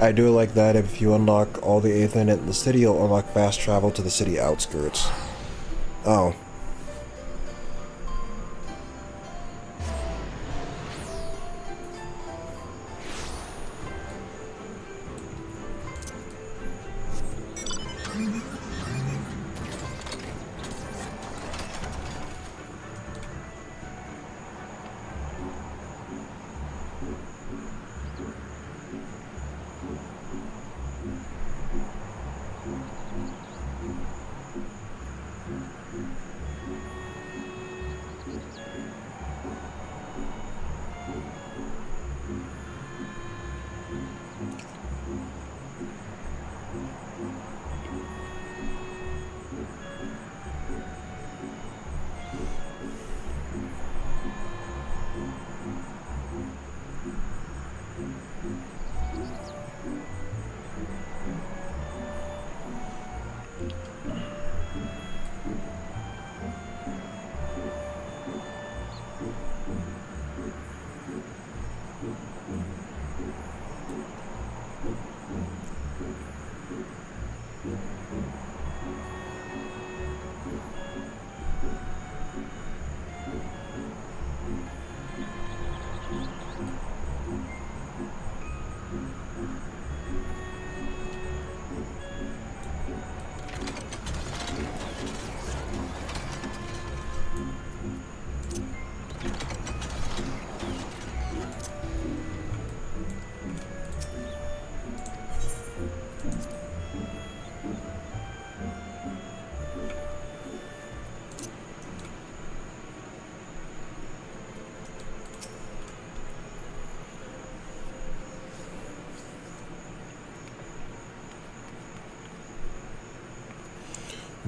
I do like that if you unlock all the Aethernet in the city, you'll unlock fast travel to the city outskirts. Oh.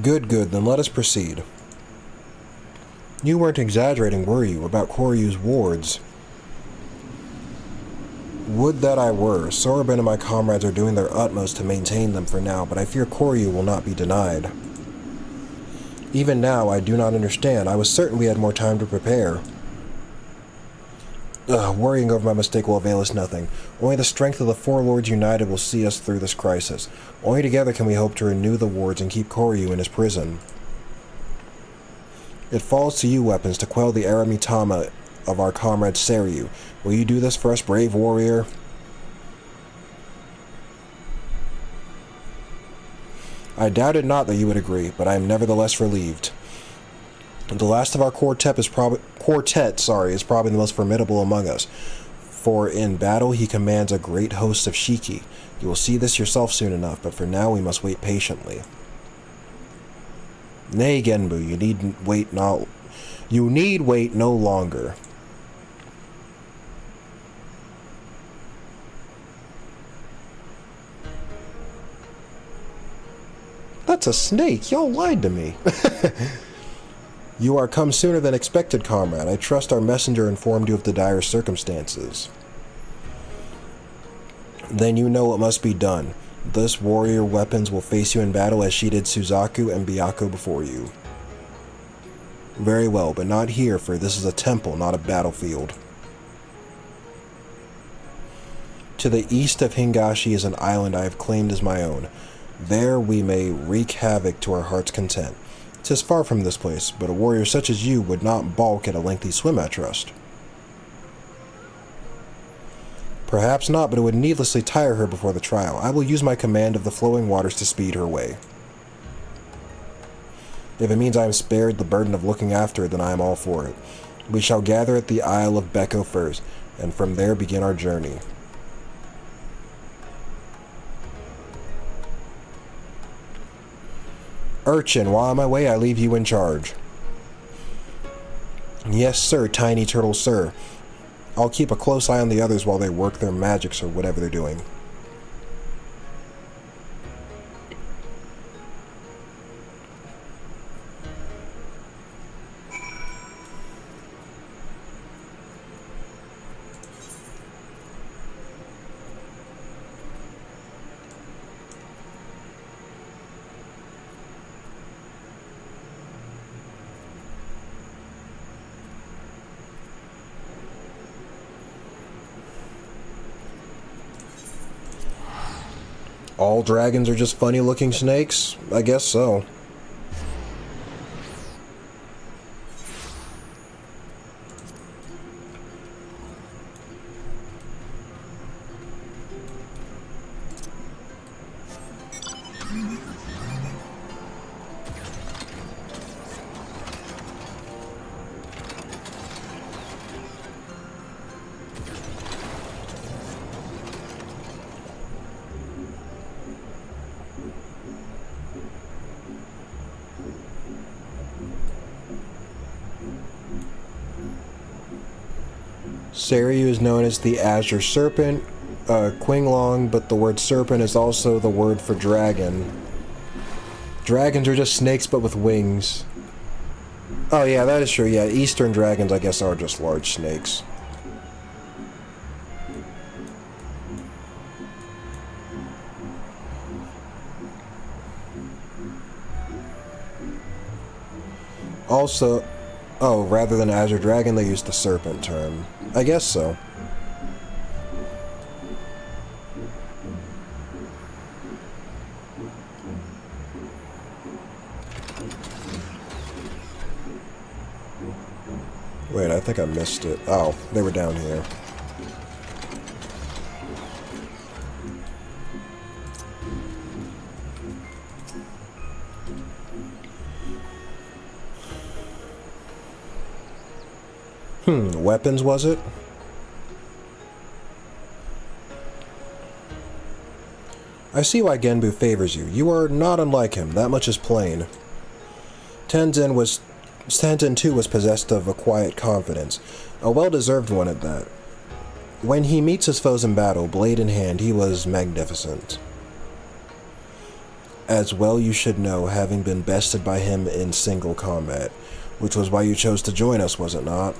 Good, then let us proceed. You weren't exaggerating, were you, about Koryu's wards? Would that I were. Sorbin and my comrades are doing their utmost to maintain them for now, but I fear Koryu will not be denied. Even now, I do not understand. I was certain we had more time to prepare. Worrying over my mistake will avail us nothing. Only the strength of the four lords united will see us through this crisis. Only together can we hope to renew the wards and keep Koryu in his prison. It falls to you, weapons, to quell the Aramitama of our comrade Seryu. Will you do this for us, brave warrior? I doubted not that you would agree, but I am nevertheless relieved. The last of our quartet is probably the most formidable among us, for in battle he commands a great host of Shiki. You will see this yourself soon enough, but for now we must wait patiently. Nay, Genbu, you need wait no longer. That's a snake. Y'all lied to me. You are come sooner than expected, comrade. I trust our messenger informed you of the dire circumstances. Then you know what must be done. This warrior weapons will face you in battle as she did Suzaku and Byaku before you. Very well, but not here, for this is a temple, not a battlefield. To the east of Hingashi is an island I have claimed as my own. There we may wreak havoc to our heart's content. 'Tis far from this place, but a warrior such as you would not balk at a lengthy swim, I trust. Perhaps not, but it would needlessly tire her before the trial. I will use my command of the flowing waters to speed her way. If it means I am spared the burden of looking after her, then I am all for it. We shall gather at the Isle of Beko first, and from there begin our journey. Urchin, while on my way, I leave you in charge. Yes, sir, tiny turtle, sir. I'll keep a close eye on the others while they work their magics or whatever they're doing. All dragons are just funny looking snakes? I guess so. Saryu is known as the Azure Serpent, Qinglong, but the word serpent is also the word for dragon. Dragons are just snakes but with wings. Oh yeah, that is true, yeah. Eastern dragons, I guess, are just large snakes. Also, oh, rather than Azure Dragon, they use the serpent term. I guess so. Wait, I think I missed it. Oh, they were down here. Weapons, was it? I see why Genbu favors you. You are not unlike him, that much is plain. Tenzin too was possessed of a quiet confidence, a well-deserved one at that. When he meets his foes in battle, blade in hand, he was magnificent. As well you should know, having been bested by him in single combat, which was why you chose to join us, was it not?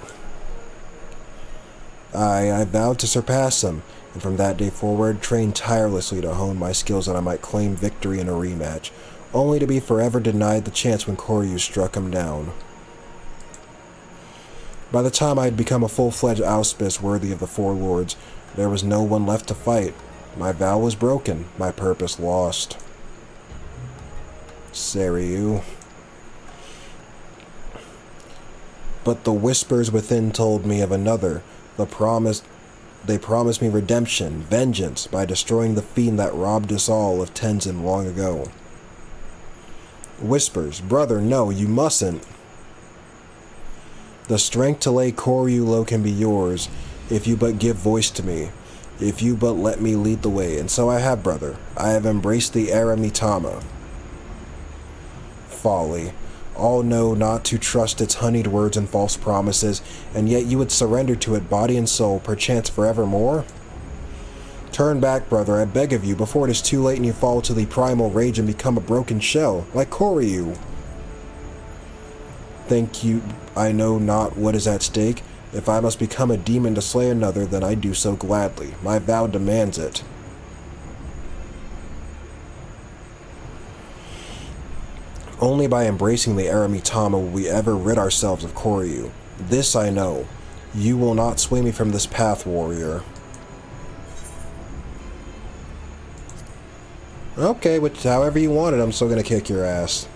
I vowed to surpass him, and from that day forward, trained tirelessly to hone my skills that I might claim victory in a rematch, only to be forever denied the chance when Koryu struck him down. By the time I had become a full-fledged auspice worthy of the Four Lords, there was no one left to fight. My vow was broken, my purpose lost. Saryu. But the whispers within told me of another. They promised me redemption, vengeance, by destroying the fiend that robbed us all of Tenzin long ago. Whispers, brother, no, you mustn't. The strength to lay Koryu low can be yours, if you but give voice to me, if you but let me lead the way, and so I have, brother. I have embraced the era Mitama. Folly. All know not to trust its honeyed words and false promises, and yet you would surrender to it body and soul, perchance forevermore? Turn back, brother, I beg of you, before it is too late and you fall to the primal rage and become a broken shell, like Koryu. Think you I know not what is at stake? If I must become a demon to slay another, then I do so gladly. My vow demands it. Only by embracing the Aramitama will we ever rid ourselves of Koryu. This I know. You will not sway me from this path, warrior. Okay, which however you want it, I'm still gonna kick your ass.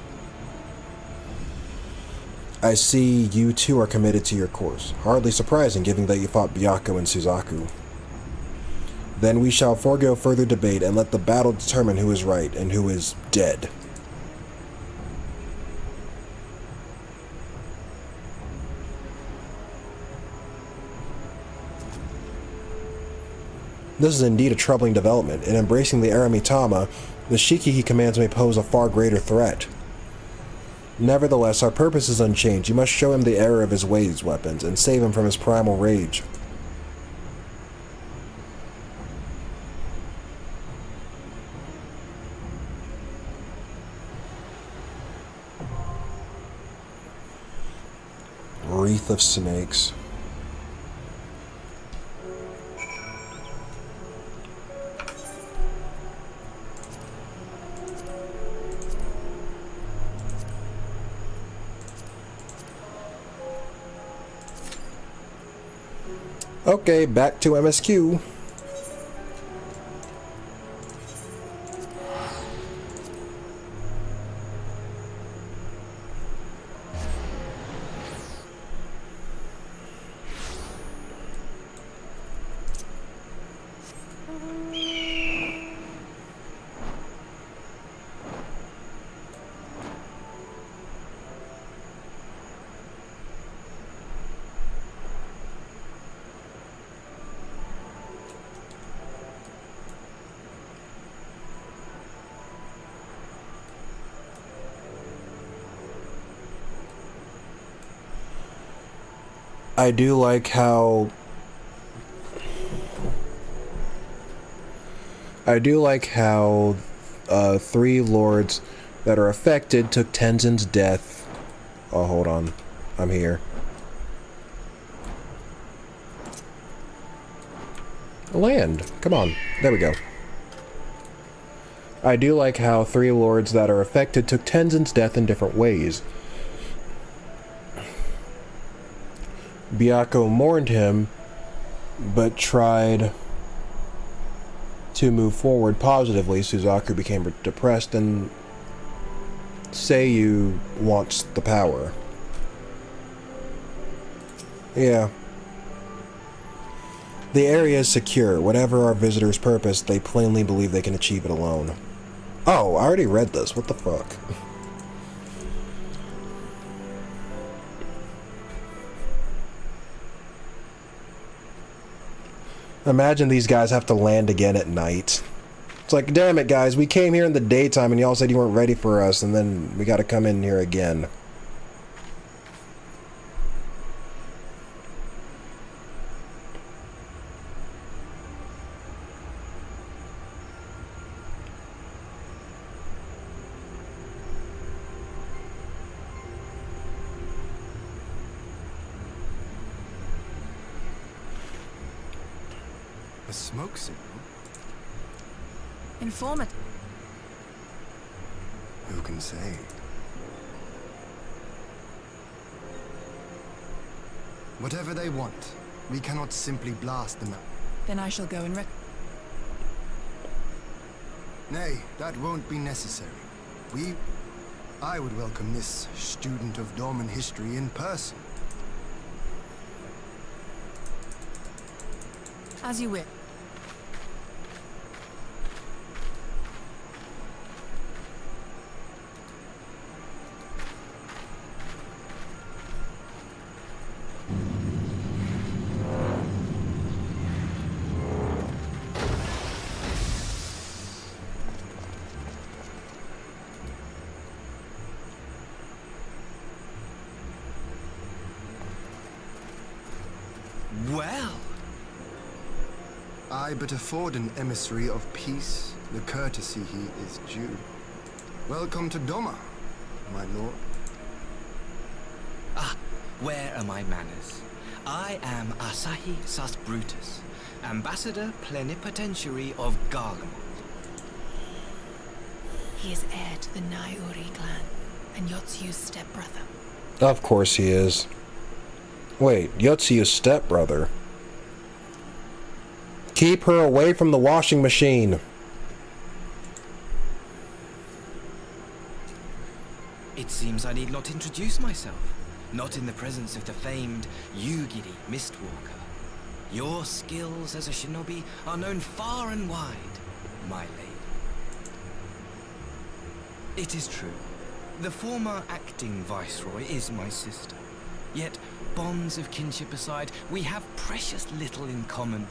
I see you two are committed to your course. Hardly surprising, given that you fought Byakko and Suzaku. Then we shall forego further debate and let the battle determine who is right and who is dead. This is indeed a troubling development. In embracing the Aramitama, the Shiki he commands may pose a far greater threat. Nevertheless, our purpose is unchanged. You must show him the error of his ways, weapons, and save him from his primal rage. Wreath of Snakes. Okay, back to MSQ. I do like how three lords that are affected took Tenzin's death. Oh, hold on. I'm here. Land. Come on. There we go. I do like how three lords that are affected took Tenzin's death in different ways. Byakko mourned him, but tried to move forward positively. Suzaku became depressed, and Seiyu wants the power. Yeah. The area is secure. Whatever our visitors' purpose, they plainly believe they can achieve it alone. Oh, I already read this. What the fuck? Imagine these guys have to land again at night. It's like, damn it, guys. We came here in the daytime and y'all said you weren't ready for us, and then we gotta come in here again. A smoke signal? Informative. Who can say? Whatever they want, we cannot simply blast them out. Then I shall go and Nay, that won't be necessary. I would welcome this student of Dorman history in person. As you will. Well, I but afford an emissary of peace the courtesy he is due. Welcome to Doma, my lord. where are my manners? I am Asahi Sus Brutus, Ambassador Plenipotentiary of Garlemald. He is heir to the Naiuri clan and Yotsu's stepbrother. Of course he is. Wait, Yotsu's stepbrother? Keep her away from the washing machine. It seems I need not introduce myself. Not in the presence of the famed Yugiri Mistwalker. Your skills as a shinobi are known far and wide, my lady. It is true. The former acting viceroy is my sister. Yet, bonds of kinship aside, we have precious little in common.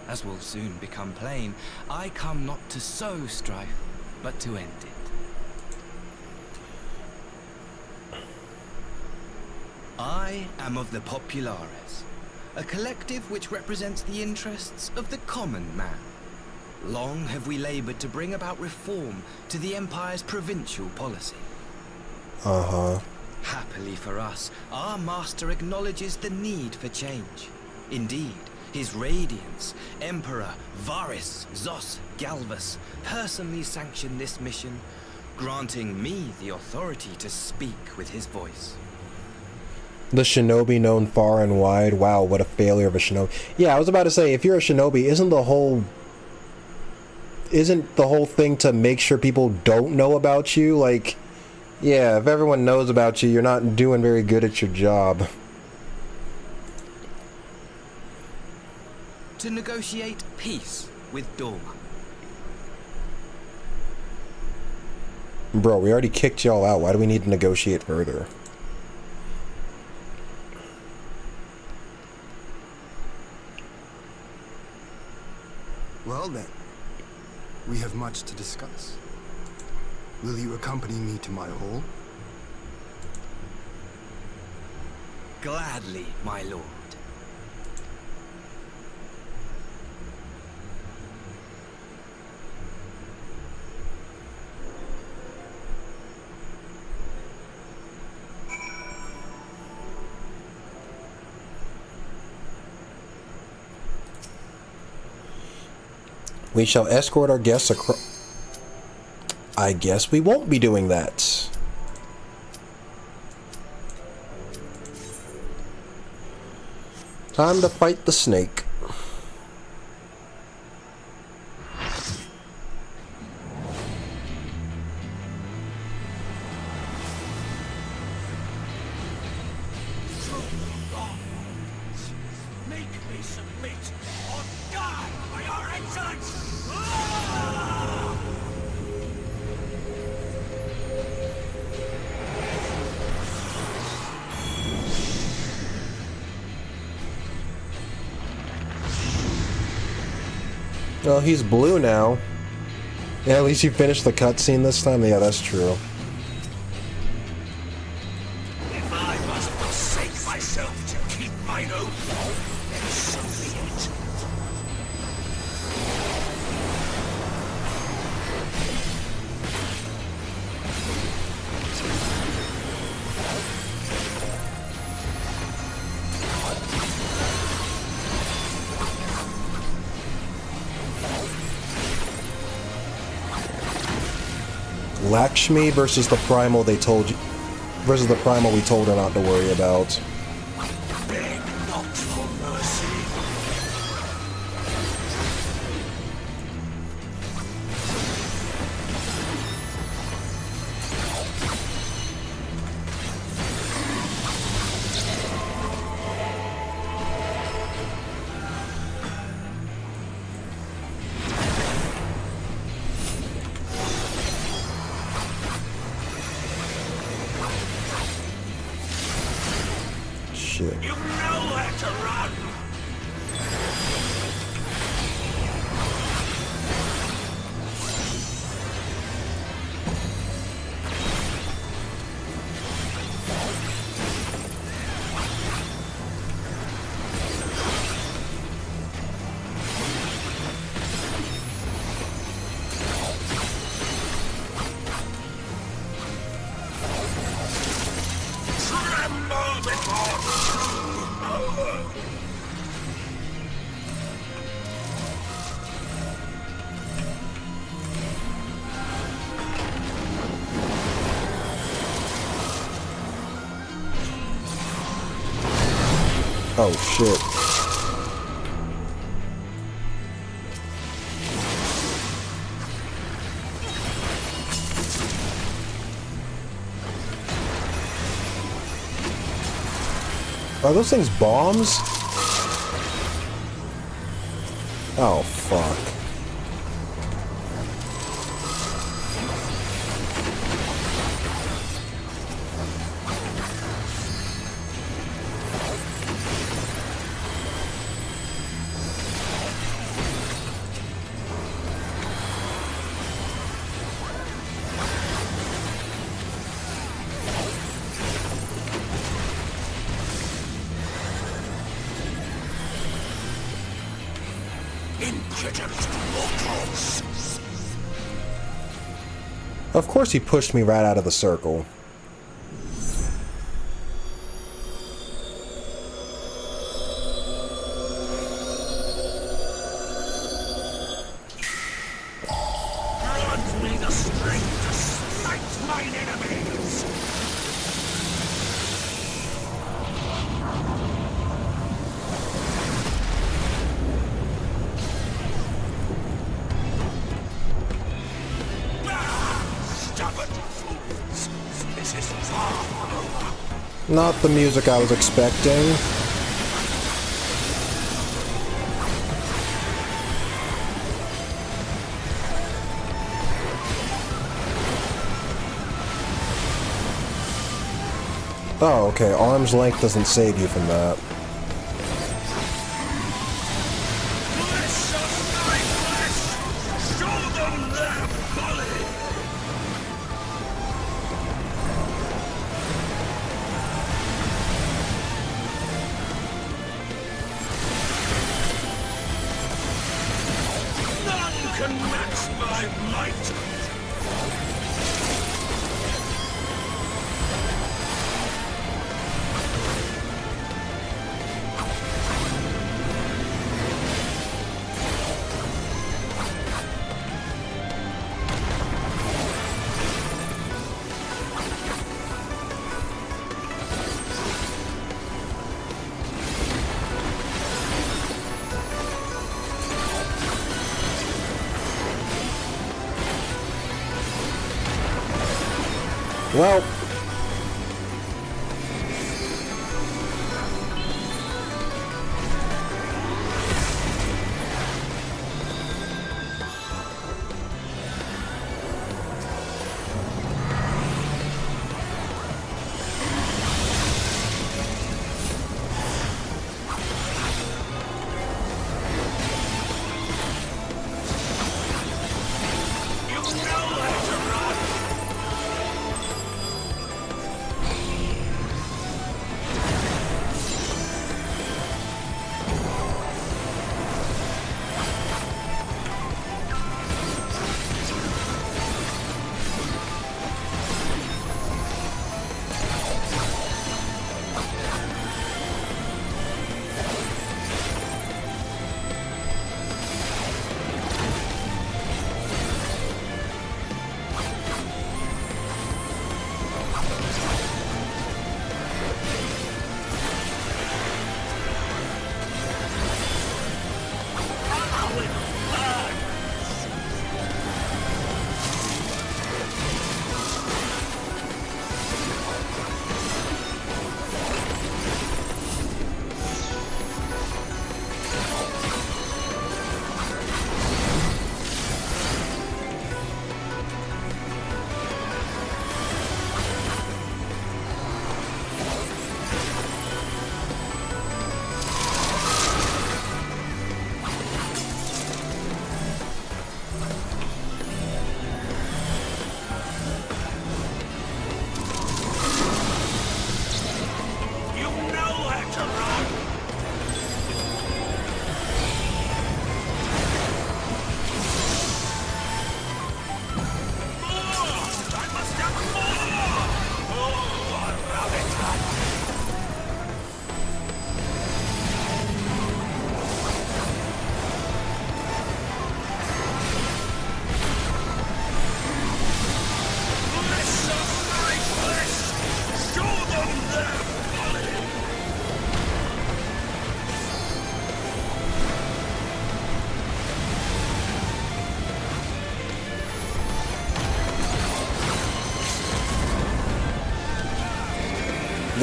As will soon become plain, I come not to sow strife, but to end it. I am of the Populares, a collective which represents the interests of the common man. Long have we labored to bring about reform to the Empire's provincial policy. Happily for us, our master acknowledges the need for change. Indeed, His Radiance, Emperor Varys Zos Galvus, personally sanctioned this mission, granting me the authority to speak with his voice. The shinobi known far and wide. Wow, what a failure of a shinobi. Yeah, I was about to say, if you're a shinobi, isn't the whole thing to make sure people don't know about you? Like, yeah, if everyone knows about you, you're not doing very good at your job. To negotiate peace with Doma. Bro, we already kicked y'all out. Why do we need to negotiate further? Well then, we have much to discuss. Will you accompany me to my hall? Gladly, my lord. We shall escort our guests across. I guess we won't be doing that. Time to fight the snake. Make me submit, or die by your excellence! Well, he's blue now. Yeah, at least you finished the cutscene this time. Yeah, that's true. If I must forsake myself to keep mine oath, then so be it. Lakshmi versus the primal they told you, versus the primal we told her not to worry about. Beg not for mercy. Shit. You know where to run. Tremble before power. Oh shit. Are those things bombs? Oh fuck. Impudent mortals. Of course he pushed me right out of the circle. Grant me the strength to smite mine enemies. Stubborn fools. This is far from over. Not the music I was expecting. Oh, okay. Arm's length doesn't save you from that. Flesh of my flesh! Show them their folly! None can match my might! Well,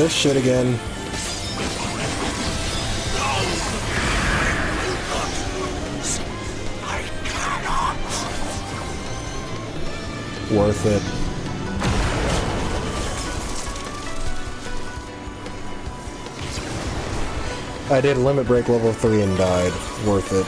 this shit again. Worth it. I did limit break level 3 and died. Worth it.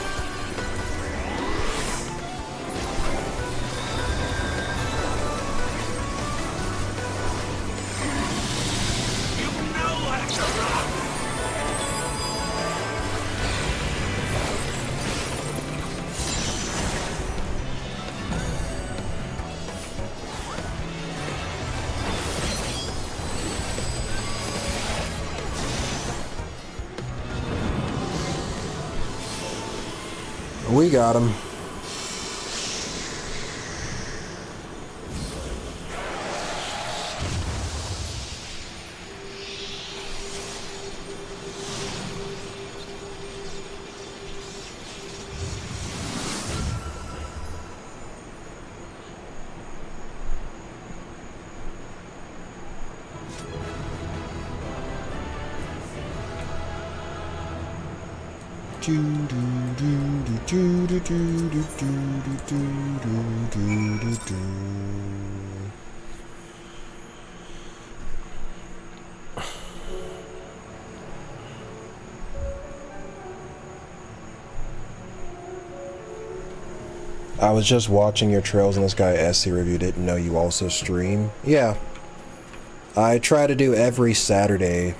We got him. I was just watching your Trails in the Sky SC review, didn't know you also stream. Yeah. I try to do every Saturday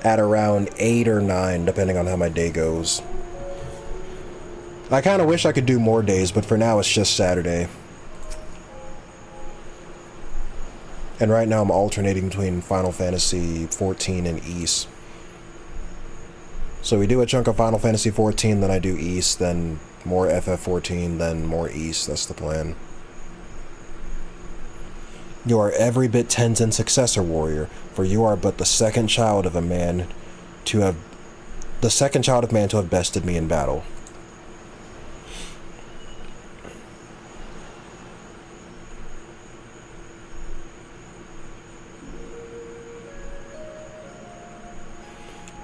at around 8 or 9, depending on how my day goes. I kind of wish I could do more days, but for now it's just Saturday. And right now I'm alternating between Final Fantasy XIV and Ys. So we do a chunk of Final Fantasy XIV, then I do Ys, then more FF14, then more Ys. That's the plan. You are every bit Tenzin's successor, warrior, for you are but the second child of man to have bested me in battle.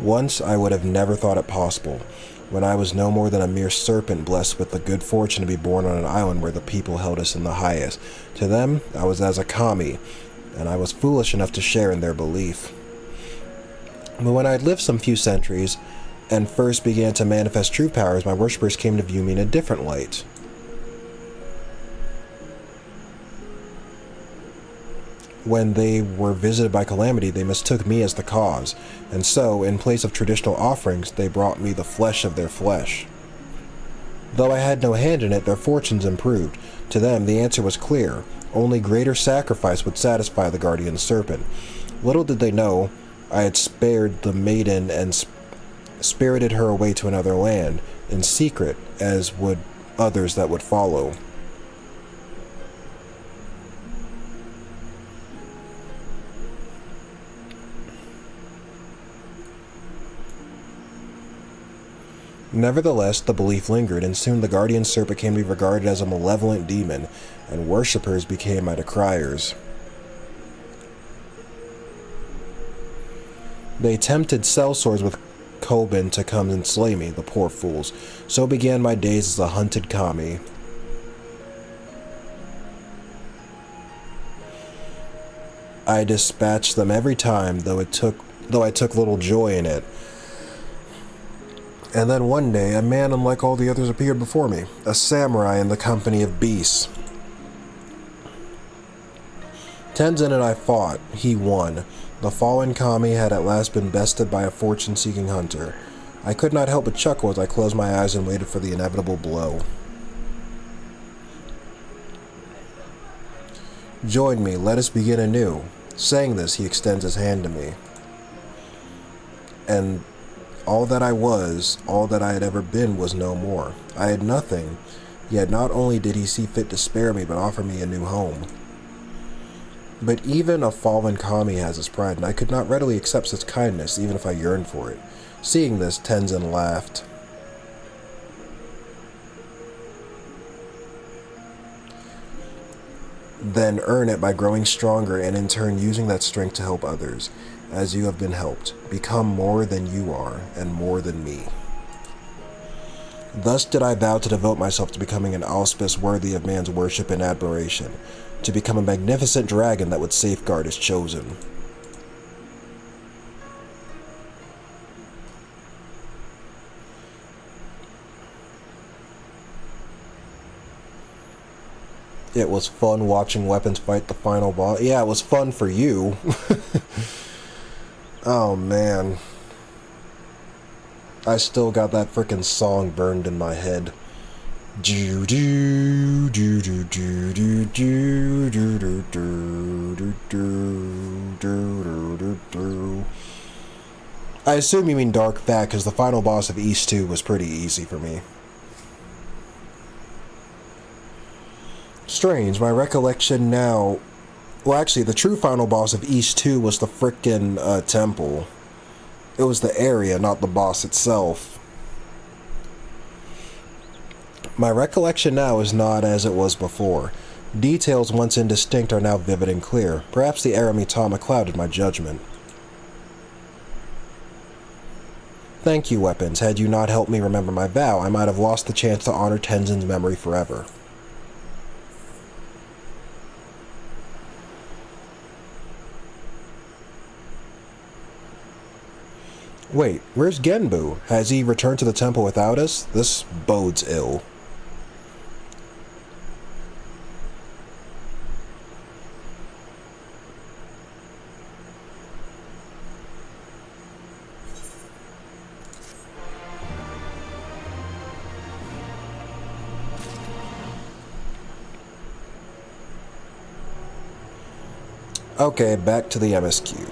Once I would have never thought it possible, when I was no more than a mere serpent blessed with the good fortune to be born on an island where the people held us in the highest. To them, I was as a kami, and I was foolish enough to share in their belief. But when I had lived some few centuries, and first began to manifest true powers, my worshippers came to view me in a different light. When they were visited by calamity, they mistook me as the cause, and so, in place of traditional offerings, they brought me the flesh of their flesh. Though I had no hand in it, their fortunes improved. To them, the answer was clear. Only greater sacrifice would satisfy the guardian serpent. Little did they know, I had spared the maiden and spirited her away to another land, in secret, as would others that would follow. Nevertheless, the belief lingered, and soon the guardian serpent came to be regarded as a malevolent demon, and worshippers became my decriers. They tempted sellswords with Kobin to come and slay me, the poor fools. So began my days as a hunted kami. I dispatched them every time, though I took little joy in it. And then one day, a man unlike all the others appeared before me, a samurai in the company of beasts. Tenzin and I fought. He won. The fallen kami had at last been bested by a fortune-seeking hunter. I could not help but chuckle as I closed my eyes and waited for the inevitable blow. Join me, let us begin anew. Saying this, he extends his hand to me. And all that I was, all that I had ever been, was no more. I had nothing, yet not only did he see fit to spare me, but offer me a new home. But even a fallen kami has his pride, and I could not readily accept such kindness, even if I yearned for it. Seeing this, Tenzin laughed. Then earn it by growing stronger, and in turn using that strength to help others. As you have been helped, become more than you are, and more than me. Thus did I vow to devote myself to becoming an auspice worthy of man's worship and admiration, to become a magnificent dragon that would safeguard his chosen. It was fun watching weapons fight the final boss. Yeah, it was fun for you. Oh man. I still got that frickin' song burned in my head. Do do do do do do do do do do do do do. I assume you mean Dark Fat, because the final boss of East 2 was pretty easy for me. Strange, my recollection now... Well, actually, the true final boss of East 2 was the frickin' temple. It was the area, not the boss itself. My recollection now is not as it was before. Details once indistinct are now vivid and clear. Perhaps the Aramitama clouded my judgment. Thank you, weapons. Had you not helped me remember my vow, I might have lost the chance to honor Tenzin's memory forever. Wait, where's Genbu? Has he returned to the temple without us? This bodes ill. Okay, back to the MSQ.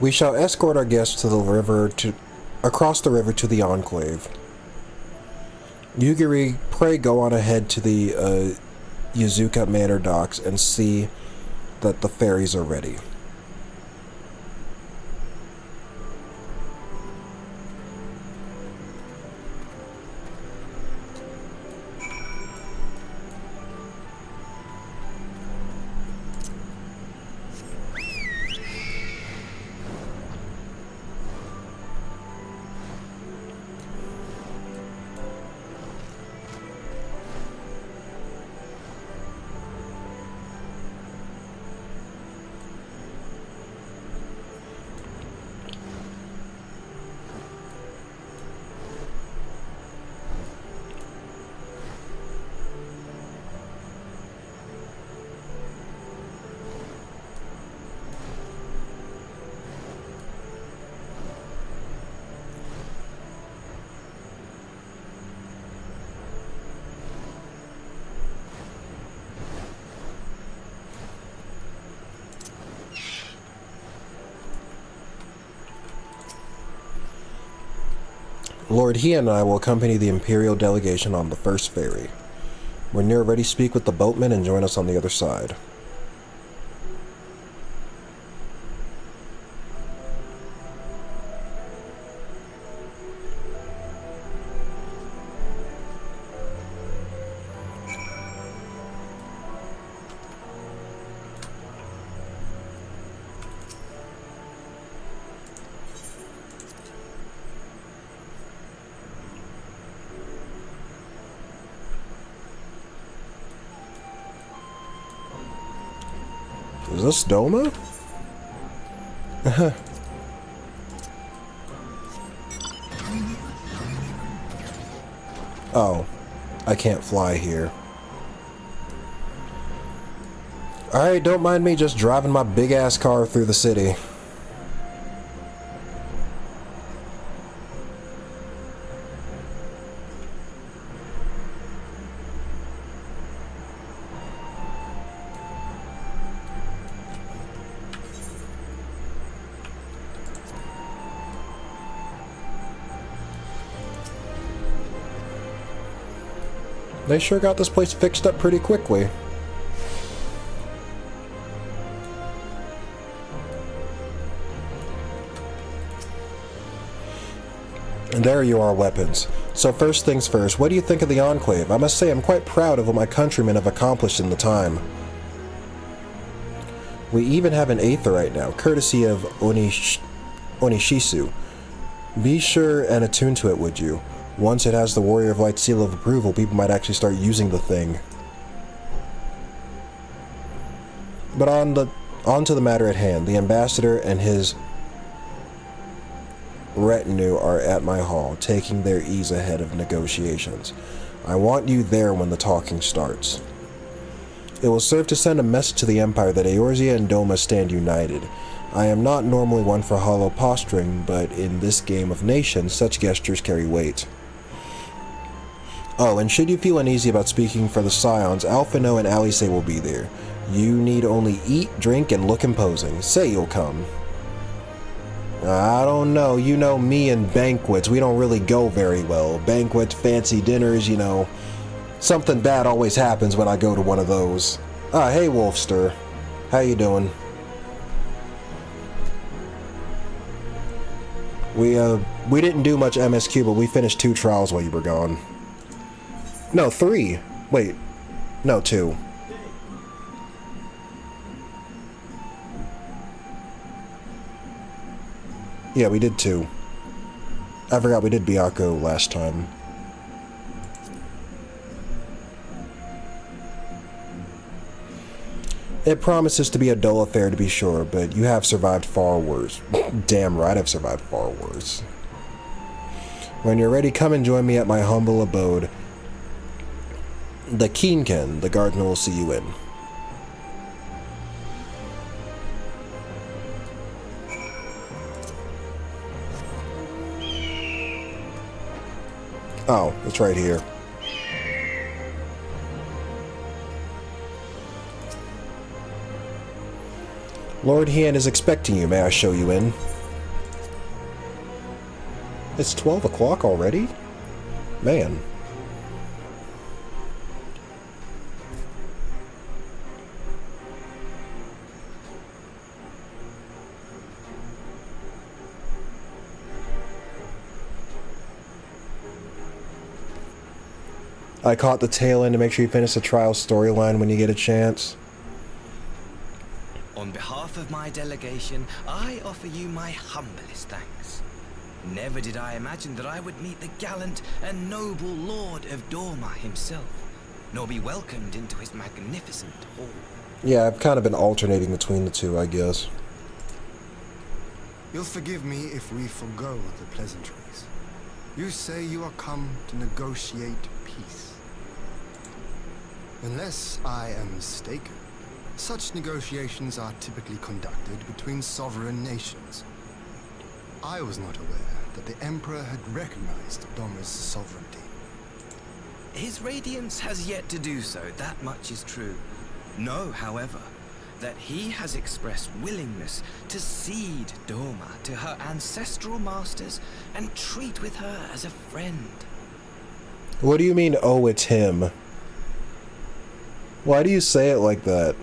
We shall escort our guests to the river across the river to the Enclave. Yugiri, pray go on ahead to the Yuzuka Manor docks and see that the ferries are ready. Lord He and I will accompany the Imperial delegation on the first ferry. When you're ready, speak with the boatman and join us on the other side. Is this Doma? Oh, I can't fly here. Alright, don't mind me just driving my big ass car through the city. They sure got this place fixed up pretty quickly. And there you are, weapons. So first things first, what do you think of the Enclave? I must say I'm quite proud of what my countrymen have accomplished in the time. We even have an aetheryte now, courtesy of Onishisu. Be sure and attune to it, would you? Once it has the Warrior of Light seal of approval, people might actually start using the thing. But on to the matter at hand. The ambassador and his retinue are at my hall, taking their ease ahead of negotiations. I want you there when the talking starts. It will serve to send a message to the Empire that Eorzea and Doma stand united. I am not normally one for hollow posturing, but in this game of nations, such gestures carry weight. Oh, and should you feel uneasy about speaking for the Scions, Alphino and Alice will be there. You need only eat, drink, and look imposing. Say you'll come. I don't know, you know me and banquets, we don't really go very well. Banquets, fancy dinners, you know. Something bad always happens when I go to one of those. Ah, hey Wolfster. How you doing? We didn't do much MSQ, but we finished 2 trials while you were gone. No, 3. Wait. No, 2. Yeah, we did 2. I forgot we did Byakko last time. It promises to be a dull affair to be sure, but you have survived far worse. Damn right I've survived far worse. When you're ready, come and join me at my humble abode. The Keenken, the gardener will see you in. Oh, it's right here. Lord Hien is expecting you. May I show you in? It's 12 o'clock already? Man. I caught the tail end to make sure you finish the trial storyline when you get a chance. On behalf of my delegation, I offer you my humblest thanks. Never did I imagine that I would meet the gallant and noble Lord of Dorma himself, nor be welcomed into his magnificent hall. Yeah, I've kind of been alternating between the two, I guess. You'll forgive me if we forgo the pleasantries. You say you are come to negotiate peace. Unless I am mistaken, such negotiations are typically conducted between sovereign nations. I was not aware that the Emperor had recognized Dorma's sovereignty. His Radiance has yet to do so, that much is true. Know, however, that he has expressed willingness to cede Dorma to her ancestral masters and treat with her as a friend. What do you mean, oh, it's him? Why do you say it like that?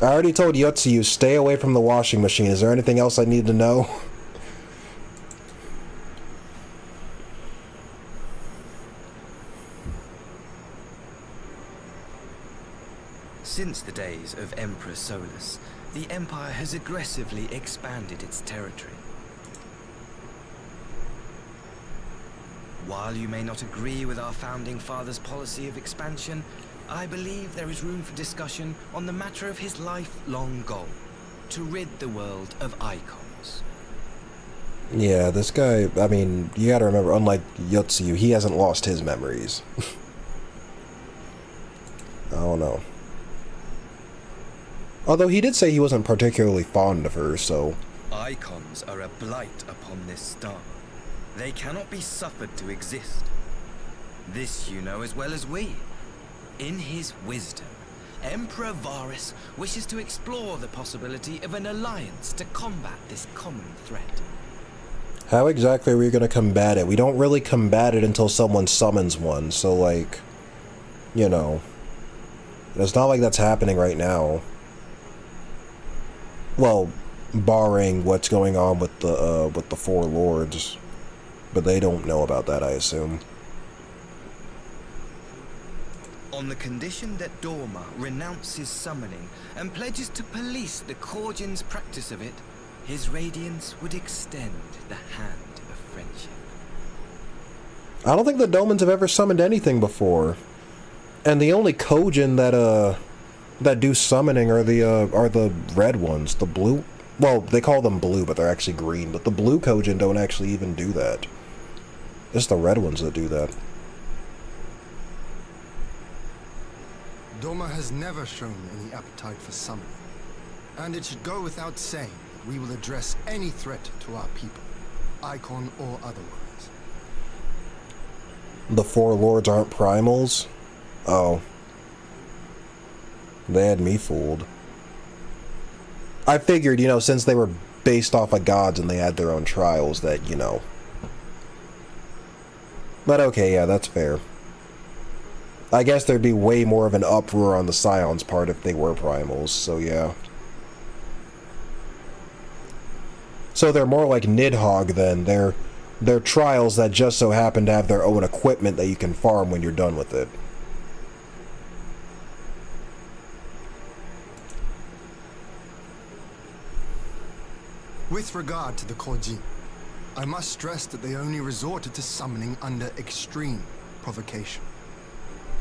I already told Yotsuyu, stay away from the washing machine. Is there anything else I need to know? Since the days of Emperor Solus, the Empire has aggressively expanded its territory. While you may not agree with our founding father's policy of expansion, I believe there is room for discussion on the matter of his lifelong goal, to rid the world of icons. Yeah, this guy, I mean, you gotta remember, unlike Yotsuyu, he hasn't lost his memories. I don't know. Although he did say he wasn't particularly fond of her, so... Icons are a blight upon this star. They cannot be suffered to exist. This you know as well as we. In his wisdom, Emperor Varus wishes to explore the possibility of an alliance to combat this common threat. How exactly are we gonna combat it? We don't really combat it until someone summons one, so like... You know... It's not like that's happening right now. Well, barring what's going on with the Four Lords. But they don't know about that, I assume. On the condition that Dorma renounces summoning and pledges to police the Korgin's practice of it, his Radiance would extend the hand of friendship. I don't think the Domans have ever summoned anything before. And the only Kojin that do summoning are the red ones. The blue... Well, they call them blue, but they're actually green. But the blue Kojin don't actually even do that. It's the red ones that do that. Dorma has never shown any appetite for summoning. And it should go without saying that we will address any threat to our people, icon or otherwise. The Four Lords aren't primals? Oh. They had me fooled. I figured, you know, since they were based off of gods and they had their own trials, that, you know. But okay, yeah, that's fair. I guess there'd be way more of an uproar on the Scions part if they were primals, so yeah. So they're more like Nidhogg then. They're trials that just so happen to have their own equipment that you can farm when you're done with it. With regard to the Korjin, I must stress that they only resorted to summoning under extreme provocation.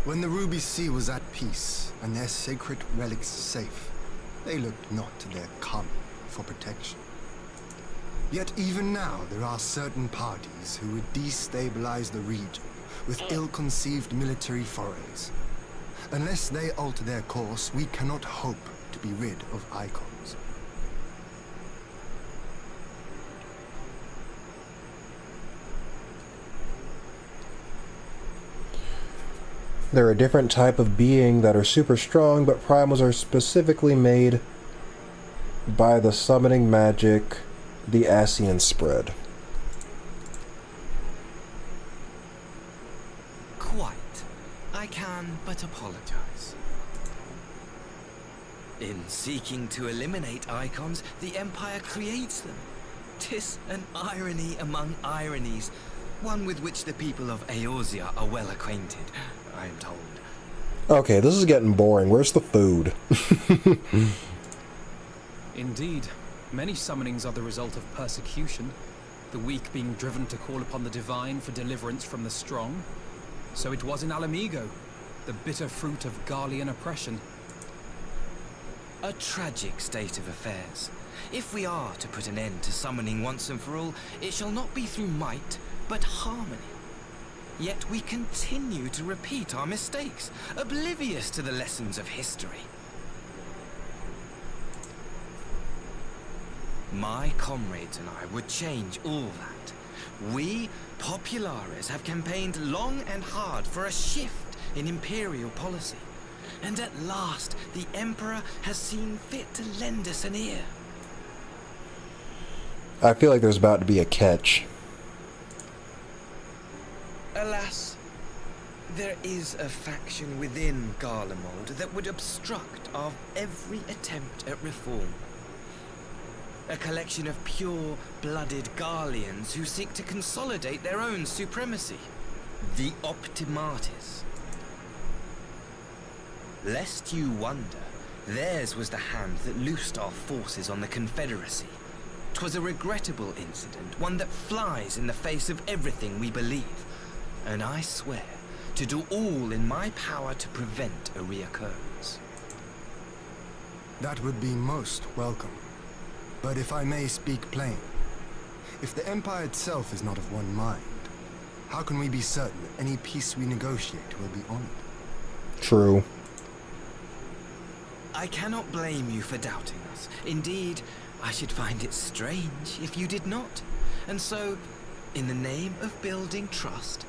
When the Ruby Sea was at peace and their sacred relics safe, they looked not to their common for protection. Yet even now there are certain parties who would destabilize the region with ill-conceived military forays. Unless they alter their course, we cannot hope to be rid of icons. They're a different type of being that are super strong, but primals are specifically made by the summoning magic, the Ascian spread. Quite. I can but apologize. In seeking to eliminate icons, the Empire creates them. 'Tis an irony among ironies, one with which the people of Eorzea are well acquainted, I am told. Okay, this is getting boring. Where's the food? Indeed, many summonings are the result of persecution, the weak being driven to call upon the divine for deliverance from the strong. So it was in Alamigo, the bitter fruit of Garlean oppression. A tragic state of affairs. If we are to put an end to summoning once and for all, it shall not be through might, but harmony. Yet we continue to repeat our mistakes, oblivious to the lessons of history. My comrades and I would change all that. We, Populares, have campaigned long and hard for a shift in Imperial policy. And at last, the Emperor has seen fit to lend us an ear. I feel like there's about to be a catch. Alas, there is a faction within Garlemald that would obstruct our every attempt at reform. A collection of pure-blooded Garleans who seek to consolidate their own supremacy. The Optimates. Lest you wonder, theirs was the hand that loosed our forces on the Confederacy. 'Twas a regrettable incident, one that flies in the face of everything we believe. And I swear to do all in my power to prevent a reoccurrence. That would be most welcome. But if I may speak plain, if the Empire itself is not of one mind, how can we be certain that any peace we negotiate will be honored? True. I cannot blame you for doubting us. Indeed, I should find it strange if you did not. And so, in the name of building trust,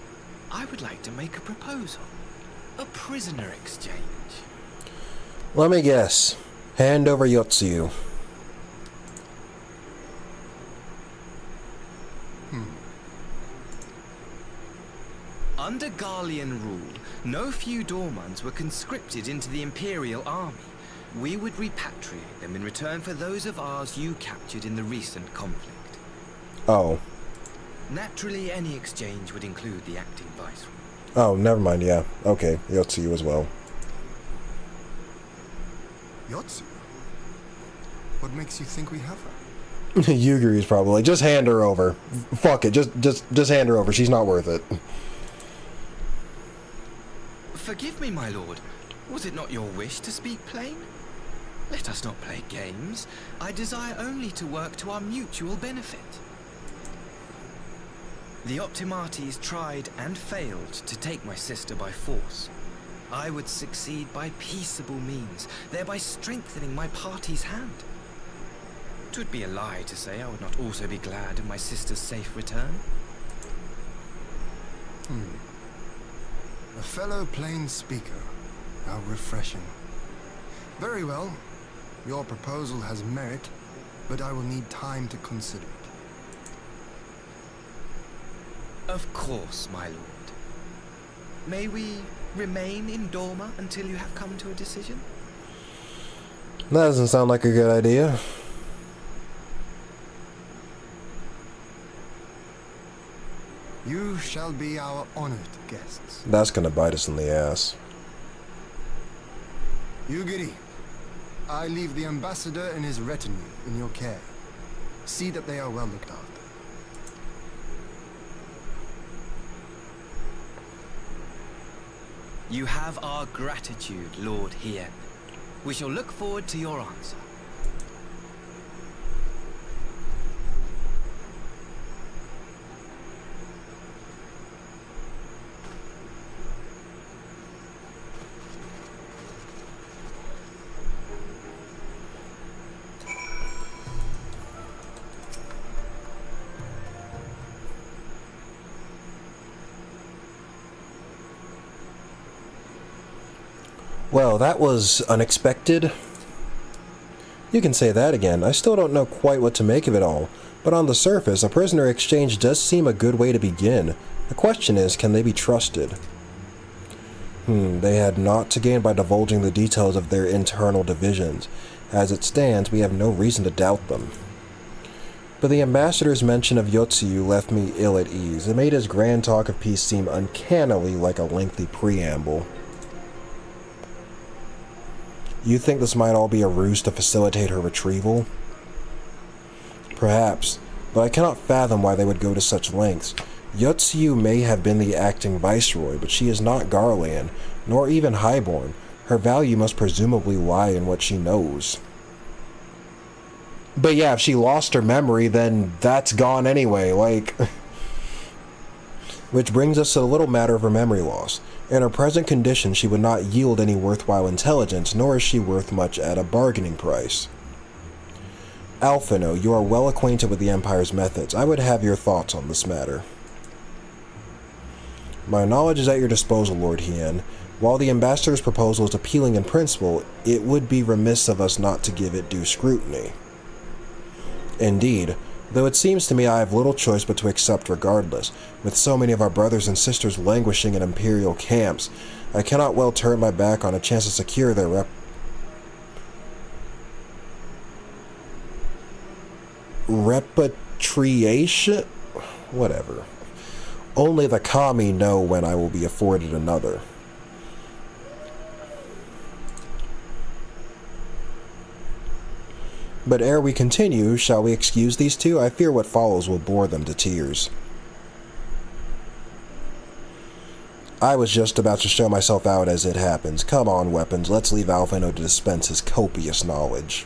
I would like to make a proposal. A prisoner exchange. Let me guess. Hand over Yotsu. Under Garlean rule, no few Dormans were conscripted into the Imperial army. We would repatriate them in return for those of ours you captured in the recent conflict. Oh. Naturally, any exchange would include the acting viceroy. Oh, never mind, yeah. Okay, Yotsu as well. Yotsu? What makes you think we have her? Yuguri's probably. Just hand her over. Fuck it, just hand her over. She's not worth it. Forgive me, my lord. Was it not your wish to speak plain? Let us not play games. I desire only to work to our mutual benefit. The Optimates tried and failed to take my sister by force. I would succeed by peaceable means, thereby strengthening my party's hand. 'Twould be a lie to say I would not also be glad of my sister's safe return. A fellow plain speaker. How refreshing. Very well. Your proposal has merit, but I will need time to consider it. Of course, my lord. May we remain in Dorma until you have come to a decision? That doesn't sound like a good idea. You shall be our honored guests. That's gonna bite us in the ass. Yugiri, I leave the ambassador and his retinue in your care. See that they are well looked after. You have our gratitude, Lord Hien. We shall look forward to your answer. Well, that was unexpected. You can say that again. I still don't know quite what to make of it all. But on the surface, a prisoner exchange does seem a good way to begin. The question is, can they be trusted? They had naught to gain by divulging the details of their internal divisions. As it stands, we have no reason to doubt them. But the ambassador's mention of Yotsuyu left me ill at ease. It made his grand talk of peace seem uncannily like a lengthy preamble. You think this might all be a ruse to facilitate her retrieval? Perhaps, but I cannot fathom why they would go to such lengths. Yotsuyu may have been the acting viceroy, but she is not Garlean, nor even highborn. Her value must presumably lie in what she knows. But yeah, if she lost her memory, then that's gone anyway, like... Which brings us to the little matter of her memory loss. In her present condition, she would not yield any worthwhile intelligence, nor is she worth much at a bargaining price. Alphino, you are well acquainted with the Empire's methods. I would have your thoughts on this matter. My knowledge is at your disposal, Lord Hien. While the Ambassador's proposal is appealing in principle, it would be remiss of us not to give it due scrutiny. Indeed, though it seems to me I have little choice but to accept regardless. With so many of our brothers and sisters languishing in Imperial camps, I cannot well turn my back on a chance to secure their repatriation? Whatever. Only the kami know when I will be afforded another. But ere we continue, shall we excuse these two? I fear what follows will bore them to tears. I was just about to show myself out as it happens. Come on, weapons, let's leave Alphino to dispense his copious knowledge.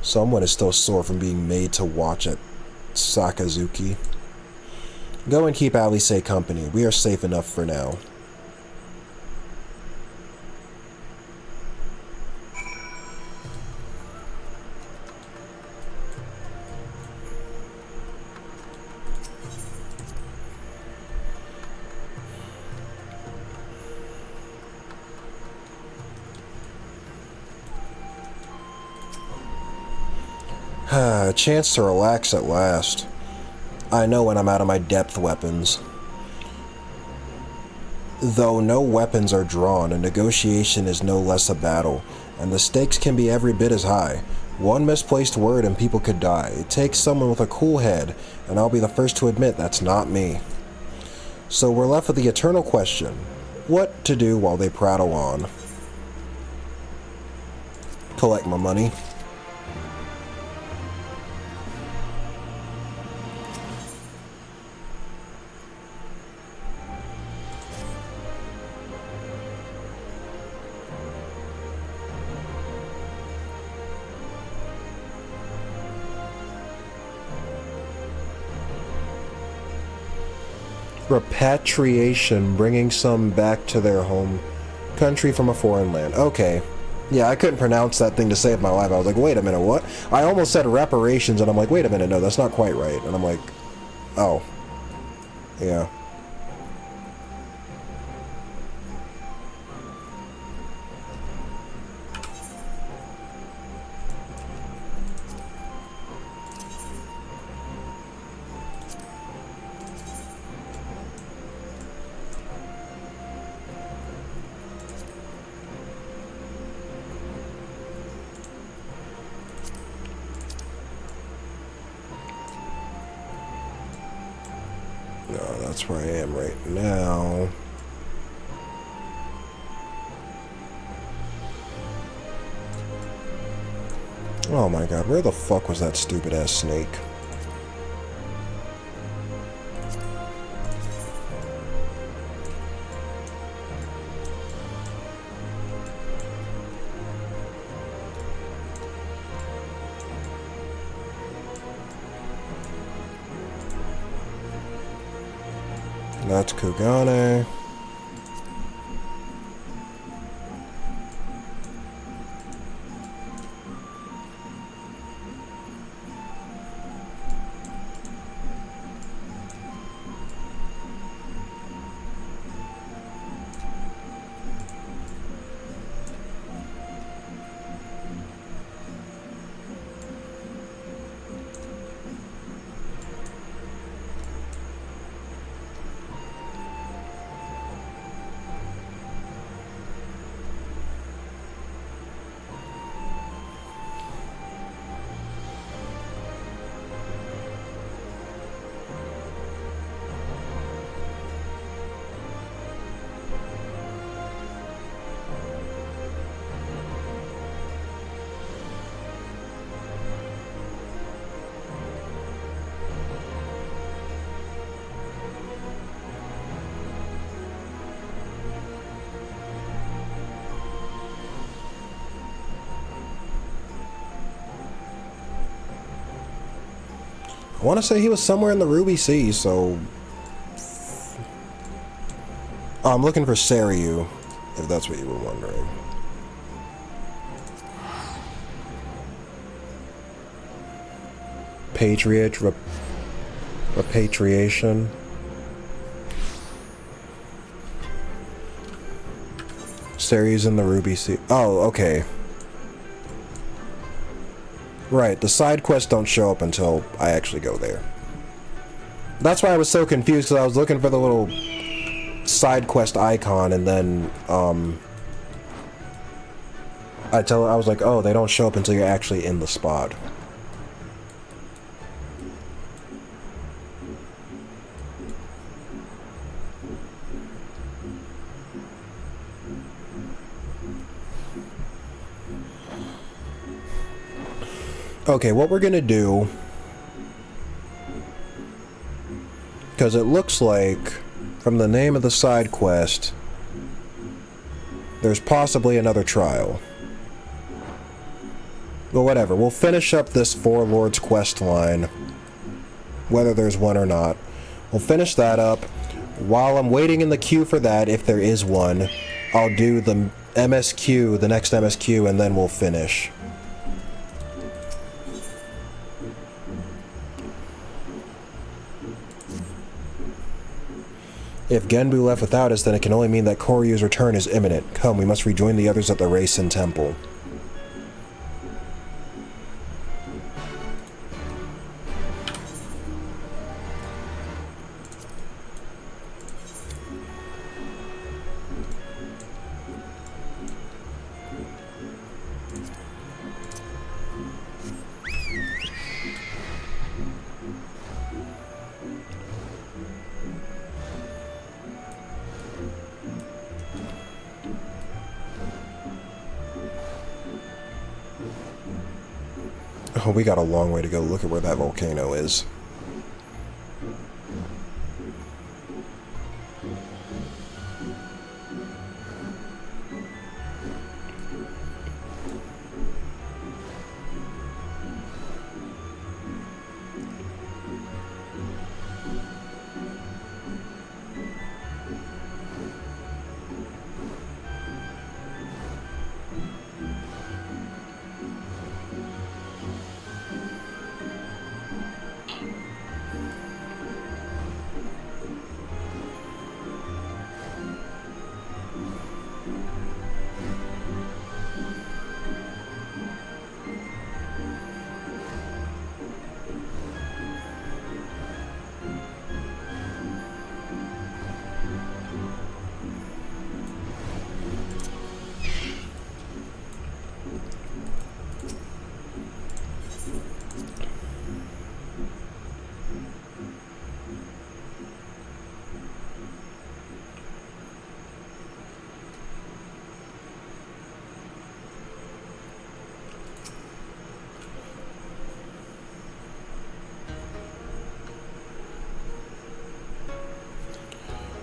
Someone is still sore from being made to watch at Sakazuki. Go and keep Alice company. We are safe enough for now. A chance to relax at last. I know when I'm out of my depth weapons. Though no weapons are drawn, a negotiation is no less a battle, and the stakes can be every bit as high. One misplaced word and people could die. It takes someone with a cool head, and I'll be the first to admit that's not me. So we're left with the eternal question, what to do while they prattle on? Collect my money. Repatriation, bringing some back to their home country from a foreign land. Okay. Yeah, I couldn't pronounce that thing to save my life. I was like, wait a minute, what? I almost said reparations, and I'm like, wait a minute, no, that's not quite right. And I'm like, oh. Yeah. That's where I am right now. Oh my god, where the fuck was that stupid ass snake? That's Kugane. I want to say he was somewhere in the Ruby Sea, so... Oh, I'm looking for Saryu, if that's what you were wondering. Repatriation. Saryu's in the Ruby Sea. Oh, okay. Right, the side quests don't show up until I actually go there. That's why I was so confused, because I was looking for the little side quest icon, and then, I was like, oh, they don't show up until you're actually in the spot. Okay, what we're gonna do, because it looks like, from the name of the side quest, there's possibly another trial. But whatever, we'll finish up this Four Lords quest line, whether there's one or not. We'll finish that up. While I'm waiting in the queue for that, if there is one, I'll do the MSQ, the next MSQ, and then we'll finish. If Genbu left without us, then it can only mean that Koryu's return is imminent. Come, we must rejoin the others at the Racing Temple. Oh, we got a long way to go. Look at where that volcano is.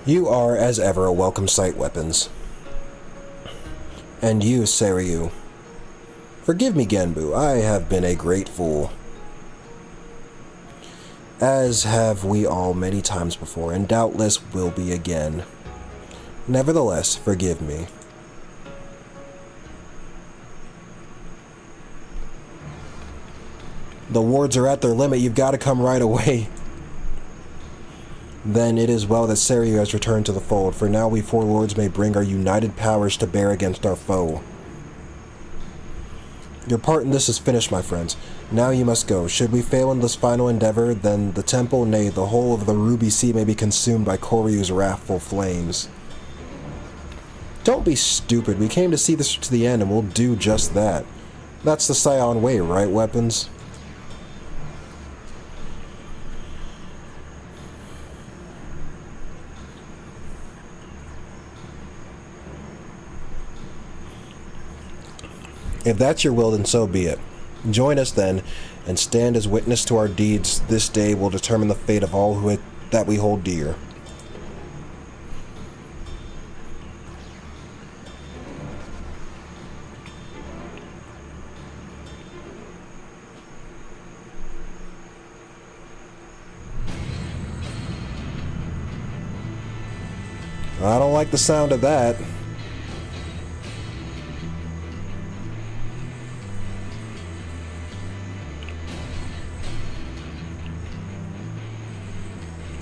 You are, as ever, a welcome sight, Weapons. And you, Saryu. Forgive me, Genbu, I have been a great fool. As have we all many times before, and doubtless will be again. Nevertheless, forgive me. The wards are at their limit, you've got to come right away. Then it is well that Saryu has returned to the fold, for now we four lords may bring our united powers to bear against our foe. Your part in this is finished, my friends. Now you must go. Should we fail in this final endeavor, then the temple, nay, the whole of the Ruby Sea may be consumed by Koryu's wrathful flames. Don't be stupid. We came to see this to the end, and we'll do just that. That's the Scion way, right, Weapons? If that's your will, then so be it. Join us then, and stand as witness to our deeds. This day will determine the fate of all that we hold dear. I don't like the sound of that.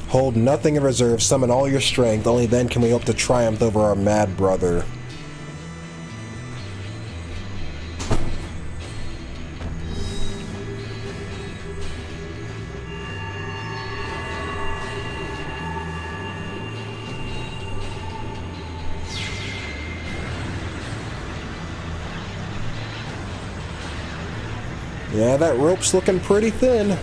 Hold nothing in reserve, summon all your strength, only then can we hope to triumph over our mad brother. Yeah, that rope's looking pretty thin.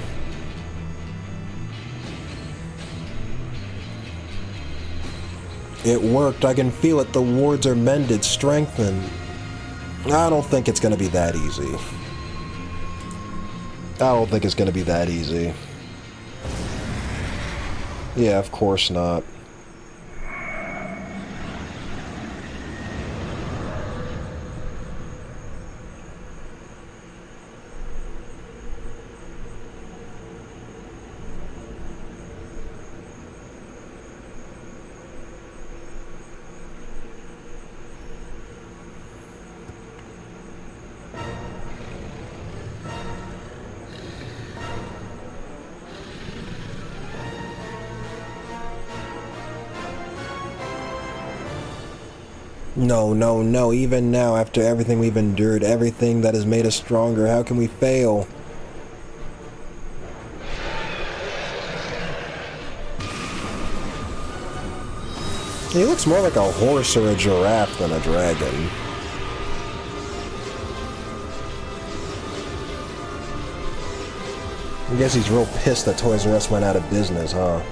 It worked. I can feel it. The wards are mended, strengthened. I don't think it's going to be that easy. I don't think it's going to be that easy. Yeah, of course not. No, no, no. Even now, after everything we've endured, everything that has made us stronger, how can we fail? He looks more like a horse or a giraffe than a dragon. I guess he's real pissed that Toys R Us went out of business, huh?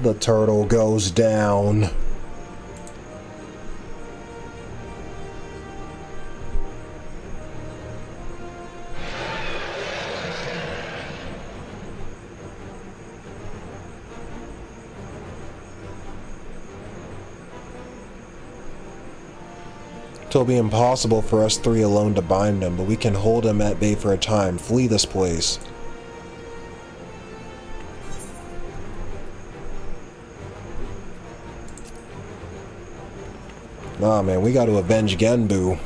The turtle goes down. It'll be impossible for us three alone to bind him, but we can hold him at bay for a time. Flee this place. Nah, man, we gotta avenge Genbu.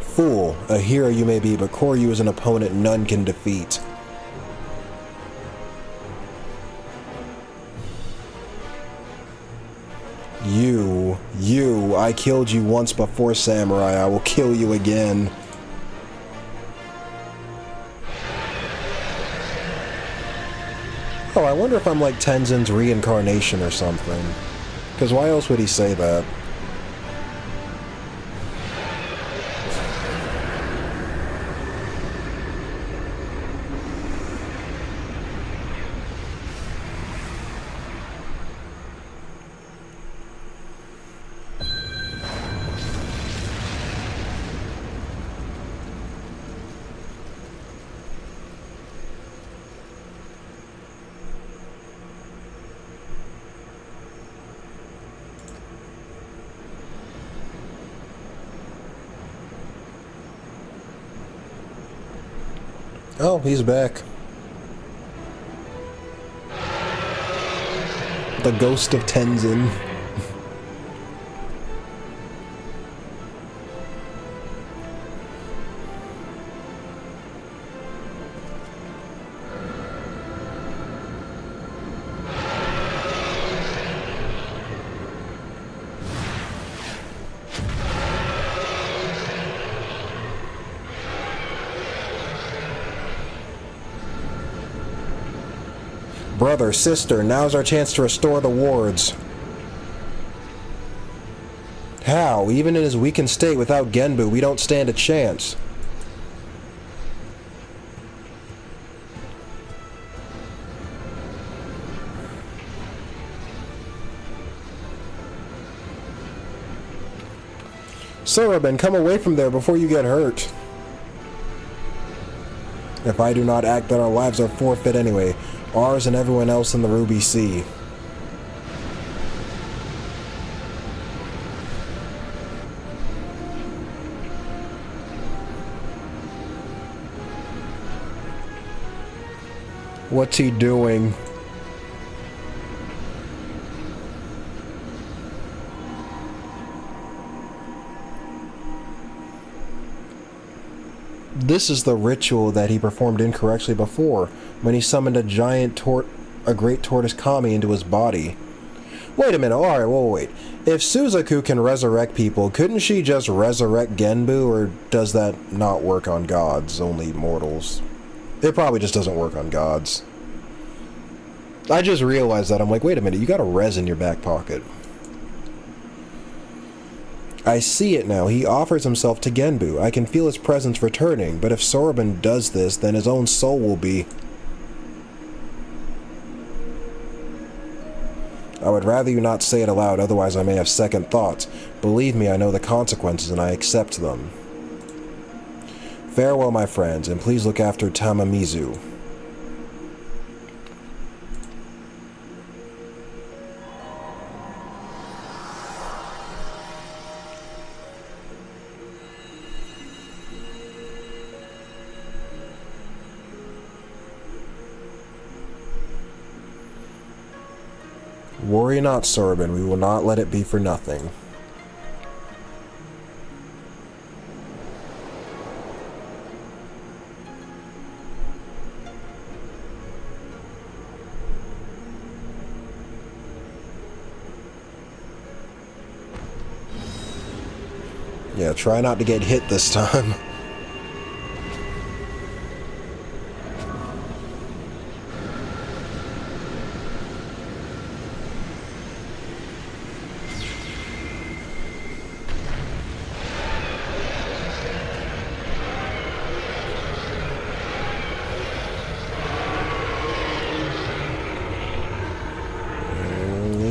Fool, a hero you may be, but Koryu is an opponent none can defeat. You, I killed you once before, Samurai. I will kill you again. Oh, I wonder if I'm like Tenzin's reincarnation or something. Because why else would he say that? Oh, he's back. The ghost of Tenzin. Brother, sister, now's our chance to restore the wards. How? Even in his weakened state without Genbu, we don't stand a chance. Sorobin, come away from there before you get hurt. If I do not act, then our lives are forfeit anyway. Ours and everyone else in the Ruby Sea. What's he doing? This is the ritual that he performed incorrectly before, when he summoned a great tortoise kami into his body. Wait a minute, alright, wait. If Suzaku can resurrect people, couldn't she just resurrect Genbu, or does that not work on gods, only mortals? It probably just doesn't work on gods. I just realized that. I'm like, wait a minute, you got a res in your back pocket. I see it now. He offers himself to Genbu. I can feel his presence returning, but if Sorbin does this, then his own soul will be... I would rather you not say it aloud, otherwise I may have second thoughts. Believe me, I know the consequences, and I accept them. Farewell, my friends, and please look after Tamamizu. Worry not, Sorbin. We will not let it be for nothing. Yeah, try not to get hit this time.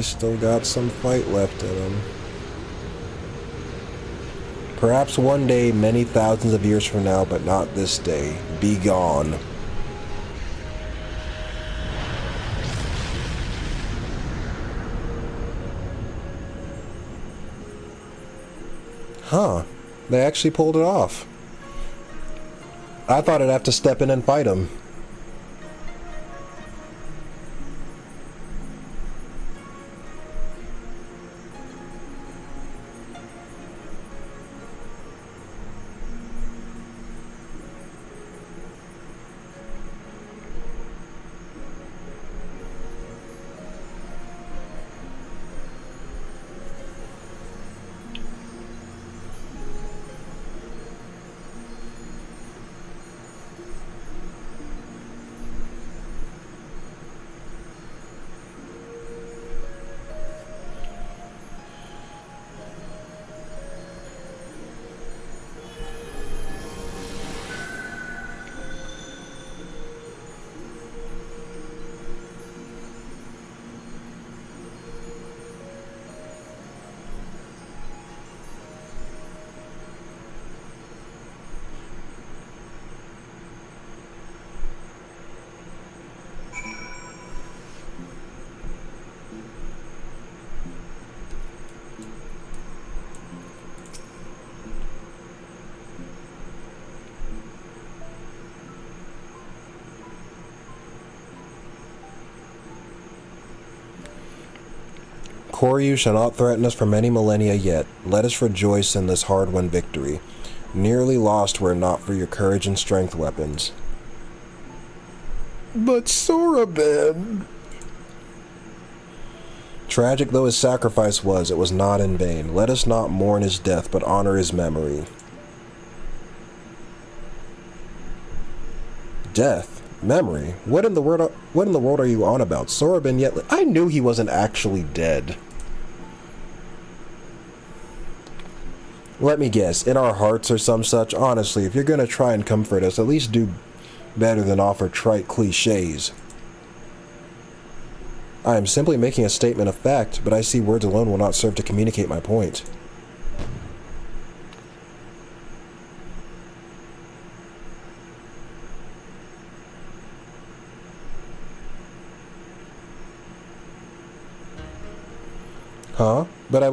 Still got some fight left in him. Perhaps one day, many thousands of years from now, but not this day. Be gone. Huh. They actually pulled it off. I thought I'd have to step in and fight him. Koryu shall not threaten us for many millennia yet. Let us rejoice in this hard-won victory. Nearly lost were it not for your courage and strength weapons. But Sorbin... Tragic though his sacrifice was, it was not in vain. Let us not mourn his death, but honor his memory. Death? Memory? What in the world are you on about? Sorbin yet... I knew he wasn't actually dead. Let me guess, in our hearts or some such. Honestly, if you're gonna try and comfort us, at least do better than offer trite cliches. I am simply making a statement of fact, but I see words alone will not serve to communicate my point. Huh? But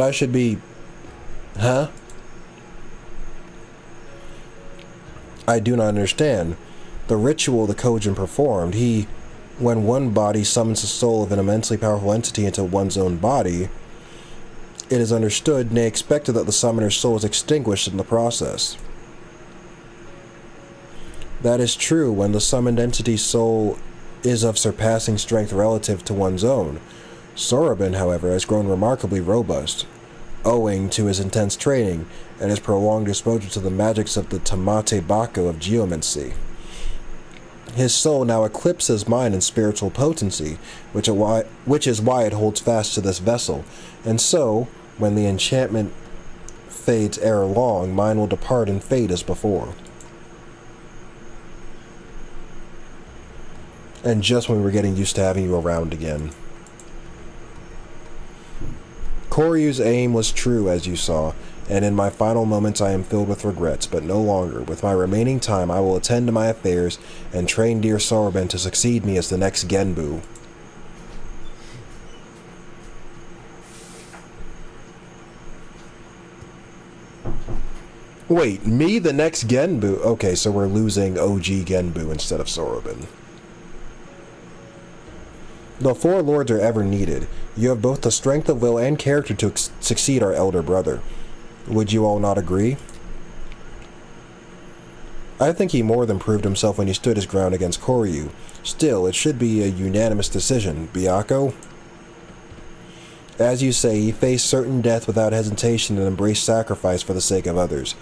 I should be... Huh? I do not understand. the ritual the Kojin performed. When one body summons the soul of an immensely powerful entity into one's own body, it is understood, nay expected, that the summoner's soul is extinguished in the process. That is true when the summoned entity's soul is of surpassing strength relative to one's own. Sorobin, however, has grown remarkably robust, owing to his intense training and his prolonged exposure to the magics of the Tamate Bako of geomancy. His soul now eclipses mine in spiritual potency, which is why it holds fast to this vessel, and so, when the enchantment fades ere long, mine will depart and fade as before. And just when we were getting used to having you around again. Koryu's aim was true, as you saw, and in my final moments I am filled with regrets, but no longer. With my remaining time, I will attend to my affairs and train dear Sorobin to succeed me as the next Genbu. Wait, me the next Genbu? Okay, so we're losing OG Genbu instead of Sorobin. The four lords are ever needed. You have both the strength of will and character to succeed our elder brother. Would you all not agree? I think he more than proved himself when he stood his ground against Koryu. Still, it should be a unanimous decision. Byakko? As you say, he faced certain death without hesitation and embraced sacrifice for the sake of others.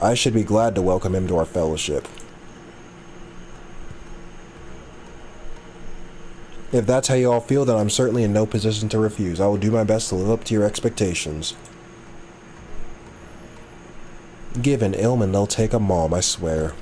I should be glad to welcome him to our fellowship. If that's how you all feel, then I'm certainly in no position to refuse. I will do my best to live up to your expectations. Give an ilm and they'll take a mom, I swear.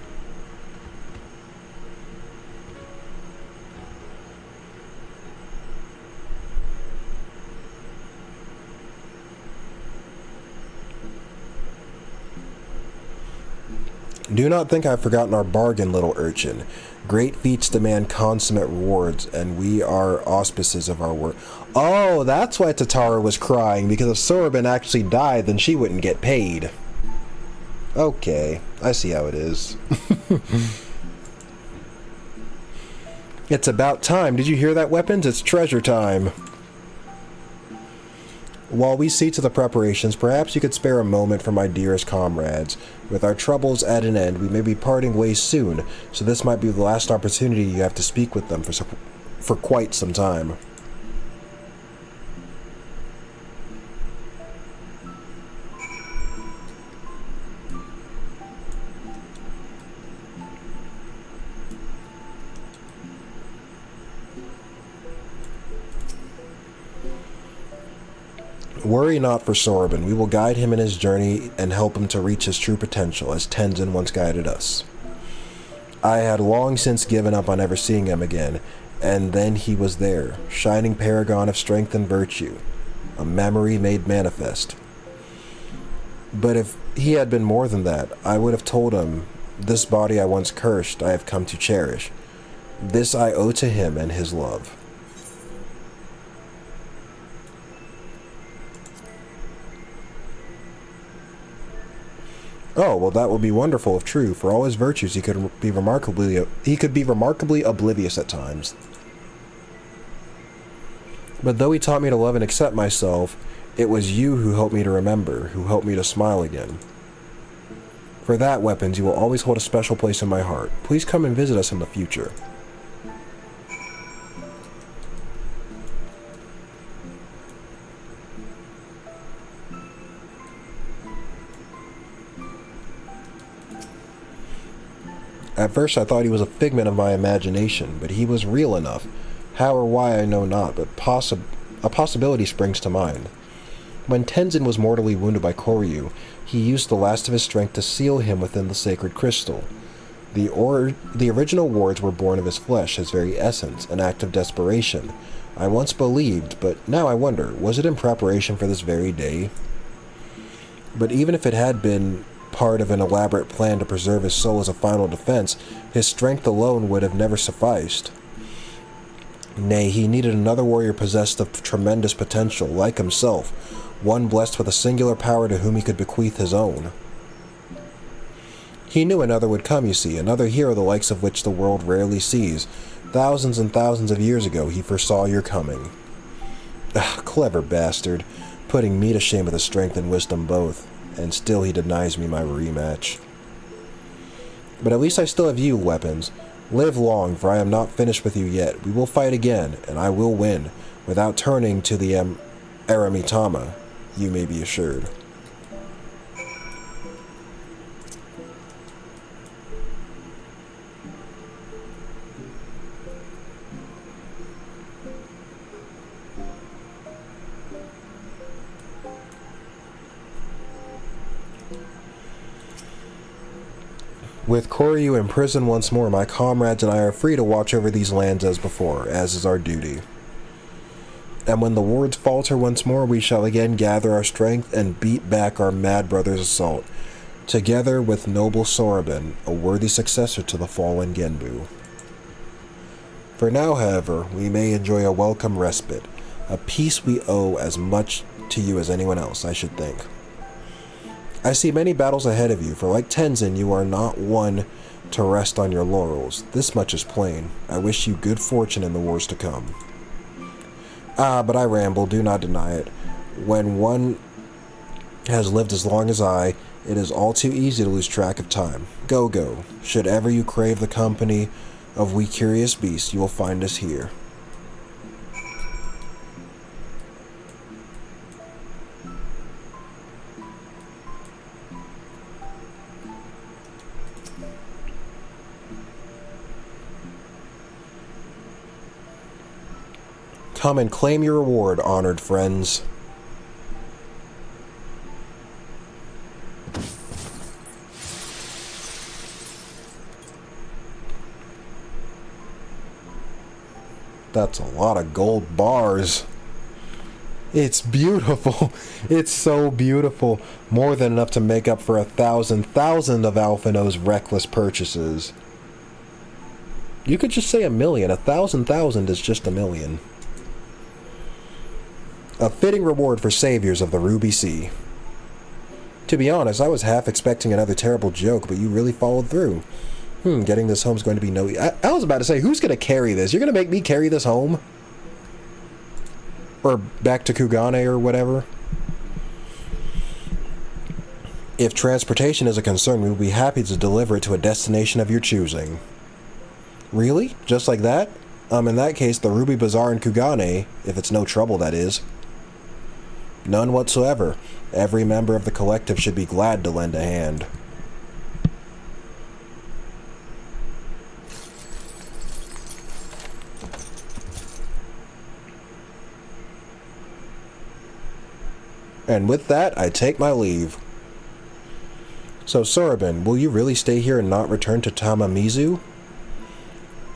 Do not think I've forgotten our bargain, little urchin. Great feats demand consummate rewards, and we are auspices of our work. Oh, that's why Tatara was crying, because if Sorobin actually died, then she wouldn't get paid. Okay, I see how it is. It's about time. Did you hear that, weapons? It's treasure time. While we see to the preparations, perhaps you could spare a moment for my dearest comrades. With our troubles at an end, we may be parting ways soon, so this might be the last opportunity you have to speak with them for quite some time. Worry not for Sorobin. We will guide him in his journey and help him to reach his true potential, as Tenzin once guided us. I had long since given up on ever seeing him again, and then he was there, shining paragon of strength and virtue, a memory made manifest. But if he had been more than that, I would have told him, this body I once cursed, I have come to cherish. This I owe to him and his love. Oh, well, that would be wonderful if true. For all his virtues, he could be remarkably oblivious at times. But though he taught me to love and accept myself, it was you who helped me to remember, who helped me to smile again. For that, weapons, you will always hold a special place in my heart. Please come and visit us in the future. At first I thought he was a figment of my imagination, but he was real enough. How or why I know not, but a possibility springs to mind. When Tenzin was mortally wounded by Koryu, he used the last of his strength to seal him within the sacred crystal. The original wards were born of his flesh, his very essence, an act of desperation. I once believed, but now I wonder, was it in preparation for this very day? But even if it had been part of an elaborate plan to preserve his soul as a final defense, his strength alone would have never sufficed. Nay, he needed another warrior possessed of tremendous potential, like himself, one blessed with a singular power to whom he could bequeath his own. He knew another would come, you see, another hero the likes of which the world rarely sees. Thousands and thousands of years ago, he foresaw your coming. Ugh, clever bastard, putting me to shame with his strength and wisdom both, and still he denies me my rematch. But at least I still have you, weapons. Live long, for I am not finished with you yet. We will fight again, and I will win, without turning to the Eramitama, you may be assured. With Koryu in prison once more, my comrades and I are free to watch over these lands as before, as is our duty. And when the wards falter once more, we shall again gather our strength and beat back our mad brother's assault, together with noble Sorbin, a worthy successor to the fallen Genbu. For now, however, we may enjoy a welcome respite, a peace we owe as much to you as anyone else, I should think. I see many battles ahead of you, for like Tenzin, you are not one to rest on your laurels. This much is plain. I wish you good fortune in the wars to come. Ah, but I ramble, do not deny it. When one has lived as long as I, it is all too easy to lose track of time. Go, go. Should ever you crave the company of we curious beasts, you will find us here. Come and claim your reward, honored friends. That's a lot of gold bars. It's beautiful. It's so beautiful. More than enough to make up for 1,000 of Alphino's reckless purchases. You could just say 1,000,000. 1,000 is just 1,000,000. A fitting reward for saviors of the Ruby Sea. To be honest, I was half expecting another terrible joke, but you really followed through. Getting this home's going to be no... I was about to say, who's going to carry this? You're going to make me carry this home? Or back to Kugane or whatever? If transportation is a concern, we will be happy to deliver it to a destination of your choosing. Really? Just like that? In that case, the Ruby Bazaar in Kugane, if it's no trouble, that is. None whatsoever. Every member of the collective should be glad to lend a hand. And with that, I take my leave. So, Sorbin, will you really stay here and not return to Tamamizu?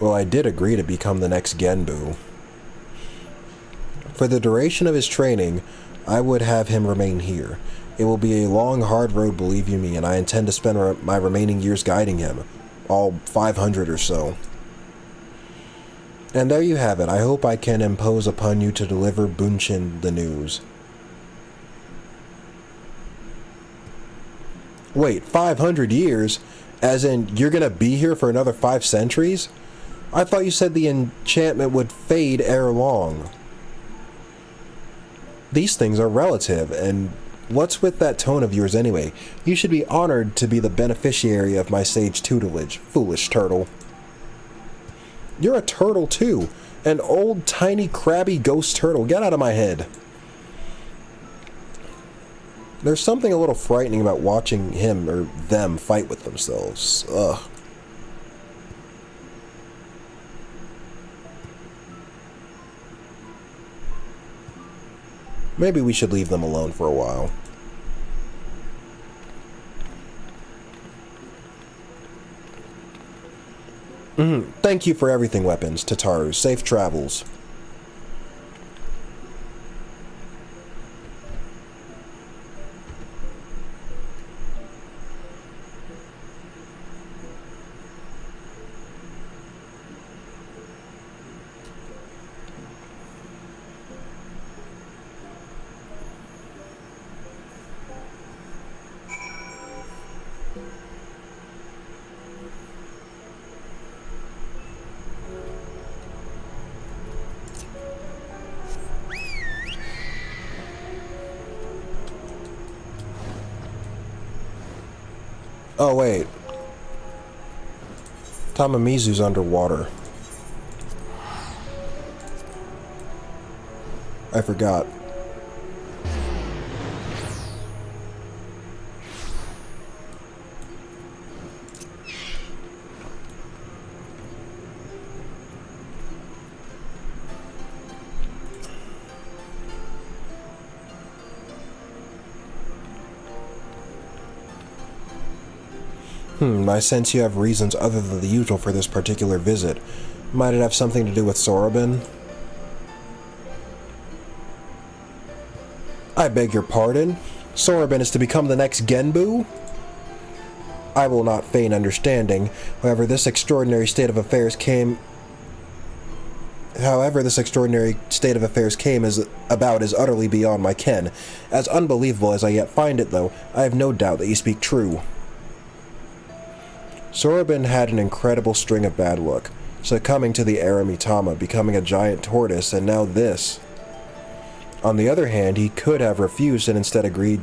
Well, I did agree to become the next Genbu. For the duration of his training, I would have him remain here. It will be a long, hard road, believe you me, and I intend to spend my remaining years guiding him. All 500 or so. And there you have it. I hope I can impose upon you to deliver Bunshin the news. Wait, 500 years? As in, you're gonna be here for another 5 centuries? I thought you said the enchantment would fade ere long. These things are relative, and what's with that tone of yours anyway? You should be honored to be the beneficiary of my sage tutelage, foolish turtle. You're a turtle too, an old tiny crabby ghost turtle. Get out of my head. There's something a little frightening about watching him or them fight with themselves. Ugh. Maybe we should leave them alone for a while. Thank you for everything, weapons. Tataru, safe travels. Oh, wait. Tamamizu's underwater. I forgot. I sense you have reasons other than the usual for this particular visit. Might it have something to do with Sorobin? I beg your pardon? Sorobin is to become the next Genbu? I will not feign understanding. However, this extraordinary state of affairs came about is utterly beyond my ken. As unbelievable as I yet find it, though, I have no doubt that you speak true. Sorobin had an incredible string of bad luck, succumbing to the Eramitama, becoming a giant tortoise, and now this. On the other hand, he could have refused and instead agreed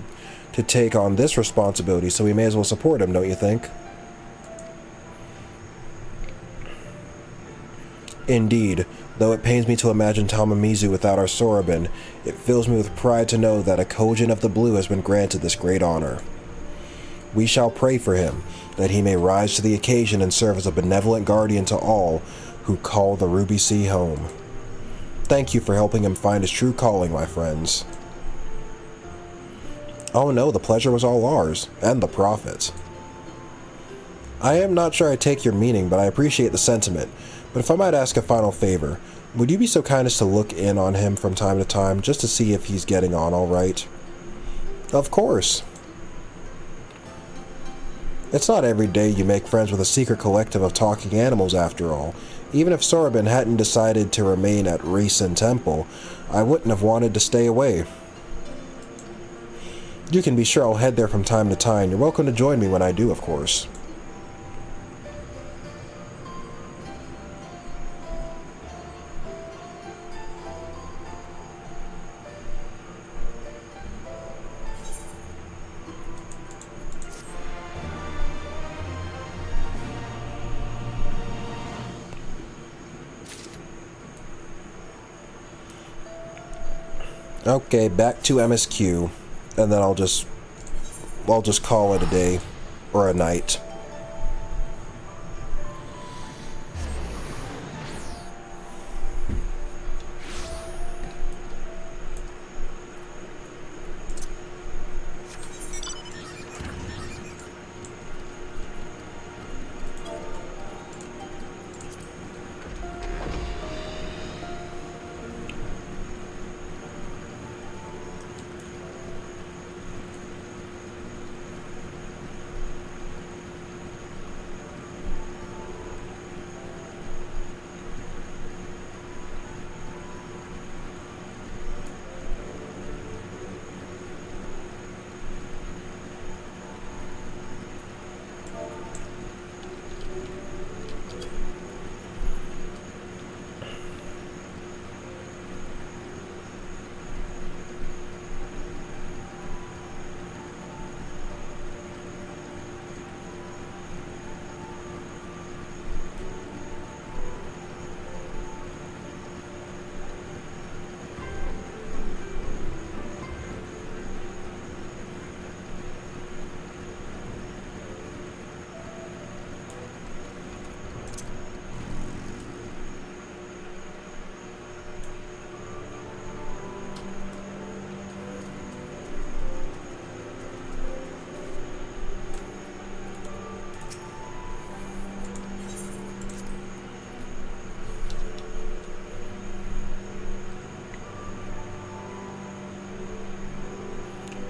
to take on this responsibility, so we may as well support him, don't you think? Indeed, though it pains me to imagine Tamamizu without our Sorobin, it fills me with pride to know that a Kojin of the Blue has been granted this great honor. We shall pray for him, that he may rise to the occasion and serve as a benevolent guardian to all who call the Ruby Sea home. Thank you for helping him find his true calling, my friends. Oh no, the pleasure was all ours, and the profit. I am not sure I take your meaning, but I appreciate the sentiment. But if I might ask a final favor, would you be so kind as to look in on him from time to time, just to see if he's getting on all right? Of course. It's not every day you make friends with a secret collective of talking animals, after all. Even if Sorobin hadn't decided to remain at Risen Temple, I wouldn't have wanted to stay away. You can be sure I'll head there from time to time. You're welcome to join me when I do, of course. Okay, back to MSQ, and then I'll just call it a day or a night.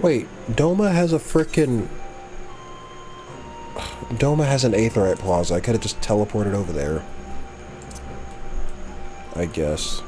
Wait, Doma has an Aetheryte Plaza. I could have just teleported over there, I guess.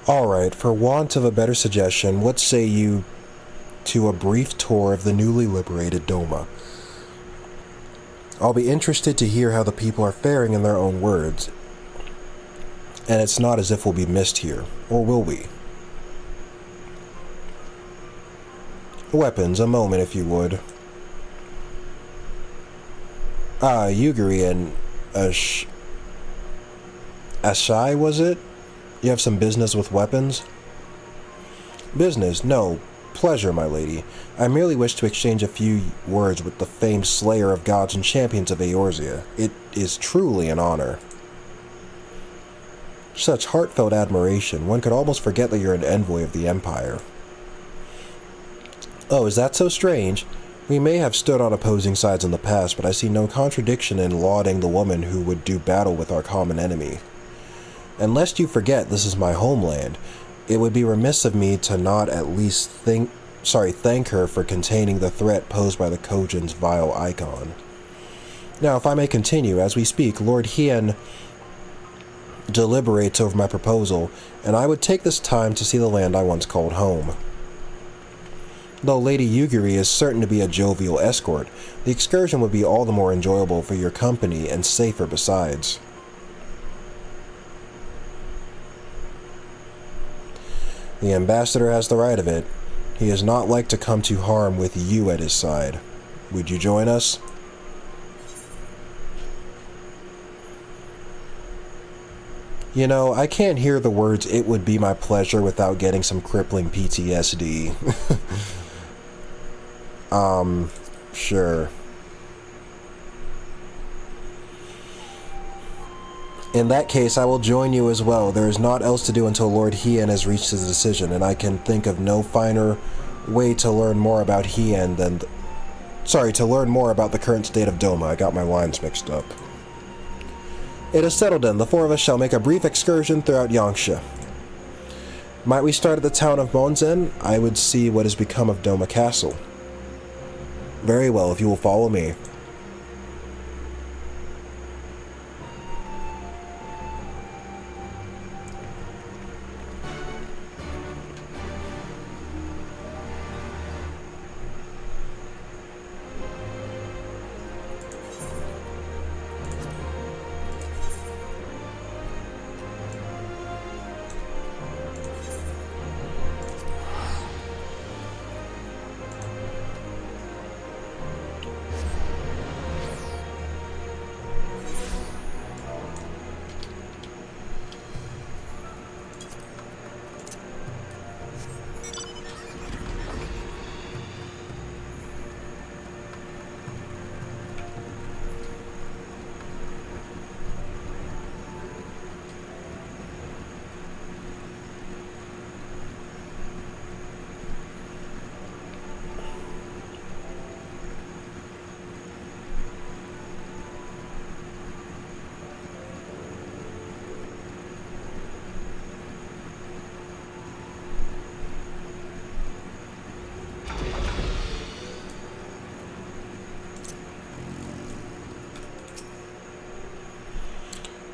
Alright, for want of a better suggestion, what say you to a brief tour of the newly liberated Doma? I'll be interested to hear how the people are faring in their own words. And it's not as if we'll be missed here, or will we? Weapons, a moment if you would. Ah, Yugiri and Ashai, was it? You have some business with weapons? Business? No. Pleasure, my lady. I merely wish to exchange a few words with the famed slayer of gods and champions of Eorzea. It is truly an honor. Such heartfelt admiration. One could almost forget that you're an envoy of the Empire. Oh, is that so strange? We may have stood on opposing sides in the past, but I see no contradiction in lauding the woman who would do battle with our common enemy. And lest you forget, this is my homeland. It would be remiss of me to not at least thank her for containing the threat posed by the Kojin's vile icon. Now, if I may continue, as we speak, Lord Hien deliberates over my proposal, and I would take this time to see the land I once called home. Though Lady Yugiri is certain to be a jovial escort, the excursion would be all the more enjoyable for your company and safer besides. The ambassador has the right of it. He is not like to come to harm with you at his side. Would you join us? You know, I can't hear the words "it would be my pleasure" without getting some crippling PTSD. Sure. In that case, I will join you as well. There is naught else to do until Lord Hien has reached his decision, and I can think of no finer way to learn more about Hien than... to learn more about the current state of Doma. I got my lines mixed up. It is settled then. The four of us shall make a brief excursion throughout Yangsha. Might we start at the town of Monzen? I would see what has become of Doma Castle. Very well, if you will follow me.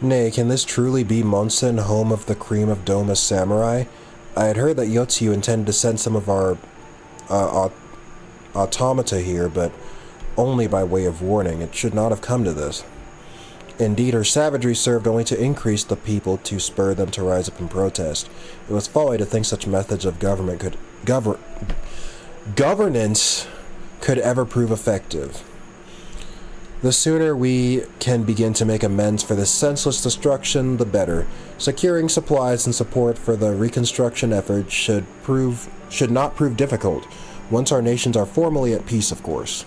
Nay, can this truly be Monsen, home of the cream of Doma's samurai? I had heard that Yotsu intended to send some of our automata here, but only by way of warning. It should not have come to this. Indeed, her savagery served only to increase the people, to spur them to rise up and protest. It was folly to think such methods of governance could ever prove effective. The sooner we can begin to make amends for this senseless destruction, the better. Securing supplies and support for the reconstruction effort should not prove difficult, once our nations are formally at peace, of course.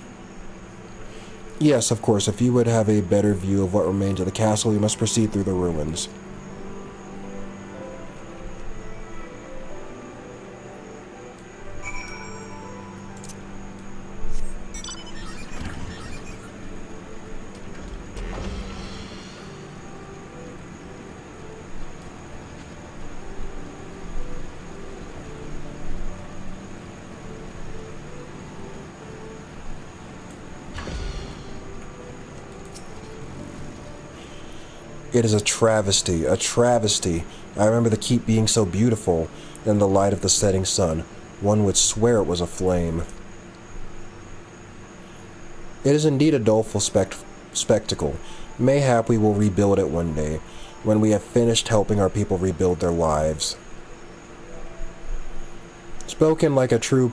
Yes, of course, if you would have a better view of what remains of the castle, you must proceed through the ruins. It is a travesty, a travesty. I remember the keep being so beautiful in the light of the setting sun. One would swear it was aflame. It is indeed a doleful spectacle. Mayhap we will rebuild it one day, when we have finished helping our people rebuild their lives. Spoken like a true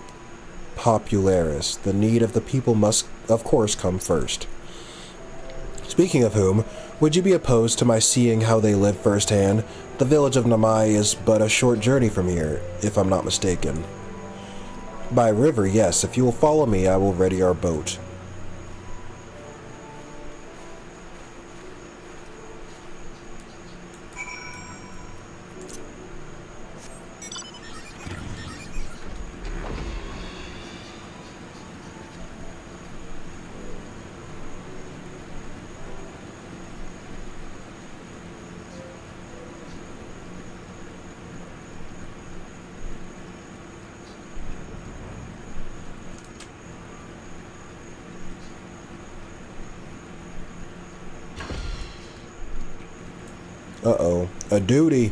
popularis, the need of the people must, of course, come first. Speaking of whom, would you be opposed to my seeing how they live firsthand? The village of Namai is but a short journey from here, if I'm not mistaken. By river, yes. If you will follow me, I will ready our boat. Uh-oh. A duty.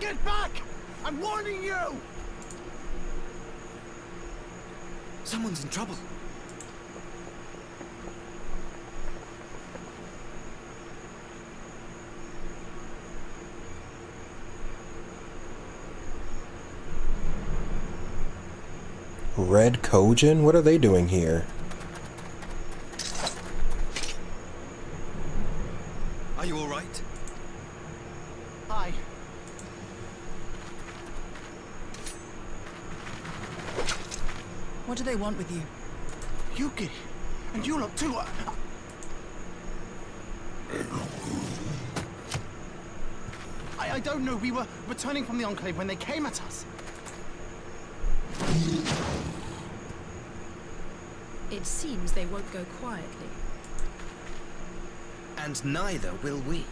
Get back! I'm warning you! Someone's in trouble. Red Kojin? What are they doing here? Are you all right? Hi. What do they want with you? Yuki, and you lot too. I don't know. We were returning from the Enclave when they came at us. It seems they won't go quietly. And neither will we.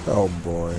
Oh boy.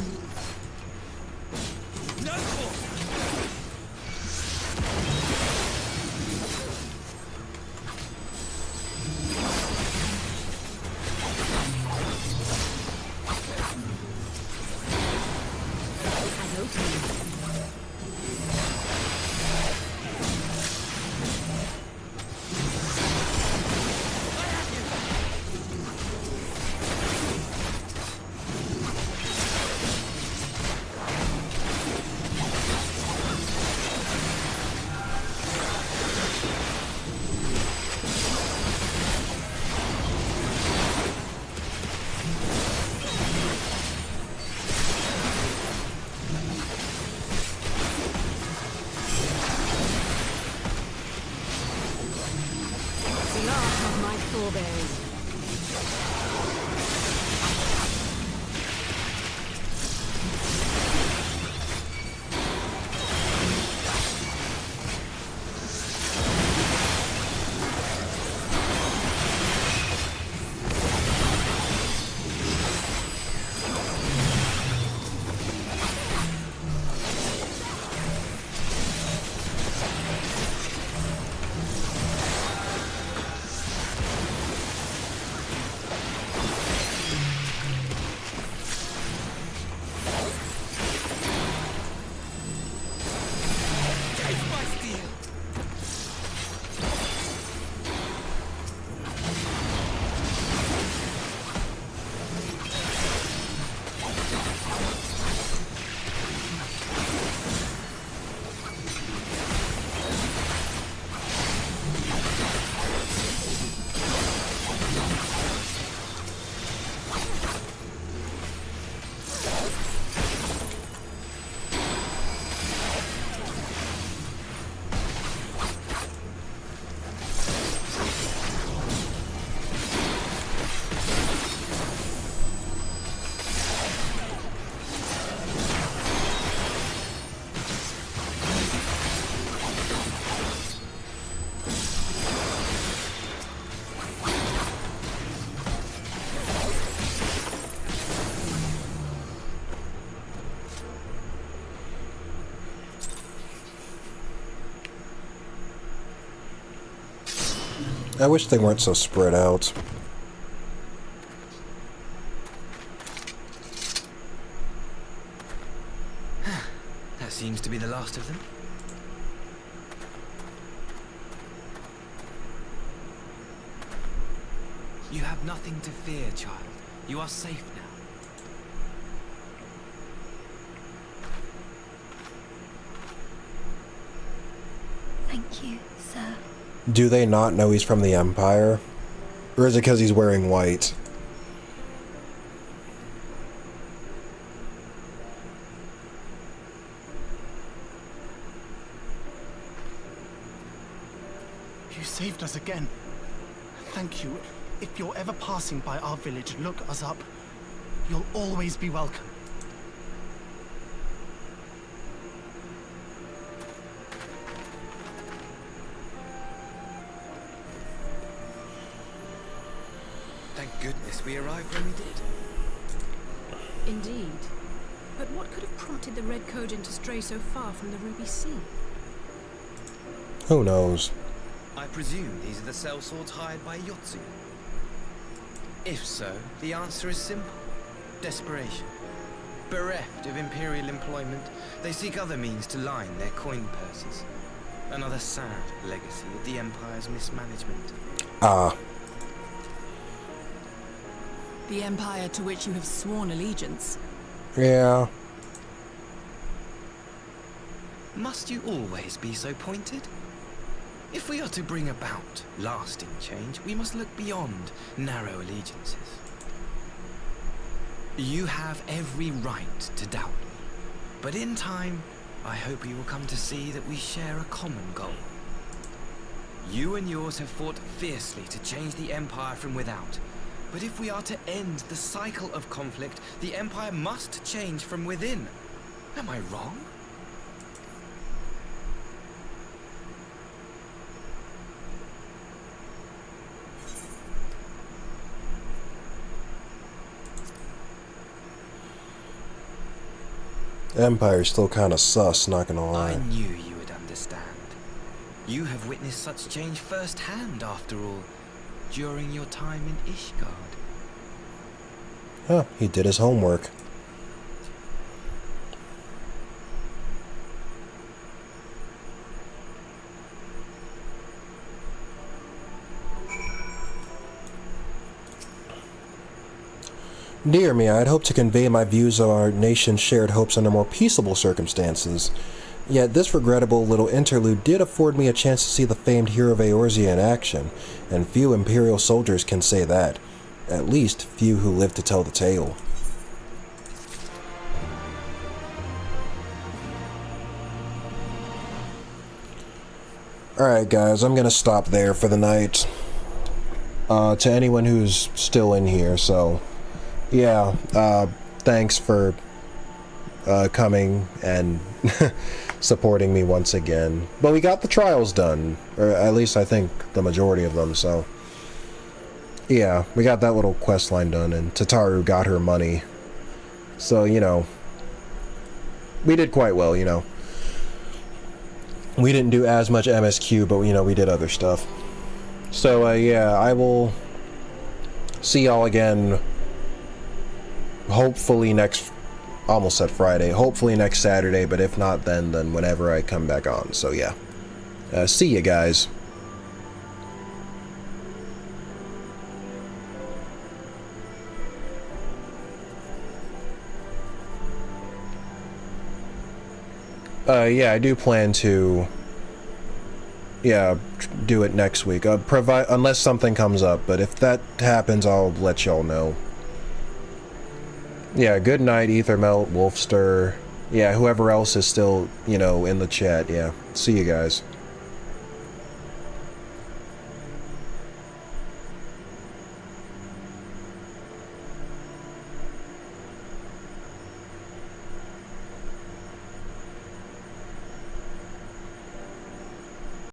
I wish they weren't so spread out. That seems to be the last of them. You have nothing to fear, child. You are safe now. Thank you, sir. Do they not know he's from the Empire? Or is it because he's wearing white? You saved us again. Thank you. If you're ever passing by our village, look us up. You'll always be welcome. Thank goodness we arrived when we did. Indeed. But what could have prompted the Red Codin to stray so far from the Ruby Sea? Who knows? I presume these are the sellswords hired by Yotsu. If so, the answer is simple. Desperation. Bereft of Imperial employment, they seek other means to line their coin purses. Another sad legacy of the Empire's mismanagement. Ah. The Empire to which you have sworn allegiance. Yeah. Must you always be so pointed? If we are to bring about lasting change, we must look beyond narrow allegiances. You have every right to doubt me, but in time, I hope you will come to see that we share a common goal. You and yours have fought fiercely to change the Empire from without, but if we are to end the cycle of conflict, the Empire must change from within. Am I wrong? Empire's still kind of sus, not gonna lie. I knew you would understand. You have witnessed such change firsthand, after all, during your time in Ishgard. Huh, he did his homework. Dear me, I had hoped to convey my views of our nation's shared hopes under more peaceable circumstances. Yet this regrettable little interlude did afford me a chance to see the famed hero of Eorzea in action, and few Imperial soldiers can say that. At least, few who live to tell the tale. Alright guys, I'm gonna stop there for the night. To anyone who's still in here, so... yeah, thanks for coming and supporting me once again. But we got the trials done, or at least I think the majority of them, so... yeah, we got that little quest line done, and Tataru got her money. So, you know, we did quite well, you know. We didn't do as much MSQ, but, you know, we did other stuff. So, yeah, I will see y'all again... hopefully next, almost said Friday, hopefully next Saturday, but if not then whenever I come back on. So yeah, see you guys. Yeah, I do plan to, yeah, do it next week, unless something comes up, but if that happens, I'll let y'all know. Yeah, good night, Ethermelt, Wolfster, yeah, whoever else is still, you know, in the chat, yeah. See you guys.